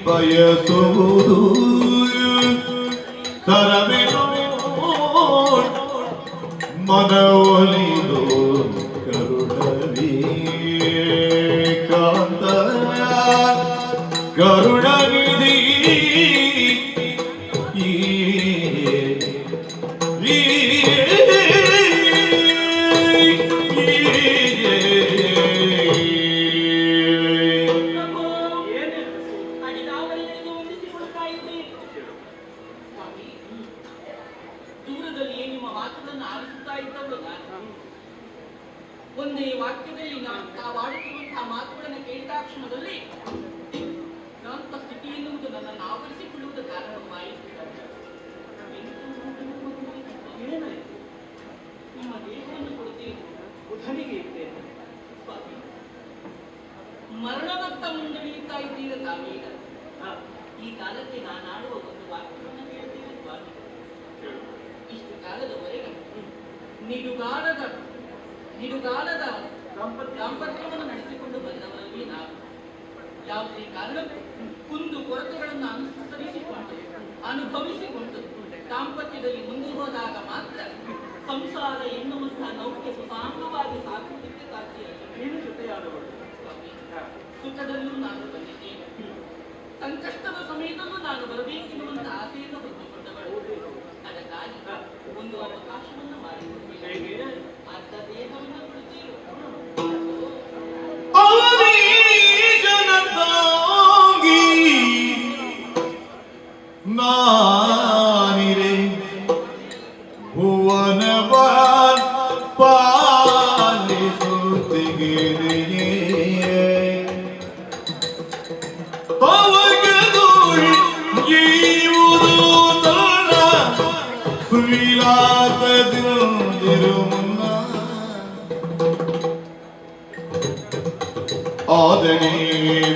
ಬಯಸುವುದು ತರವಿನು ಮನವೊಲಿದು ಕರುಣವೇ ಕಾಂತ ಕರುಣವಿಧಿ ಅಡಿದಾವರೆಗೂ ಹೊಂದಿಸಿಕೊಳ್ತಾ ಇದ್ದೀರಿ. ಸ್ವಾಮಿ, ದೂರದಲ್ಲಿ ನಿಮ್ಮ ಮಾತುಗಳನ್ನು ಆಲಿಸುತ್ತಾ ಇದ್ದವರು ನಾನು. ಒಂದೇ ವಾಕ್ಯದಲ್ಲಿ ತಾವಾಡುತ್ತಿರುವಂತಹ ಮಾತುಗಳನ್ನು ಕೇಳಿದ ಕ್ಷಣದಲ್ಲಿ ಶಾಂತ ಸ್ಥಿತಿ ಎನ್ನುವುದು ನನ್ನನ್ನು ಆವರಿಸಿಕೊಳ್ಳುವುದು ಕಾರಣವಾಯಿತು. ನಿಮ್ಮ ದೇಹವನ್ನು ಕೊಡುತ್ತೇನೆ, ಬುಧನಿಗೆ ಇದ್ದೇನೆ. ಸ್ವಾಮಿ. ಮರಣದತ್ತ ಮುಂದಡಿಯುತ್ತಾ ಇದ್ದೀರ ತಾವೀಗ. ಈ ಕಾಲಕ್ಕೆ ನಾನಾಡುವ ಒಂದು ವಾಕ್ಯವನ್ನು ಕೇಳ್ತೇನೆ ಸ್ವಾಮಿ. ಇಷ್ಟು ಕಾಲದವರೆಗೆ ನಿಡುಗಾಲದ ದಾಂಪತ್ಯವನ್ನು ನಡೆಸಿಕೊಂಡು ಬಂದವರಲ್ಲಿ ನಾವು ಯಾವುದೇ ಕಾರಣಕ್ಕೂ ಕುಂದು ಕೊರತೆಗಳನ್ನು ಅನುಸರಿಸಿಕೊಂಡು ಅನುಭವಿಸಿಕೊಂಡು ದಾಂಪತ್ಯದಲ್ಲಿ ಮುಂದೆ ಹೋದಾಗ ಮಾತ್ರ ಸಂಸಾರ ಎನ್ನುವಂತಹ ನೌಕೆ ಸುಸಾಂಗವಾಗಿ ಸಾಗುವುದಕ್ಕೆ ಸಾಧ್ಯ. ನೀನು ಜೊತೆಯಾದವಳು. ಸುಖದಲ್ಲೂ ನಾನು ಬಂದಿದ್ದೇನೆ, ಸಂಕಷ್ಟದ ಸಮಯದಲ್ಲೂ ನಾನು ಬರಬೇಕೆನ್ನುವಂತ ಆಸೆಯನ್ನು ಹೊಂದಿಕೊಂಡವಳು. ಅದಕ್ಕಾಗಿ ಒಂದು ಅವಕಾಶವನ್ನು ಮಾಡಿಕೊಡ್ಬೇಕು. ಅರ್ಧ ದೇಹವನ್ನು ಕೊಡುತ್ತೇವೆ. ನಾನಿರೆ ಭುವನ ಪಾಲಿಸುತ್ತಿಗೆರೆಯೇ ತವಗದೋಳಿ ಜೀವುದು ತೋಳ ಸುವಿಲಾಸದಿರುವುದಿರುವುನ್ನ ಆದನೇ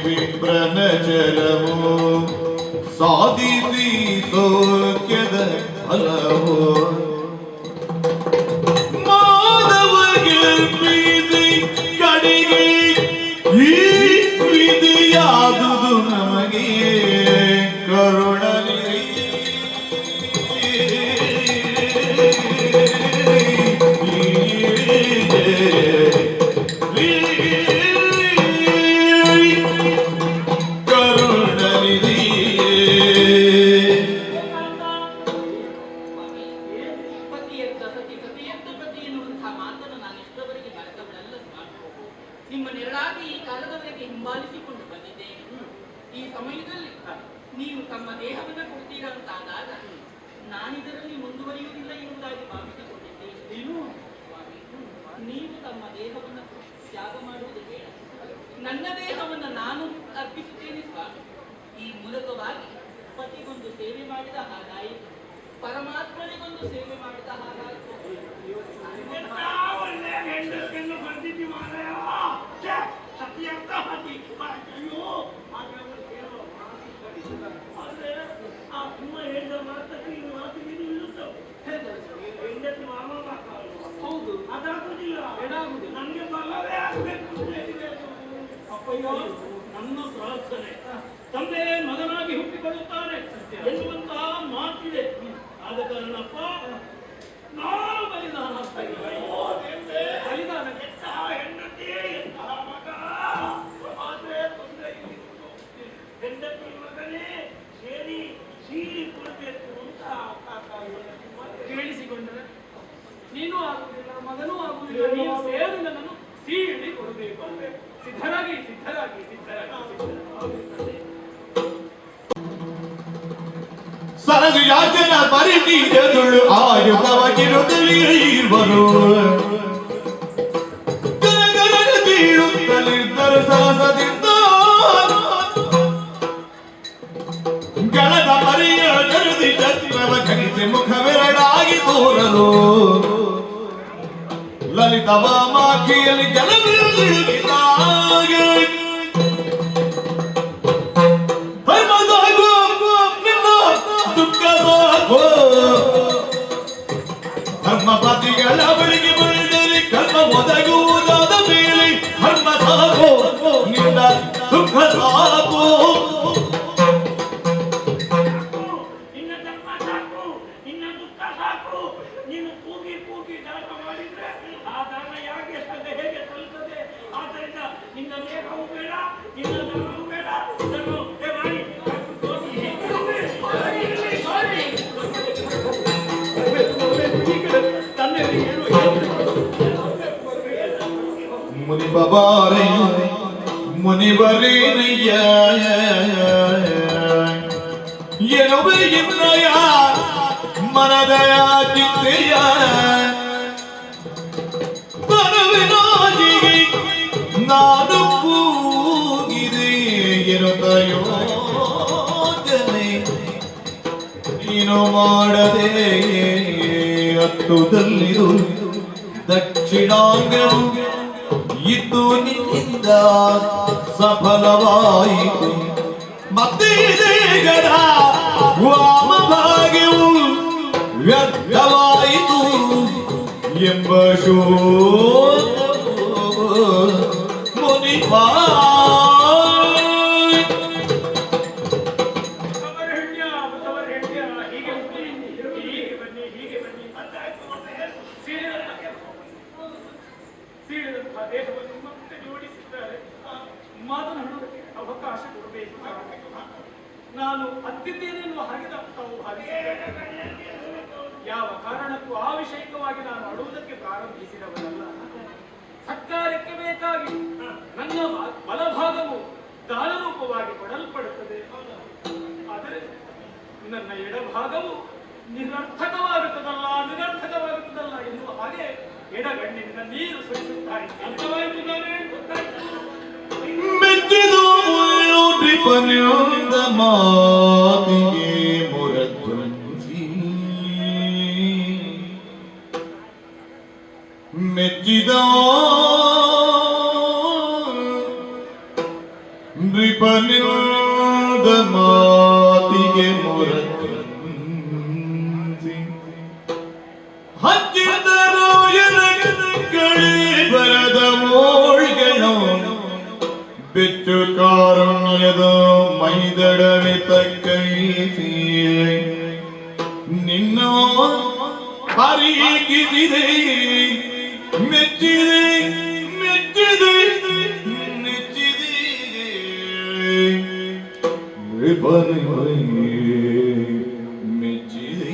ವಿಪ್ರನ ಚರವು ಸಾಧಿಸಿ ಸೌಖ್ಯದ ಫಲವು ಮಾನವಗೆ ಪ್ರೀತಿ ಕಡೆ ನಿಮ್ಮನ್ನೆರಡಾಗಿ ಈ ಕಾಲದವರೆಗೆ ಹಿಂಬಾಲಿಸಿಕೊಂಡು ಬಂದಿದ್ದೇನೆ. ಈ ಸಮಯದಲ್ಲಿ ನೀವು ತಮ್ಮ ದೇಹವನ್ನು ಕೊಡ್ತೀರಾ ಅಂತಾದಾಗ ನಾನಿದರಲ್ಲಿ ಮುಂದುವರಿಯುವುದಿಲ್ಲ ಎಂಬುದಾಗಿ ಭಾವಿಸಿಕೊಂಡಿದ್ದೇನೆ. ಸ್ವಾಮಿ, ನೀವು ತಮ್ಮ ದೇಹವನ್ನು ತ್ಯಾಗ ಮಾಡುವುದು ಬೇಡ. ನನ್ನ ದೇಹವನ್ನು ನಾನು ಅರ್ಪಿಸುತ್ತೇನೆ ಸ್ವಾಮಿ. ಈ ಮೂಲಕವಾಗಿ ಪತಿಗೊಂದು ಸೇವೆ ಮಾಡಿದ ಹಾಗಾಯಿತು, ಪರಮಾತ್ಮನಿಗೊಂದು ಸೇವೆ ಮಾಡಿದ ಹಾಗಾಯಿತು. ಒಳ್ಳೆ ಹೆಂಡತಿಯನ್ನು ಬಂದಿದ್ದಿ ಮಾರಾಯ. ಸತ್ಯ ಅಂತ ಅಯ್ಯೋ ಆದ್ರೆ ಆ ತುಂಬ ಹೇಳಿದ ಮಾತಕ್ಕೆ ಈ ಮಾತಿಗೆ ಹೆಂಡತಿ ಮಾಮ ಹೌದು, ಅದಾಗುದಿಲ್ಲ, ಏನಾಗುದಿಲ್ಲ. ನಮ್ಗೆ ಬಲವೇ ಆಗ್ಬೇಕು ಅಂತ ಹೇಳಿದೆ. ಅಪ್ಪಯ್ಯ, ನನ್ನ ಪ್ರಾರ್ಥನೆ ತಂದೆ ಮಗನಾಗಿ ಹುಟ್ಟಿಕೊಳ್ಳುತ್ತಾನೆ ಎನ್ನುವಂತಹ ಮಾತಿದೆ. ಆದ ಕಾರಣಪ್ಪ ನಾನು ಬಲಿದಾನ ಬಲಿದಾನ ಕೆಟ್ಟ ಹೆಂಡತಿ ಎಂತಹ ಮಗ, ಆದ್ರೆ ತೊಂದರೆ ಹೆಂಡತಿ ಮಗನೇ ಸೇರಿ ಸೀರಿ ಕೊಡ್ಬೇಕು ಅಂತ ಕೇಳಿಸಿಕೊಂಡರೆ ನೀನು ಆಗುವುದಿಲ್ಲ, ಮಗನೂ ಆಗುವುದಿಲ್ಲ, ನೀವು ಸೇರಿ ನನ್ನನ್ನು ಸೀಳಿ ಕೊಡಬೇಕು. ಸಿದ್ಧರಾಗಿ ಸಿದ್ಧರಾಗಿ ಸಿದ್ಧರಾಗಿ ಸರಸು ಯಾಚನ ಪರಿತೀರದುಳು ಆಯುಧವಾಗಿರುತ್ತಲಿರುವರು ಗರಗರ ಬೀಳುತ್ತಲಿದ್ದರು ಸರಸದಿಂದ ಗಳದ ಪರಿಯ ಜರುದಿ ಚಕ್ರವ ಕರಿಸಿ ಮುಖವೆರಡಾಗಿ ತೋರಲು ಲಲಿತವ ಮಾಖಿಯಲ್ಲಿ ಜಲವಿರುಗಿದಾಗ ನಮ್ಮ ಪತಿಗಳ ಬಳಿಗೆ ಬಂದರೆ ಕರ್ಮ ಒದಗುವುದಾದ ಮೇಲೆ ಧರ್ಮ ಸಾಕು, ನಿನ್ನ ದುಃಖ ಸಾಕು. ನಿನ್ನ ಧರ್ಮ ಸಾಕು, ನಿನ್ನ ದುಃಖ ಸಾಕು. ನೀನು ಕೂಗಿ ಕೂಗಿ ದಾನ ಮಾಡಿದ್ರೆ ಆ ದಾನ ಯಾಕೆ ಹೇಗೆ ಸಲ್ಲುತ್ತದೆ? ಆದ್ದರಿಂದ ನಿನ್ನ ದೇಹವು ಬೇಡ, ನಿನ್ನ ಧರ್ಮವು ಬೇಡ. ಇದನ್ನು ಮಾಡಿ ಮುನಿಬಾರಯ್ಯ ಮುನಿವರೇನಯ್ಯ ಎನ್ನುವೆಯ ಮನದಯ ಚಿಂತೆಯ ಮನವಿನಾಜಿಗೆ ನಾನು ಕೂಗಿದೆ ಎನ್ನುತ್ತಯೋ ಜನೆ ನೀನು ಮಾಡದೆ ಹತ್ತುದಲ್ಲಿದು ದಕ್ಷಿಣಾಂಗವು ಇದ್ದು ನಿನ್ನಿಂದ ಸಫಲವಾಯಿತು. ಮತ್ತೆ ದೇಗದ ವಾಮ ಭಾಗ್ಯವು ವ್ಯರ್ಥವಾಯಿತು ಎಂಬ ಮುನಿಪಾ ದೇಹವನ್ನು ಮತ್ತೆ ಜೋಡಿಸಿದ್ದಾರೆ. ಮಾತನಾಡುವುದಕ್ಕೆ ಅವಕಾಶ ಕೊಡಬೇಕು. ನಾನು ಅತ್ತಿದ್ದೇನೆ ಎನ್ನುವ ಹಾಗೆ ತಾವು ಭಾವಿಸಿದ್ದೇನೆ. ಯಾವ ಕಾರಣಕ್ಕೂ ಆವಿಷಯಕವಾಗಿ ನಾನು ಅಡುವುದಕ್ಕೆ ಪ್ರಾರಂಭಿಸಿದವನಲ್ಲ. ಸತ್ಕಾರ್ಯಕ್ಕೆ ಬೇಕಾಗಿ ನನ್ನ ಬಲಭಾಗವು ದಾನರೂಪವಾಗಿ ಕೊಡಲ್ಪಡುತ್ತದೆ. ಆದರೆ ನನ್ನ ಎಡಭಾಗವು ನಿರರ್ಥಕವಾಗುತ್ತದಲ್ಲ ಎನ್ನುವ ಹಾಗೆ ಎಡಗಣ್ಣಿನಿಂದ ನೀರು ಸುರಿಸುತ್ತಾ ಇದ್ದೆ. ಅರ್ಥವಾಯಿತು ನಾನೇ? ಮೆಚ್ಚಿದು ರಿಪನ್ಯೊಂದ ಮಾತಿಗೆ ಮುರಧ್ವಂಸಿ ಮೆಚ್ಚಿದ ನೃಪನ್ಯೊಂದ ಮಾತಿಗೆ ಮುರಧ್ವಂಸಿ ಹಚ್ಚಿದರು ಎನಗಳಿ ಬರದ ಮೋಳ್ಗೆಣೋ ಬೆಚ್ಚು ಕಾರುಣ್ಯದ ಮೈದಡವೆ ತಕ್ಕೈಸಿ ನಿನ್ನ ಪರೀಕ್ಷಿಸಿದೆ ಮೆಚ್ಚಿದೆ ಮೆಚ್ಚಿದೆ ಮೆಚ್ಚಿದೆ ಮೆಚ್ಚಿದೆ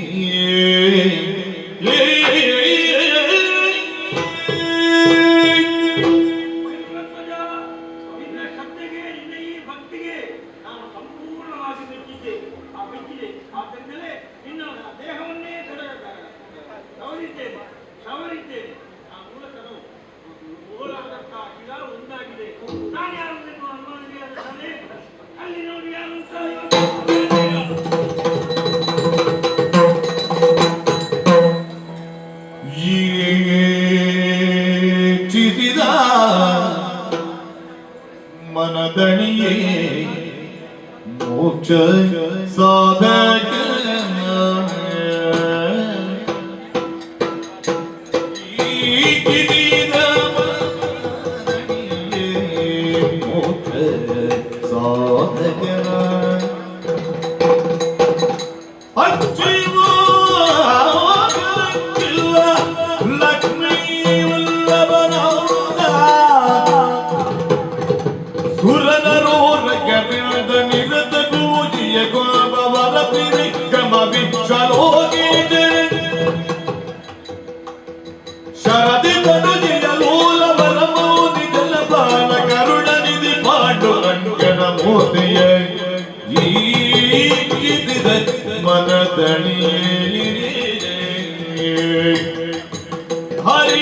ಈಚಿಸಿದ ಮನದಣಿಯೇ ಮೋಕ್ಷ ಸಾಧಕ ಈಚಿಸಿದ ಮನದಣಿಯೇ ಮೋಕ್ಷ ಸಾಧಕ ಅಚ್ಚಿವ ಲಕ್ಷ್ಮೀ ವಲ್ಲಭನೌದ ಸುರನರೋರಗದ ನಿರತ ಗೂಜಿಯ ಗೋಪವರ ಪಿರಿಕ್ರಮ ವಿಶ್ವಲೋಕೇ ಶರದಿ ತನುಜಿಯ ಲೋಲವರ ಮೋದಿ ಜಲಪಾಲ ಕರುಣ ನಿಧಿ ಪಾಂಡುರಂಗನ ಮೋದಿಯ ಈಗಿದ ಮನದಣಿಯೇ ಹರಿ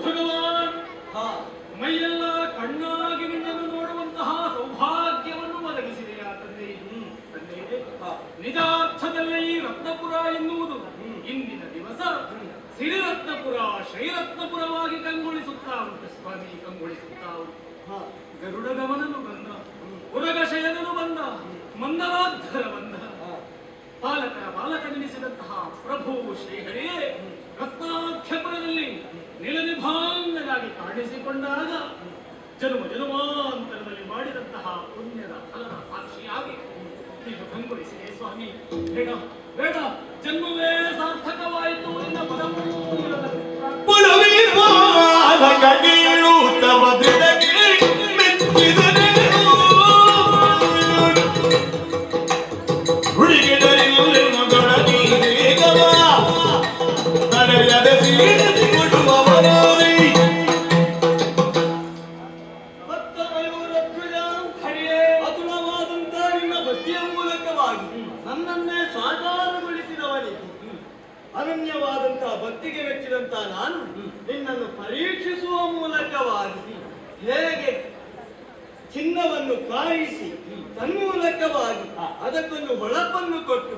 ಭಗವಾನ್ ಮೈಯೆಲ್ಲ ಕಣ್ಣಾಗಿ ನಿನ್ನನ್ನು ನೋಡುವಂತಹ ಸೌಭಾಗ್ಯವನ್ನು ಒದಗಿಸಿದೆಯಾ ತಂದೆ ತಂದೆ ನಿಜಾರ್ಥದಲ್ಲಿ ಈ ರತ್ನಪುರ ಎನ್ನುವುದು ಇಂದಿನ ದಿವಸ ಸಿರಿರತ್ನಪುರ ಶ್ರೀರತ್ನಪುರವಾಗಿ ಕಂಗೊಳಿಸುತ್ತಾ ಉಂಟು ಸ್ವಾಮಿ, ಕಂಗೊಳಿಸುತ್ತಾ ಉಂಟು. ಗರುಡ ಗಮನನು ಬಂದ, ಉರಗಶಯನನು ಬಂದ, ಮಂದರಾಧರ ಬಂದ, ಪಾಲಕರ ಬಾಲಕನೆನಿಸಿದಂತಹ ಪ್ರಭು ಶ್ರೀಹರೇ ರತ್ನಾಖ್ಯಪುರದಲ್ಲಿ ನಿಲನಿಭಾಂಗನಾಗಿ ಕಾಣಿಸಿಕೊಂಡಾಗ ಜನ್ಮ ಜನ್ಮಾಂತರದಲ್ಲಿ ಮಾಡಿದಂತಹ ಪುಣ್ಯದ ಫಲದ ಸಾಕ್ಷಿಯಾಗಿ ನೀನು ಕಂಗೊಳಿಸಿದೆ ಸ್ವಾಮಿ. ಬೇಡ ಬೇಡ, ಜನ್ಮವೇ ಸಾರ್ಥಕವಾಯಿತು ಎನ್ನ ಪದಮೂಲದ ಅತುಲವಾದಂತಹ ನಿನ್ನ ಭಕ್ತಿಯ ಮೂಲಕವಾಗಿ ನನ್ನನ್ನೇ ಸಾಕಾರಗೊಳಿಸಿದವನಿಗೆ ಅನನ್ಯವಾದಂತಹ ಭಕ್ತಿಗೆ ಮೆಚ್ಚಿದಂತಹ ನಾನು ನಿನ್ನನ್ನು ಪರೀಕ್ಷಿಸುವ ಮೂಲಕವಾಗಿ ಹೇಗೆ ಚಿನ್ನವನ್ನು ಕಾಯಿಸಿ ತನ್ಮೂಲಕವಾಗಿ ಅದಕ್ಕೊಂದು ಹೊಳಪನ್ನು ಕೊಟ್ಟು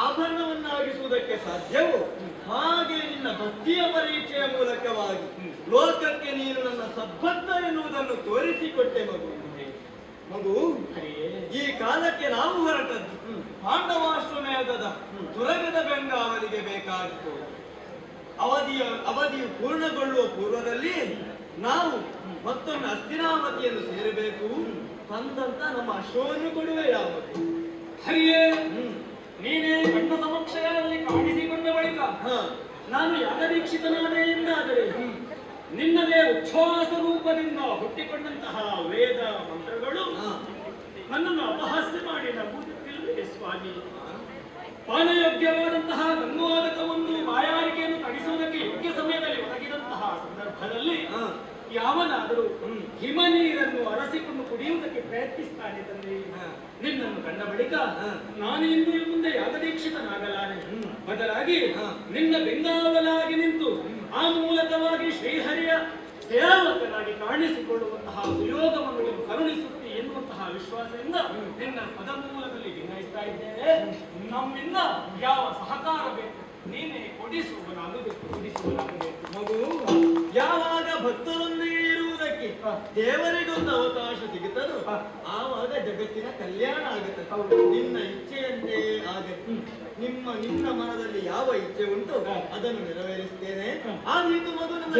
ಆಭರಣವನ್ನಾಗಿಸುವುದಕ್ಕೆ ಸಾಧ್ಯವೋ ಹಾಗೆ ನಿನ್ನ ಭಕ್ತಿಯ ಪರೀಕ್ಷೆಯ ಮೂಲಕವಾಗಿ ಲೋಕಕ್ಕೆ ನೀನು ನನ್ನ ಸದ್ಭಕ್ತ ಎನ್ನುವುದನ್ನು ತೋರಿಸಿಕೊಟ್ಟೆ ಮಗು. ಮಗು, ಈ ಕಾಲಕ್ಕೆ ನಾವು ಹೊರಟದ್ದು ಪಾಂಡವಾಶ್ವಮೇಧದ ತುರಗದ ಬೆಂಗಾವಲಿಗೆ ಬೇಕಾಗಿತ್ತು. ಅವಧಿಯು ಪೂರ್ಣಗೊಳ್ಳುವ ಪೂರ್ವದಲ್ಲಿ ನಾವು ಮತ್ತೊಮ್ಮೆ ಹಸ್ತಿನಾವತಿಯನ್ನು ಸೇರಬೇಕು. ತಂದಂತ ನಮ್ಮ ಅಶ್ವವನ್ನು ಕೊಡುವೆ ಯಾವುದು? ಹರಿಯೇ, ನೀನೇ ಗಂಡ ಸಮಕ್ಷಯದಲ್ಲಿ ಕಾಣಿಸಿಕೊಂಡ ಬಳಿಕ ನಾನು ಯಾಗದೀಕ್ಷಿತನಾದೆ ಎಂದಾದರೆ ನಿನ್ನದೇ ಉಚ್ಛ್ವಾಸ ರೂಪದಿಂದ ಹುಟ್ಟಿಕೊಂಡಂತಹ ವೇದ ಮಂತ್ರಗಳು ನನ್ನನ್ನು ಅಪಹಾಸ್ಯ ಮಾಡಿ ನಗುತ್ತಿಲ್ಲವೇ ಸ್ವಾಮಿ? ಪಾನಯೋಗ್ಯವಾದಂತಹ ಗಂಗೋದಕವನ್ನು ಬಾಯಾರಿಕೆಯನ್ನು ತಡಿಸುವುದಕ್ಕೆ ಯೋಗ್ಯ ಸಮಯದಲ್ಲಿ ಒದಗಿದಂತಹ ಸಂದರ್ಭದಲ್ಲಿ ಯಾವನಾದರೂ ಹಿಮ ನೀರನ್ನು ಅರಸಿಕೊಂಡು ಕುಡಿಯುವುದಕ್ಕೆ ಪ್ರಯತ್ನಿಸ್ತಾನೆ ತಂದೆ. ನಿನ್ನನ್ನು ಕಂಡ ಬಳಿಕ ನಾನು ಇಂದು ಮುಂದೆ ಯಾಗದೀಕ್ಷಿತನಾಗಲಾರೆ. ಬದಲಾಗಿ ನಿನ್ನ ಬೆಂಗಾವಲಾಗಿ ನಿಂತು ಆ ಮೂಲಕವಾಗಿ ಶ್ರೀಹರಿಯ ಸೇವಕನಾಗಿ ಕಾಣಿಸಿಕೊಳ್ಳುವಂತಹ ಸುಯೋಗವನ್ನು ನೀನು ಕರುಣಿಸುತ್ತಿ ಎನ್ನುವಂತಹ ವಿಶ್ವಾಸದಿಂದ ನಿನ್ನ ಪದಮೂಲದಲ್ಲಿ ವಿನಯಿಸ್ತಾ ಇದ್ದೇನೆ. ನಮ್ಮಿಂದ ಯಾವ ಸಹಕಾರ ಬೇಕು ನೀನೇ ಕೊಡಿಸುವನಾಗಬೇಕು, ಕೊಡಿಸುವನಾಗಬೇಕು. ಮಗು, ಯಾವಾಗ ಭಕ್ತರೊಂದಿಗೆ ಇರುವುದಕ್ಕೆ ದೇವರಿಗೊಂದು ಅವಕಾಶ ಸಿಗುತ್ತದೋ ಆವಾಗ ಜಗತ್ತಿನ ಕಲ್ಯಾಣ ಆಗುತ್ತದೆ. ನಿನ್ನ ಇಚ್ಛೆಯಂತೆ ಆಗತ್ತೆ. ನಿನ್ನ ಮನದಲ್ಲಿ ಯಾವ ಇಚ್ಛೆ ಉಂಟು ಅದನ್ನು ನೆರವೇರಿಸ್ತೇನೆ. ಆ ರೀತಿ ಮಗು ನಮ್ಮ